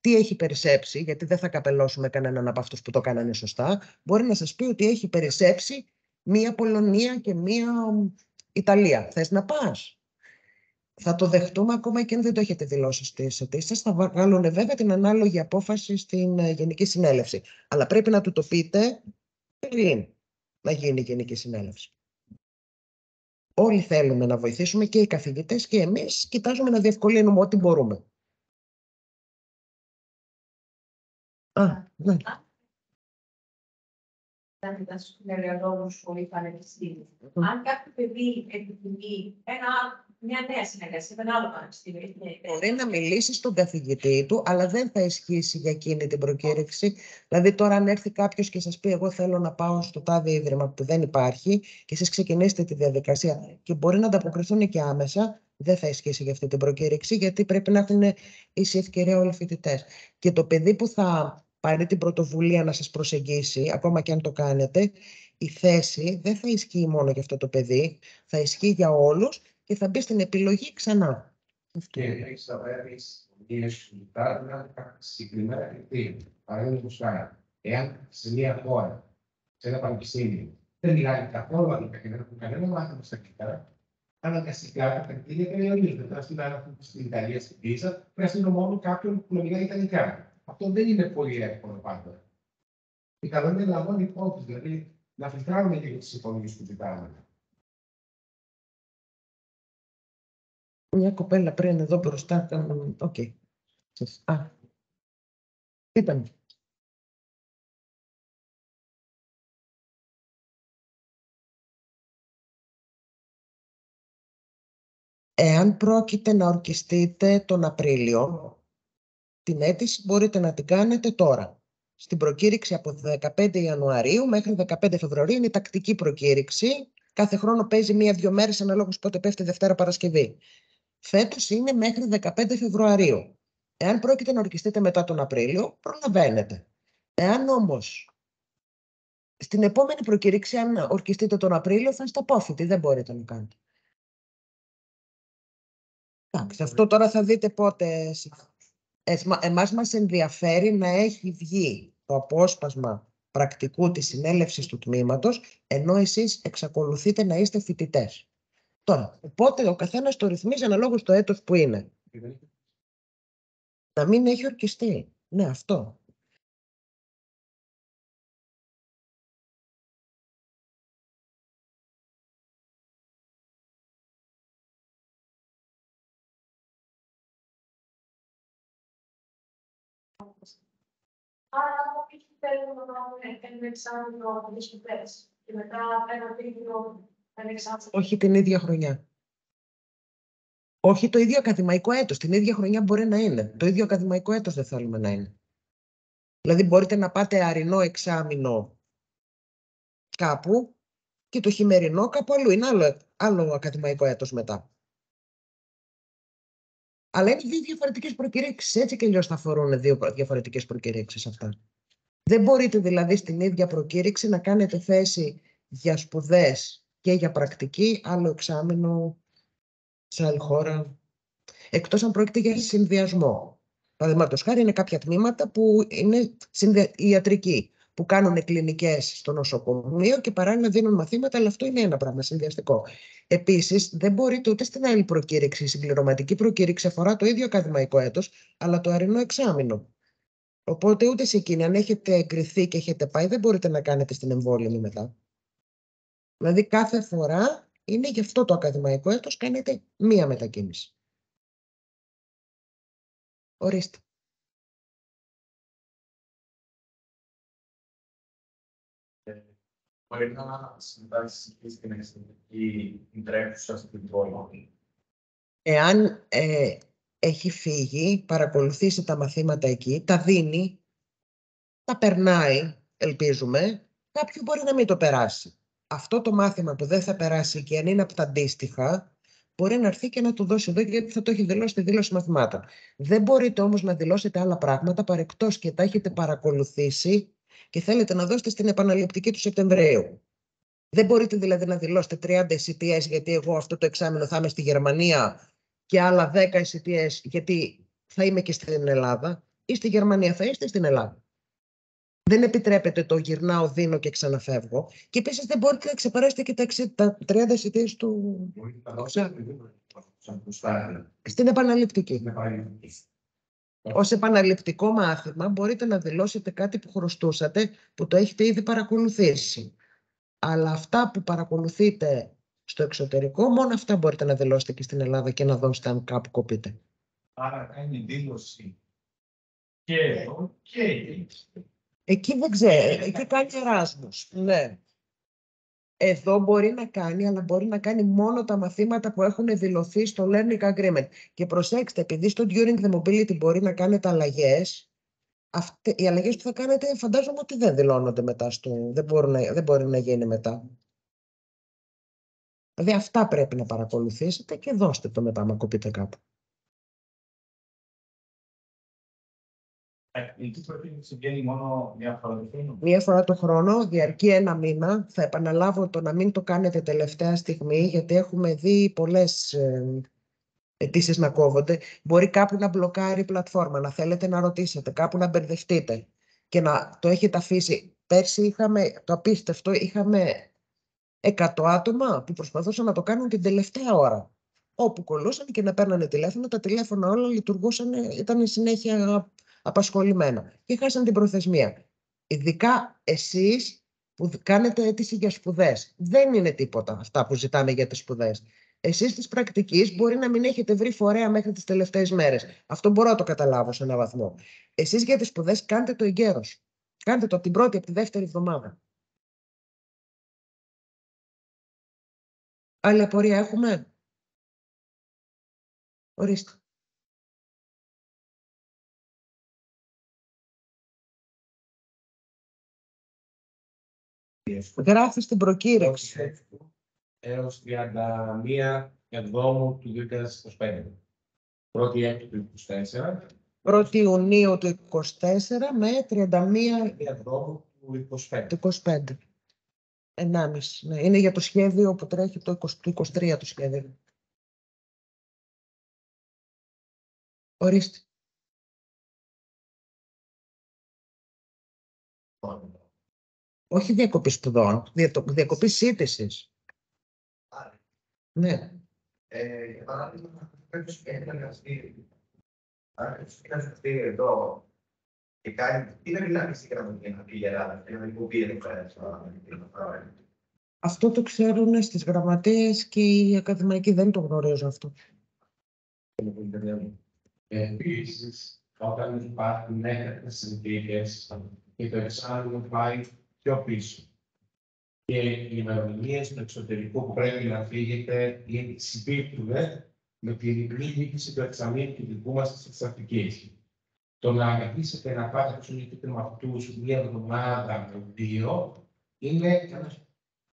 τι έχει περισσέψει, γιατί δεν θα καπελώσουμε κανέναν από αυτούς που το κάνανε σωστά. Μπορεί να σας πει ότι έχει περισσέψει μία Πολωνία και μία Ιταλία. Θες να πας? Θα το δεχτούμε ακόμα και αν δεν το έχετε δηλώσει στις αιτήσεις σας. Θα βγάλουν βέβαια την ανάλογη απόφαση στην Γενική Συνέλευση. Αλλά πρέπει να του το πείτε πριν να γίνει η Γενική Συνέλευση. Όλοι θέλουμε να βοηθήσουμε, και οι καθηγητές και εμείς κοιτάζουμε να διευκολύνουμε ό,τι μπορούμε. Ναι. Στους εργαζόμενους πολύ πανεπιστήμιο. Αν κάποιο παιδί επιθυμεί μια νέα συνεργασία με ένα άλλο πανεπιστήμιο. Μπορεί να μιλήσει στον καθηγητή του, αλλά δεν θα ισχύσει για εκείνη την προκήρυξη. Δηλαδή, τώρα, αν έρθει κάποιο και σας πει: εγώ θέλω να πάω στο τάδε ίδρυμα που δεν υπάρχει, και εσείς ξεκινήσετε τη διαδικασία και μπορεί να ανταποκριθούν και άμεσα, δεν θα ισχύσει για αυτή την προκήρυξη, γιατί πρέπει να έχουν ίση ευκαιρία όλοι οι φοιτητές. Και το παιδί που θα πάρει την πρωτοβουλία να σας προσεγγίσει, ακόμα και αν το κάνετε, η θέση δεν θα ισχύει μόνο για αυτό το παιδί, θα ισχύει για όλους και θα μπει στην επιλογή ξανά. Και έχεις θα βρεις μια συζητάτε να συγκεκριμένα κριτήρια. Παραδείγματος χάρη, εάν σε μια χώρα, σε ένα πανεπιστήμιο, δεν μιλάει καθόλου αγγλικά και δεν έχουν κανένα μάθημα στα αγγλικά, αναγκαστικά τα κριτήρια περιορίζονται. Αν στην Ιταλία, στην Πίζα, πρέπει να στείλω μόνο κάποιον που μιλάει Ιταλικά. Αυτό δεν είναι πολύ εύκολο πάντα. Και καλό είναι να λαμβάνει υπόψη, δηλαδή να φιλτράρουμε λίγο τις συμφωνίες που ζητάμε. Μια κοπέλα πριν εδώ μπροστά. Οκ. Ήταν. Εάν πρόκειται να ορκιστείτε τον Απρίλιο, την αίτηση μπορείτε να την κάνετε τώρα. Στην προκήρυξη από 15 Ιανουαρίου μέχρι 15 Φεβρουαρίου είναι η τακτική προκήρυξη. Κάθε χρόνο παίζει 1-2 μέρες αναλόγως πότε πέφτει Δευτέρα Παρασκευή. Φέτος είναι μέχρι 15 Φεβρουαρίου. Εάν πρόκειται να ορκιστείτε μετά τον Απρίλιο, προλαβαίνετε. Εάν όμως στην επόμενη προκήρυξη, αν ορκιστείτε τον Απρίλιο, θα είστε απόφοιτοι, δεν μπορείτε να κάνετε. Εντάξει, αυτό τώρα θα δείτε πότε. Εμάς μας ενδιαφέρει να έχει βγει το απόσπασμα πρακτικού της συνέλευσης του τμήματος, ενώ εσείς εξακολουθείτε να είστε φοιτητές. Τώρα, οπότε ο καθένας το ρυθμίζει αναλόγως το έτος που είναι. Να μην έχει ορκιστεί. Ναι, αυτό. Άρα, όποιοι θέλουν να κάνουν ένα εξάμεινο από τις σπουδές, και μετά ένα τρίτο ανεξάρτητο. Όχι την ίδια χρονιά. Όχι το ίδιο ακαδημαϊκό έτος. Την ίδια χρονιά μπορεί να είναι. Το ίδιο ακαδημαϊκό έτος δεν θέλουμε να είναι. Δηλαδή μπορείτε να πάτε αρινό εξάμηνο κάπου και το χειμερινό κάπου αλλού. Είναι άλλο ακαδημαϊκό έτος μετά. Αλλά είναι δύο διαφορετικές προκηρύξεις. Έτσι και αλλιώς θα αφορούν δύο διαφορετικές προκηρύξεις αυτά. Δεν μπορείτε δηλαδή στην ίδια προκήρυξη να κάνετε θέση για σπουδές και για πρακτική, άλλο εξάμηνο σε άλλη χώρα. Εκτός αν πρόκειται για συνδυασμό. Παραδείγματος χάρη είναι κάποια τμήματα που είναι ιατρική, που κάνουν κλινικές στο νοσοκομείο και παράλληλα δίνουν μαθήματα, αλλά αυτό είναι ένα πράγμα συνδυαστικό. Επίσης, δεν μπορείτε ούτε στην άλλη προκήρυξη. Η συμπληρωματική προκήρυξη αφορά το ίδιο ακαδημαϊκό έτος, αλλά το αρινό εξάμηνο. Οπότε ούτε σε εκείνη, αν έχετε εγκριθεί και έχετε πάει, δεν μπορείτε να κάνετε στην εμβόλυμη μετά. Δηλαδή κάθε φορά είναι γι' αυτό το ακαδημαϊκό έτος, κάνετε μία μετακίνηση. Ορίστε. Μπορεί να συμμετάσχει στην εξαιρετική τρέχουσα στην πόλη. Εάν έχει φύγει, παρακολουθήσει τα μαθήματα εκεί, τα δίνει, τα περνάει, ελπίζουμε, κάποιου μπορεί να μην το περάσει. Αυτό το μάθημα που δεν θα περάσει και αν είναι από τα αντίστοιχα, μπορεί να έρθει και να το δώσει εδώ γιατί θα το έχει δηλώσει στη δήλωση μαθημάτων. Δεν μπορείτε όμως να δηλώσετε άλλα πράγματα παρεκτός και τα έχετε παρακολουθήσει και θέλετε να δώσετε στην επαναληπτική του Σεπτεμβρίου. Δεν μπορείτε δηλαδή να δηλώσετε 30 ECTS γιατί εγώ αυτό το εξάμηνο θα είμαι στη Γερμανία και άλλα 10 ECTS γιατί θα είμαι και στην Ελλάδα, ή στη Γερμανία θα είστε στην Ελλάδα. Δεν επιτρέπεται το γυρνάω, δίνω και ξαναφεύγω. Και επίσης δεν μπορείτε να ξεπεράσετε και τα 30 ECTS του. Στην επαναληπτική. Ως επαναληπτικό μάθημα μπορείτε να δηλώσετε κάτι που χρωστούσατε, που το έχετε ήδη παρακολουθήσει. Αλλά αυτά που παρακολουθείτε στο εξωτερικό, μόνο αυτά μπορείτε να δηλώσετε και στην Ελλάδα και να δώσετε αν κάπου κοπείτε. Άρα κάνει δήλωση και εδώ και εκεί. Εκεί δεν ξέρω, εκεί κάνει Εράσμους. Ναι. Εδώ μπορεί να κάνει, αλλά μπορεί να κάνει μόνο τα μαθήματα που έχουν δηλωθεί στο Learning Agreement. Και προσέξτε, επειδή στο During the Mobility μπορεί να κάνετε αλλαγές, οι αλλαγές που θα κάνετε φαντάζομαι ότι δεν δηλώνονται μετά, δεν μπορεί να γίνει μετά. Δηλαδή αυτά πρέπει να παρακολουθήσετε και δώστε το μετά, άμα κοπείτε κάπου. Η προκήρυξη βγαίνει μόνο μία φορά το χρόνο. Μία φορά το χρόνο, διαρκεί 1 μήνα. Θα επαναλάβω το να μην το κάνετε τελευταία στιγμή, γιατί έχουμε δει πολλές αιτήσεις να κόβονται. Μπορεί κάπου να μπλοκάρει η πλατφόρμα, να θέλετε να ρωτήσετε, κάπου να μπερδευτείτε και να το έχετε αφήσει. Πέρσι είχαμε, το απίστευτο, είχαμε 100 άτομα που προσπαθούσαν να το κάνουν την τελευταία ώρα. Όπου κολλούσαν και να παίρνανε τηλέφωνο, τα τηλέφωνα όλα λειτουργούσαν, ήταν συνέχεια απασχολημένα και χάσαν την προθεσμία. Ειδικά εσείς που κάνετε αίτηση για σπουδές. Δεν είναι τίποτα αυτά που ζητάμε για τις σπουδές. Εσείς της πρακτικής μπορεί να μην έχετε βρει φορέα μέχρι τις τελευταίες μέρες. Αυτό μπορώ να το καταλάβω σε έναν βαθμό. Εσείς για τις σπουδές κάντε το εγκαίρος. Κάντε το από την πρώτη, από τη δεύτερη εβδομάδα. Άλλη απορία έχουμε? Ορίστε. Γράφει στην προκήρυξη. Έως 31 Εβδόμου του 2025. 1η Έκτου του 2024. 1η Ιουνίου του 2024 με 31 Εβδόμου του 2025. του 2025. 1,5. Ναι. Είναι για το σχέδιο που τρέχει το 23 το σχέδιο. Ορίστε. Όχι διακοπή σπουδών, διακοπή σύντησης. Ναι. Για παράδειγμα, κάποιος έχει ένα εργαστήριο. Αν κάποιος έχει ένα εργαστήριο εδώ και κάνει, τι πρέπει να πει στην γραμματική να πει η Ελλάδα, για να μην πει εδώ πέρα. Αυτό το ξέρουν στις γραμματείες και οι ακαδημαϊκοί δεν το γνωρίζουν αυτό. Επίσης, όταν υπάρχουν έκτακτες συνθήκες και το εξάμηνο πάει πιο πίσω. και οι ημερομηνίες του εξωτερικού που πρέπει να φύγετε συμπίπτουν με την λήξη του εξαμήνου του δικού μας της Αφρικής. Το να αρχίσετε να πάτε με αυτούς μία εβδομάδα με 2 είναι ένα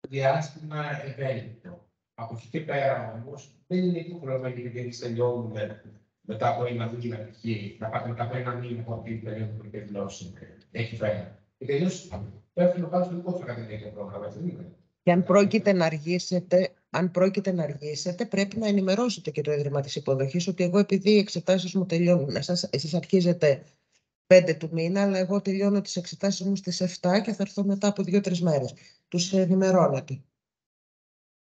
διάστημα ευέλικτο. Από εκεί και πέρα όμως δεν είναι υποχρεωμένο γιατί εμείς τελειώνουμε μετά από ένα μήνα εκεί, να πάτε μετά από ένα μήνα από αυτή την περίοδο που έχετε δηλώσει εκεί πέρα. Και τελείως πρέπει να πάρει στο δικό σου ακαδημαϊκό πρόγραμμα, δεν είναι. Και αν πρόκειται να αργήσετε, πρέπει να ενημερώσετε και το Ίδρυμα της Υποδοχής ότι εγώ επειδή οι εξετάσεις μου τελειώνουν, εσείς αρχίζετε 5 του μήνα, αλλά εγώ τελειώνω τις εξετάσεις μου στις 7 και θα έρθω μετά από 2-3 μέρες. Τους ενημερώνετε.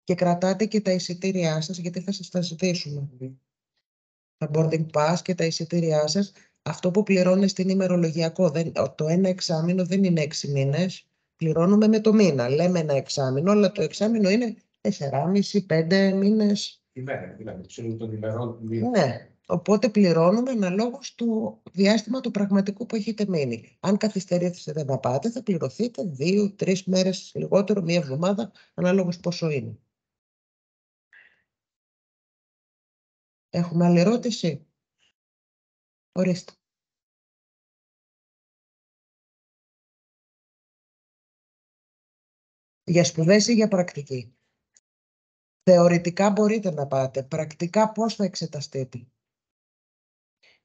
Και κρατάτε και τα εισιτήριά σας, γιατί θα σας τα ζητήσουμε. Τα boarding pass και τα εισιτήριά σας, αυτό που πληρώνεστε είναι ημερολογιακό. Το ένα εξάμηνο δεν είναι 6 μήνες. Πληρώνουμε με το μήνα. Λέμε ένα εξάμηνο, αλλά το εξάμηνο είναι 4,5-5 μήνες. Δηλαδή, των ημερών. Ναι. Οπότε πληρώνουμε αναλόγως του διάστημα του πραγματικού που έχετε μείνει. Αν καθυστερήσετε να πάτε, θα πληρωθείτε 2-3 μέρες λιγότερο, 1 εβδομάδα, αναλόγως πόσο είναι. Έχουμε άλλη ερώτηση? Ορίστε. Για σπουδές ή για πρακτική? Θεωρητικά μπορείτε να πάτε. Πρακτικά πώς θα εξεταστείτε?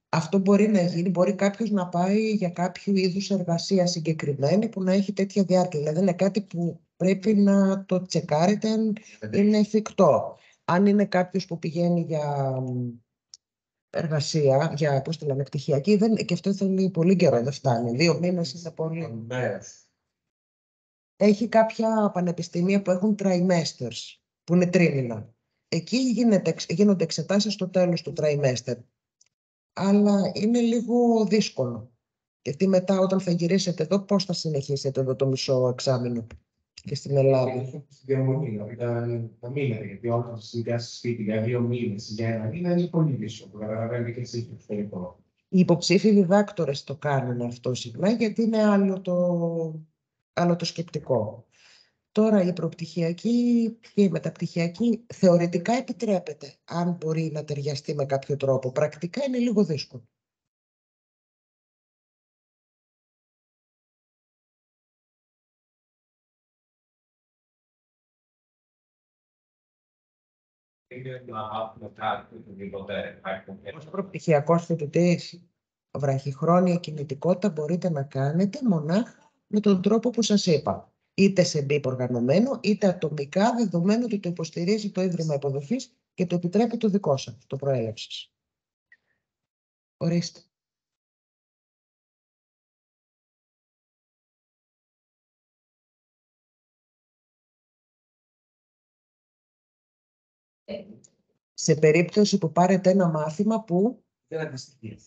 Αυτό μπορεί να γίνει, μπορεί κάποιος να πάει για κάποιο είδους εργασία συγκεκριμένη που να έχει τέτοια διάρκεια. Δηλαδή είναι κάτι που πρέπει να το τσεκάρετε αν είναι εφικτό. Αν είναι κάποιος που πηγαίνει για εργασία, για πώς το λέμε, πτυχιακή, και αυτό θέλει πολύ καιρό, δεν φτάνει. 2 μήνες είναι πολύ. Έχει κάποια πανεπιστήμια που έχουν trimesters, που είναι τρίμηνα. Εκεί γίνονται εξετάσεις στο τέλος του trimester. Αλλά είναι λίγο δύσκολο. Γιατί μετά όταν θα γυρίσετε εδώ, πώς θα συνεχίσετε εδώ το μισό εξάμηνο και στην Ελλάδα? Στην διαμονή, δηλαδή τα μήνυμα, γιατί όταν συντάσσει σπίτι για 2 μήνες, για 1 μήνα, είναι πολύ δύσκολο. Το καταλαβαίνετε και εσείς το εξωτερικό. Οι υποψήφοι διδάκτορες το κάνουν αυτό συχνά, γιατί είναι άλλο το σκεπτικό. Τώρα η προπτυχιακή και η μεταπτυχιακή θεωρητικά επιτρέπεται, αν μπορεί να ταιριαστεί με κάποιο τρόπο. Πρακτικά είναι λίγο δύσκολο. Ως προπτυχιακός φοιτητής, βραχυχρόνια κινητικότητα μπορείτε να κάνετε μονάχα με τον τρόπο που σας είπα. Είτε σε BIP οργανωμένο, είτε ατομικά, δεδομένου ότι το υποστηρίζει το Ίδρυμα Υποδοχής και το επιτρέπει το δικό σας, το προέλευσης. Ορίστε. Σε περίπτωση που πάρετε ένα μάθημα που δεν αντιστοιχεί.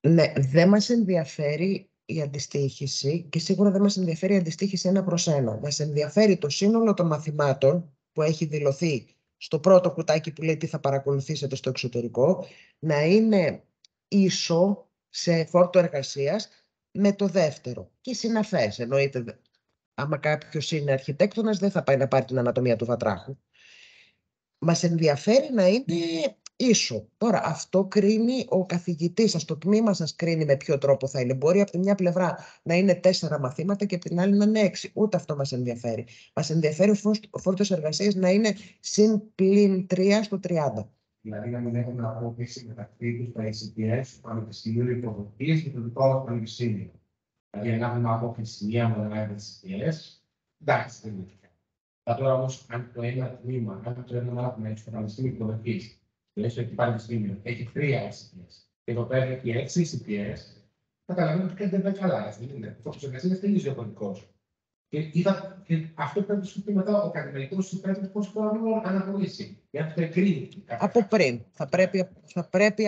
Ναι, δεν μας ενδιαφέρει η αντιστοίχηση και σίγουρα δεν μας ενδιαφέρει η αντιστοίχηση 1-1. Μας ενδιαφέρει το σύνολο των μαθημάτων που έχει δηλωθεί στο πρώτο κουτάκι που λέει τι θα παρακολουθήσετε στο εξωτερικό, να είναι ίσο σε φόρτο εργασίας με το δεύτερο. Και συναφές, εννοείται, άμα κάποιος είναι αρχιτέκτονας δεν θα πάει να πάρει την ανατομία του βατράχου. Μας ενδιαφέρει να είναι ίσο. Τώρα, αυτό κρίνει ο καθηγητής σας, το τμήμα σας κρίνει με ποιο τρόπο θα είναι. Μπορεί από τη μια πλευρά να είναι 4 μαθήματα και από την άλλη να είναι 6. Ούτε αυτό μας ενδιαφέρει. Μας ενδιαφέρει ο φόρτος εργασίας να είναι +3 στο 30. Δηλαδή, να μην έχουμε απόκληση μεταξύ τους τα ICTS, του Πανεπιστημίου Υποδοχής και του δικού μας Πανεπιστήμιου. Δηλαδή, να έχουμε απόκληση μία μονάδα ICTS, εντάξει, δεν είναι. Τώρα όμως, αν το ένα τμήμα, αν το ένα μάθημα έχει στο Πανεπιστήμιο Υποδοχής, δηλαδή στο Πανεπιστήμιο έχει 3 ICTS και το πέρα έχει 6 ICTS, καταλαβαίνω ότι δεν είναι καλά. Δεν είναι. Ο φόρτος εργασίας δεν είναι ζωολογικός. Και αυτό πρέπει να σου πει μετά ο ακαδημαϊκός συμπέτρος πώς το αναγνωρίσει. Για να το εκρίνει. Από πριν. Θα πρέπει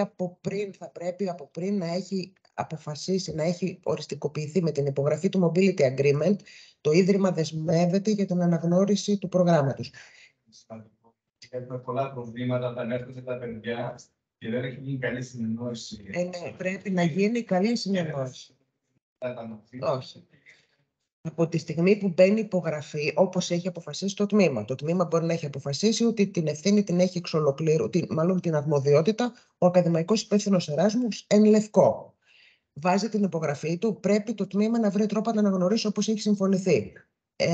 από πριν να έχει αποφασίσει, να έχει οριστικοποιηθεί με την υπογραφή του Mobility Agreement. Το Ίδρυμα δεσμεύεται για την αναγνώριση του προγράμματος. Έχουμε πολλά προβλήματα όταν έρχονται τα παιδιά και δεν έχει γίνει καλή συνεννόηση. Ναι, πρέπει να γίνει καλή συνεννόηση. Όχι. Από τη στιγμή που μπαίνει υπογραφή, όπως έχει αποφασίσει το τμήμα. Το τμήμα μπορεί να έχει αποφασίσει ότι την ευθύνη την έχει εξ ολοκλήρου, μάλλον την αρμοδιότητα, ο ακαδημαϊκός υπεύθυνος Εράσμους εν λευκό. Βάζει την υπογραφή του, πρέπει το τμήμα να βρει τρόπο να αναγνωρίσει όπως έχει συμφωνηθεί.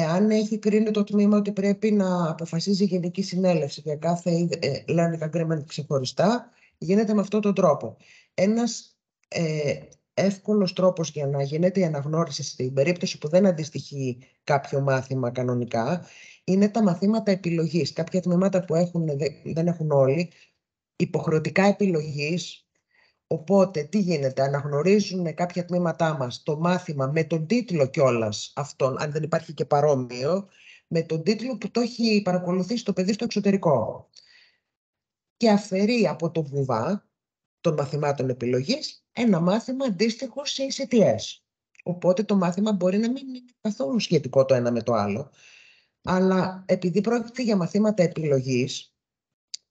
Αν έχει κρίνει το τμήμα ότι πρέπει να αποφασίζει η Γενική Συνέλευση για κάθε learning agreement ξεχωριστά, γίνεται με αυτόν τον τρόπο. Ένας εύκολος τρόπος για να γίνεται η αναγνώριση στην περίπτωση που δεν αντιστοιχεί κάποιο μάθημα κανονικά είναι τα μαθήματα επιλογής. Κάποια τμήματα που δεν έχουν όλοι υποχρεωτικά επιλογής. Οπότε, τι γίνεται, αναγνωρίζουν κάποια τμήματά μας το μάθημα με τον τίτλο κιόλας αυτόν, αν δεν υπάρχει και παρόμοιο, με τον τίτλο που το έχει παρακολουθήσει το παιδί στο εξωτερικό. Και αφαιρεί από το βουβά των μαθημάτων επιλογής ένα μάθημα αντίστοιχο σε ECTS. Οπότε το μάθημα μπορεί να μην είναι καθόλου σχετικό το ένα με το άλλο, αλλά επειδή πρόκειται για μαθήματα επιλογής,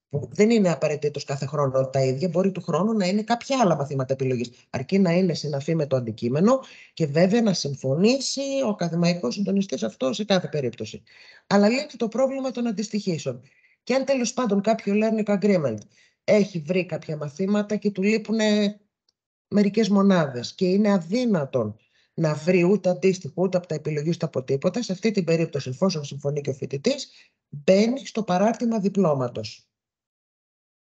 που δεν είναι απαραίτητος κάθε χρόνο τα ίδια, μπορεί του χρόνου να είναι κάποια άλλα μαθήματα επιλογής, αρκεί να είναι συναφή με το αντικείμενο και βέβαια να συμφωνήσει ο ακαδημαϊκός συντονιστής αυτό σε κάθε περίπτωση. Αλλά λύνει το πρόβλημα των αντιστοιχήσεων. Και αν τέλος πάντων κάποιο learning agreement έχει βρει κάποια μαθήματα και του λείπουν μερικές μονάδες και είναι αδύνατον να βρει ούτε αντίστοιχο ούτε από τα επιλογή ούτε από τίποτα, σε αυτή την περίπτωση, εφόσον συμφωνεί και ο φοιτητής, μπαίνει στο παράρτημα διπλώματος.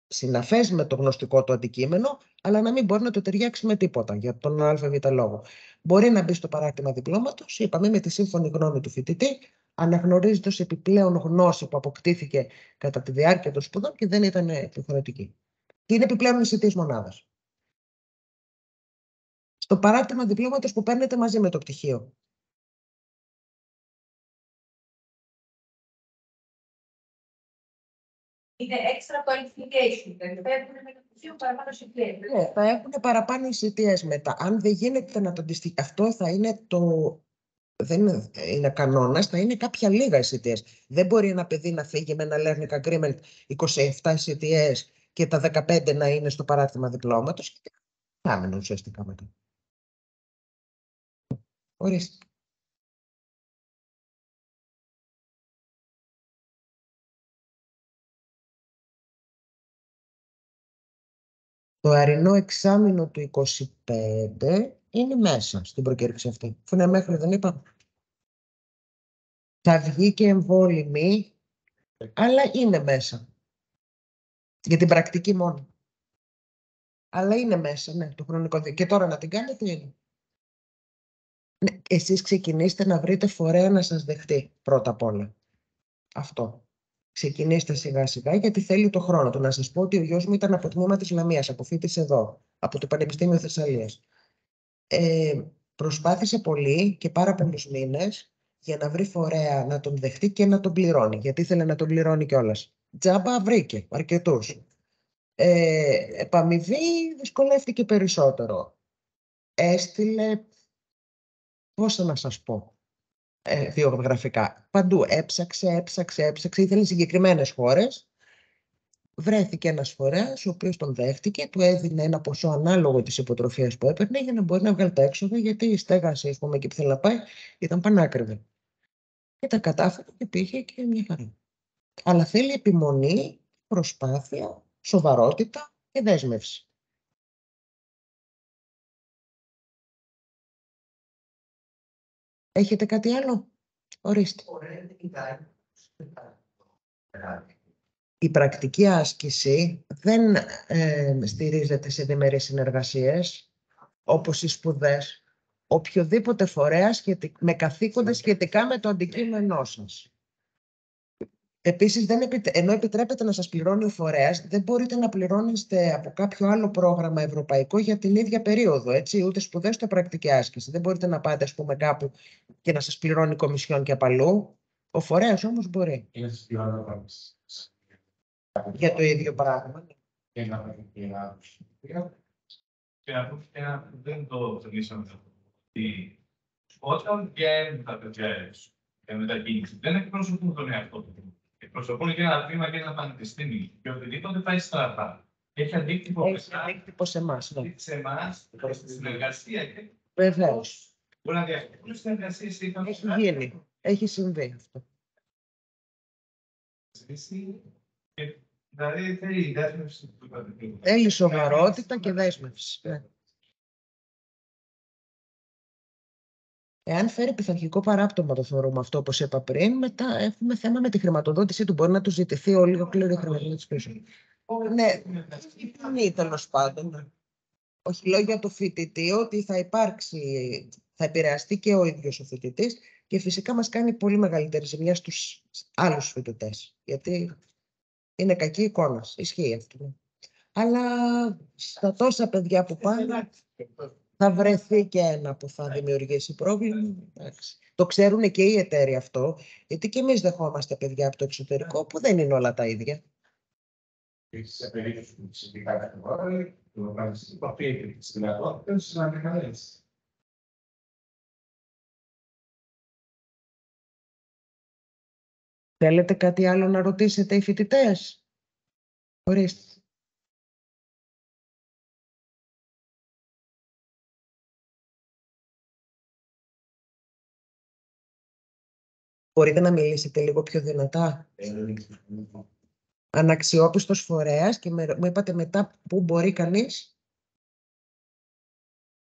Συναφές με το γνωστικό του αντικείμενο, αλλά να μην μπορεί να το ταιριάξει με τίποτα για τον ΑΒ λόγο. Μπορεί να μπει στο παράρτημα διπλώματος, είπαμε με τη σύμφωνη γνώμη του φοιτητή, αναγνωρίζοντας επιπλέον γνώση που αποκτήθηκε κατά τη διάρκεια των σπουδών και δεν ήταν υποχρεωτική. Και είναι επιπλέον εισιτής μονάδας. Στο παράρτημα διπλώματος που παίρνετε μαζί με το πτυχίο. Είναι έξτρα qualification, δηλαδή θα έχουν με το πτυχίο παραπάνω ECTS. Ναι, θα έχουν παραπάνω ECTS μετά. Αν δεν γίνεται να το αντιστοιχεί, αυτό θα είναι δεν είναι κανόνας, θα είναι κάποια λίγα ECTS. Δεν μπορεί ένα παιδί να φύγει με ένα learning agreement 27 ECTS και τα 15 να είναι στο παράρτημα διπλώματος και να μείνουν ουσιαστικά μετά. Ορίστε. Το αρινό εξάμηνο του 25 είναι μέσα στην προκήρυξη αυτή. Αφού είναι μέχρι, δεν είπα. Θα βγει και εμβόλυμη, αλλά είναι μέσα. Για την πρακτική μόνο. Αλλά είναι μέσα, ναι, το χρονικό δίκτυο. Και τώρα να την κάνετε είναι. Ναι, εσείς ξεκινήστε να βρείτε φορέα να σας δεχτεί πρώτα απ' όλα. Αυτό. Ξεκινήστε σιγά σιγά γιατί θέλει το χρόνο του. Να σας πω ότι ο γιος μου ήταν από τμήμα της Λαμίας, αποφοίτησε εδώ, από το Πανεπιστήμιο Θεσσαλίας. Προσπάθησε πολύ και πάρα πολλούς μήνες για να βρει φορέα να τον δεχτεί και να τον πληρώνει. Γιατί ήθελε να τον πληρώνει κιόλας. Τζάμπα βρήκε αρκετούς. Επαμοιβή δυσκολεύτηκε περισσότερο. Έστειλε, πώς να σας πω, βιογραφικά. Παντού έψαξε, ήθελε συγκεκριμένες χώρες. Βρέθηκε ένας φορέας, ο οποίος τον δέχτηκε, του έδινε ένα ποσό ανάλογο της υποτροφίας που έπαιρνε για να μπορεί να βγάλει τα έξοδα, γιατί η στέγαση, ας πούμε, εκεί που θέλει να πάει, ήταν πανάκριβη. Και τα κατάφερε και πήγε και μια χαρά. Αλλά θέλει επιμονή, προσπάθεια, σοβαρότητα και δέσμευση. Έχετε κάτι άλλο? Ορίστε. Η πρακτική άσκηση δεν στηρίζεται σε διμερείς συνεργασίες, όπως οι σπουδές. Οποιοδήποτε φορέα με καθήκοντα σχετικά με το αντικείμενό σας. Επίσης, ενώ επιτρέπεται να σας πληρώνει ο φορέας, δεν μπορείτε να πληρώνεστε από κάποιο άλλο πρόγραμμα ευρωπαϊκό για την ίδια περίοδο, έτσι, ούτε σπουδές ούτε πρακτική άσκηση. Δεν μπορείτε να πάτε, ας πούμε, κάπου και να σας πληρώνει η Κομισιόν και απ' αλλού. Ο φορέας όμως μπορεί. Για το ίδιο πράγμα. Και να πούμε ένα που δεν το θελήσαμε. Όταν βγαίνουν τα παιδιά μετακίνηση, δεν εκπροσωπούν τον εαυτό του. Εκπροσωπούν και ένα τμήμα και ένα πανεπιστήμιο. Και οτιδήποτε πάει στραβά. Έχει αντίκτυπο σε εμάς. Σε εμάς, προς τη συνεργασία. Βεβαίως. Μπορεί να διαχειριστούν συνεργασίες ή Έχει γίνει. Έχει συμβεί αυτό. Δηλαδή θέλει δέσμευση του κατοικίου. Θέλει σοβαρότητα και δέσμευση. Ναι. Εάν φέρει πειθαρχικό παράπτωμα, το θεωρούμε αυτό, όπως είπα πριν, μετά έχουμε θέμα με τη χρηματοδότησή του. Μπορεί να του ζητηθεί ολόκληρη η χρηματοδότηση πίσω. Ναι, ναι, τέλος πάντων. Όχι, λέω για το φοιτητή ότι θα υπάρξει, θα επηρεαστεί και ο ίδιος ο φοιτητής και φυσικά μας κάνει πολύ μεγαλύτερη ζημιά στους άλλους φοιτητές. Γιατί είναι κακή εικόνα. Ισχύει αυτό. Αλλά στα τόσα παιδιά που πάνε, θα βρεθεί και ένα που θα δημιουργήσει πρόβλημα. Εντάξει. Το ξέρουν και οι εταίροι αυτό, γιατί και εμείς δεχόμαστε παιδιά από το εξωτερικό που δεν είναι όλα τα ίδια. Σε περίπτωση που συμβεί κάτι πρόβλημα, το οργανιστή που απαιτεί τις δυνατότητες να ανακαλέσει. Θέλετε κάτι άλλο να ρωτήσετε οι φοιτητές? Ορίστε. Μπορείτε να μιλήσετε λίγο πιο δυνατά? Αναξιόπιστος φορέας και μου είπατε μετά πού μπορεί κανείς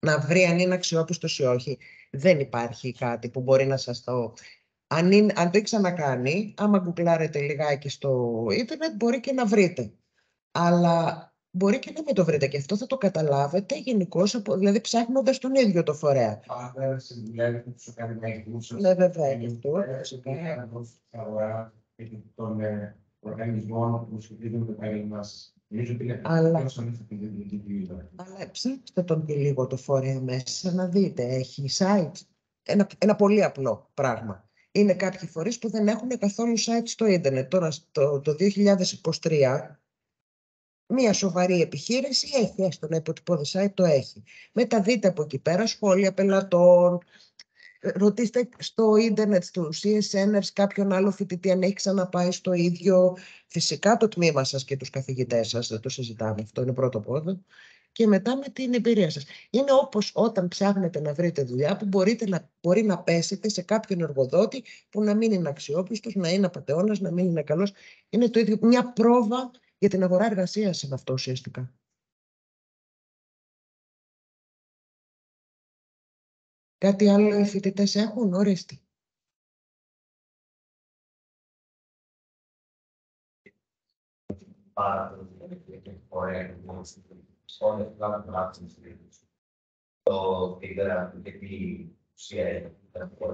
να βρει αν είναι αξιόπιστος ή όχι. Δεν υπάρχει κάτι που μπορεί να σας το... Αν το έχει ξανακάνει, άμα γκουγκλάρετε λιγάκι στο ίντερνετ, μπορεί και να βρείτε. Αλλά μπορεί και να μην το βρείτε και αυτό θα το καταλάβετε γενικώς, δηλαδή ψάχνοντας τον ίδιο το φορέα. Ναι, βέβαια, και αυτό. Των οργανισμών που σχετίζονται με μας. Αλλά ψάξτε τον και λίγο το φορέα μέσα να δείτε. Έχει site. Ένα πολύ απλό πράγμα. Είναι κάποιοι φορείς που δεν έχουν καθόλου site στο ίντερνετ. Τώρα το 2023 μία σοβαρή επιχείρηση έχει, έστω να υποτυπώδη site το έχει. Μετά δείτε από εκεί πέρα σχόλια πελατών. Ρωτήστε στο ίντερνετ, του CSNers, κάποιον άλλο φοιτητή αν έχει ξαναπάει στο ίδιο. Φυσικά το τμήμα σας και τους καθηγητές σας, δεν το συζητάμε, αυτό είναι πρώτο πόδο. Και μετά με την εμπειρία σας. Είναι όπως όταν ψάχνετε να βρείτε δουλειά που μπορεί να πέσετε σε κάποιον εργοδότη που να μην είναι αξιόπιστος, να είναι απατεώνας, να μην είναι καλός. Είναι το ίδιο, μια πρόβα για την αγορά εργασίας είναι αυτό ουσιαστικά. Κάτι άλλο οι φοιτητές έχουν, ορίστε. Πάρα πολύ ωραία. Όλες τις λάβουν το Twitter και τη ουσία.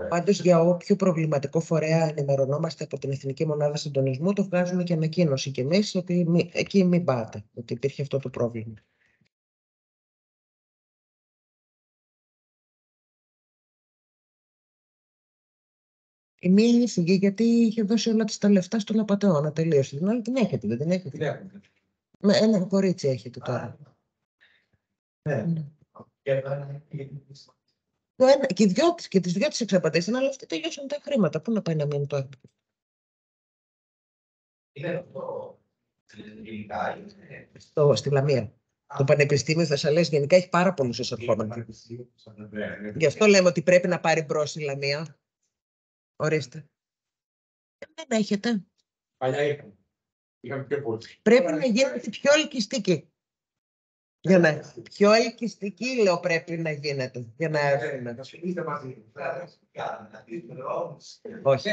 Πάντως για όποιο προβληματικό φορέα ενημερωνόμαστε από την Εθνική Μονάδα Συντονισμού, το βγάζουμε και ανακοίνωση κι εμείς ότι εκεί μην πάτε, ότι υπήρχε αυτό το πρόβλημα. Η μία είναι φυγή γιατί είχε δώσει όλα τα λεφτά στον απατεώνα, τελείωσε. Την άλλη την έχετε, δεν την έχετε? Με ένα κορίτσι έχετε τώρα. Ναι. Και τις δυο τις εξαπατήσαν, αλλά αυτοί τελειώσαν τα χρήματα. Πού να πάει να μείνει τώρα? Είναι αυτό. Στη Λαμία. Το Πανεπιστήμιο Θεσσαλίας γενικά έχει πάρα πολλούς εισερχόμενους. Γι' αυτό λέμε ότι πρέπει να πάρει μπρος η Λαμία. Ορίστε. Δεν έχετε. Παλιά είχαμε πιο πολύ. Πρέπει να γίνετε πιο ελκυστικοί. Για να... Πιο ελκυστικοί, λέω, πρέπει να γίνετε. Για να έρθουν. Όχι.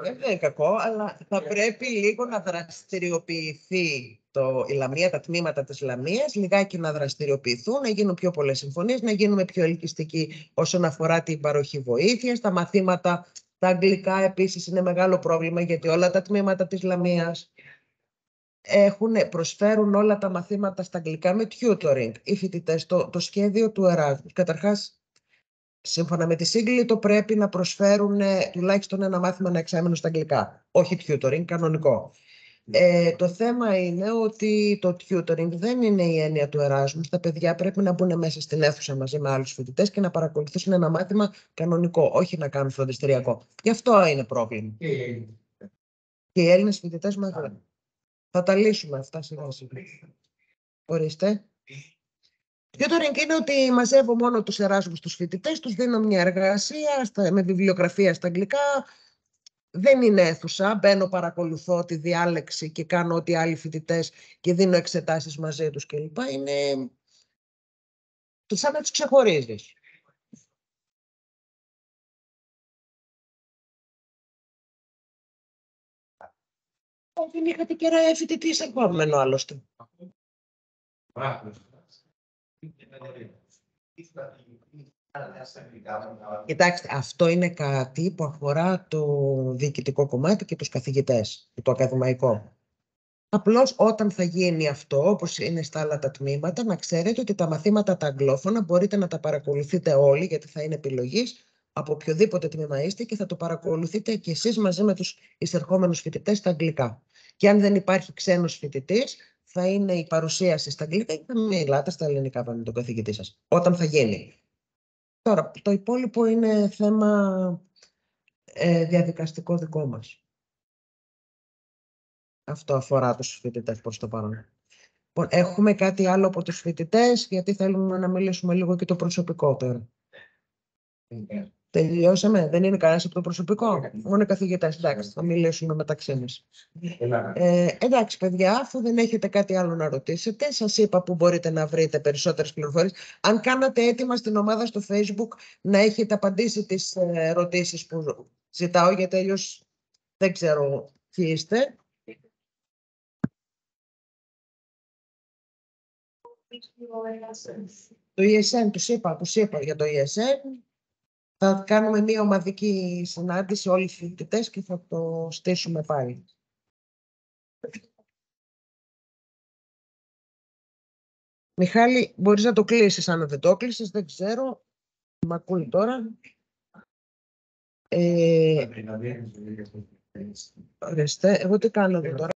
Δεν είναι κακό, αλλά θα πρέπει λίγο να δραστηριοποιηθεί η Λαμία, τα τμήματα της Λαμίας, λιγάκι να δραστηριοποιηθούν, να γίνουν πιο πολλές συμφωνίες, να γίνουμε πιο ελκυστικοί όσον αφορά την παροχή βοήθειας. Τα μαθήματα, τα αγγλικά επίσης είναι μεγάλο πρόβλημα, γιατί όλα τα τμήματα της Λαμίας προσφέρουν όλα τα μαθήματα στα αγγλικά με tutoring. Οι φοιτητές, το σχέδιο του Εράσμους, καταρχάς, σύμφωνα με τη σύγκλη, το πρέπει να προσφέρουν τουλάχιστον ένα μάθημα, ένα εξάμηνο στα αγγλικά. Όχι tutoring, κανονικό. Το θέμα είναι ότι το tutoring δεν είναι η έννοια του Εράσμους. Τα παιδιά πρέπει να μπουν μέσα στην αίθουσα μαζί με άλλους φοιτητές και να παρακολουθήσουν ένα μάθημα κανονικό, όχι να κάνουν φροντιστηριακό. Γι' αυτό είναι πρόβλημα. Και οι Έλληνες φοιτητές μαζί. Θα τα λύσουμε αυτά σιγά σιγά. Ορίστε. Tutoring είναι ότι μαζεύω μόνο τους Εράσμους τους φοιτητές, τους δίνω μια εργασία με βιβλιογραφία στα αγγλικά. Δεν είναι αίθουσα, μπαίνω, παρακολουθώ τη διάλεξη και κάνω ό,τι άλλοι φοιτητές και δίνω εξετάσεις μαζί τους κλπ. Είναι σαν να τους ξεχωρίζεις. Δεν είχατε και φοιτητής επόμενο άλλωστε. Κοιτάξτε, αυτό είναι κάτι που αφορά το διοικητικό κομμάτι και τους καθηγητές, το ακαδημαϊκό. Απλώς όταν θα γίνει αυτό, όπως είναι στα άλλα τα τμήματα, να ξέρετε ότι τα μαθήματα τα αγγλόφωνα μπορείτε να τα παρακολουθείτε όλοι, γιατί θα είναι επιλογής, από οποιοδήποτε τμήμα είστε και θα το παρακολουθείτε και εσείς μαζί με τους εισερχόμενους φοιτητές στα αγγλικά. Και αν δεν υπάρχει ξένος φοιτητής, θα είναι η παρουσίαση στα αγγλικά και θα μιλάτε στα ελληνικά με τον καθηγητή σας, όταν θα γίνει. Τώρα, το υπόλοιπο είναι θέμα διαδικαστικό δικό μας. Αυτό αφορά τους φοιτητές προς το παρόν. Λοιπόν, έχουμε κάτι άλλο από τους φοιτητές, γιατί θέλουμε να μιλήσουμε λίγο και το προσωπικό τώρα. Τελειώσαμε, δεν είναι κανένας από το προσωπικό. Μόνο οι καθηγητές, εντάξει, θα μιλήσουμε μεταξύ μας. Εντάξει, παιδιά, αφού δεν έχετε κάτι άλλο να ρωτήσετε, σας είπα που μπορείτε να βρείτε περισσότερες πληροφορίες. Αν κάνατε έτοιμα στην ομάδα στο Facebook να έχετε απαντήσει τις ερωτήσεις που ζητάω, γιατί αλλιώς δεν ξέρω ποιοι είστε. Το ESN, τους είπα για το ESN. Θα κάνουμε μια ομαδική συνάντηση όλοι οι φοιτητές και θα το στήσουμε πάλι. Μιχάλη, μπορείς να το κλείσεις αν δεν το κλείσεις, δεν ξέρω. Μ' ακούει τώρα. Ορίστε, εγώ τι κάνω εδώ τώρα.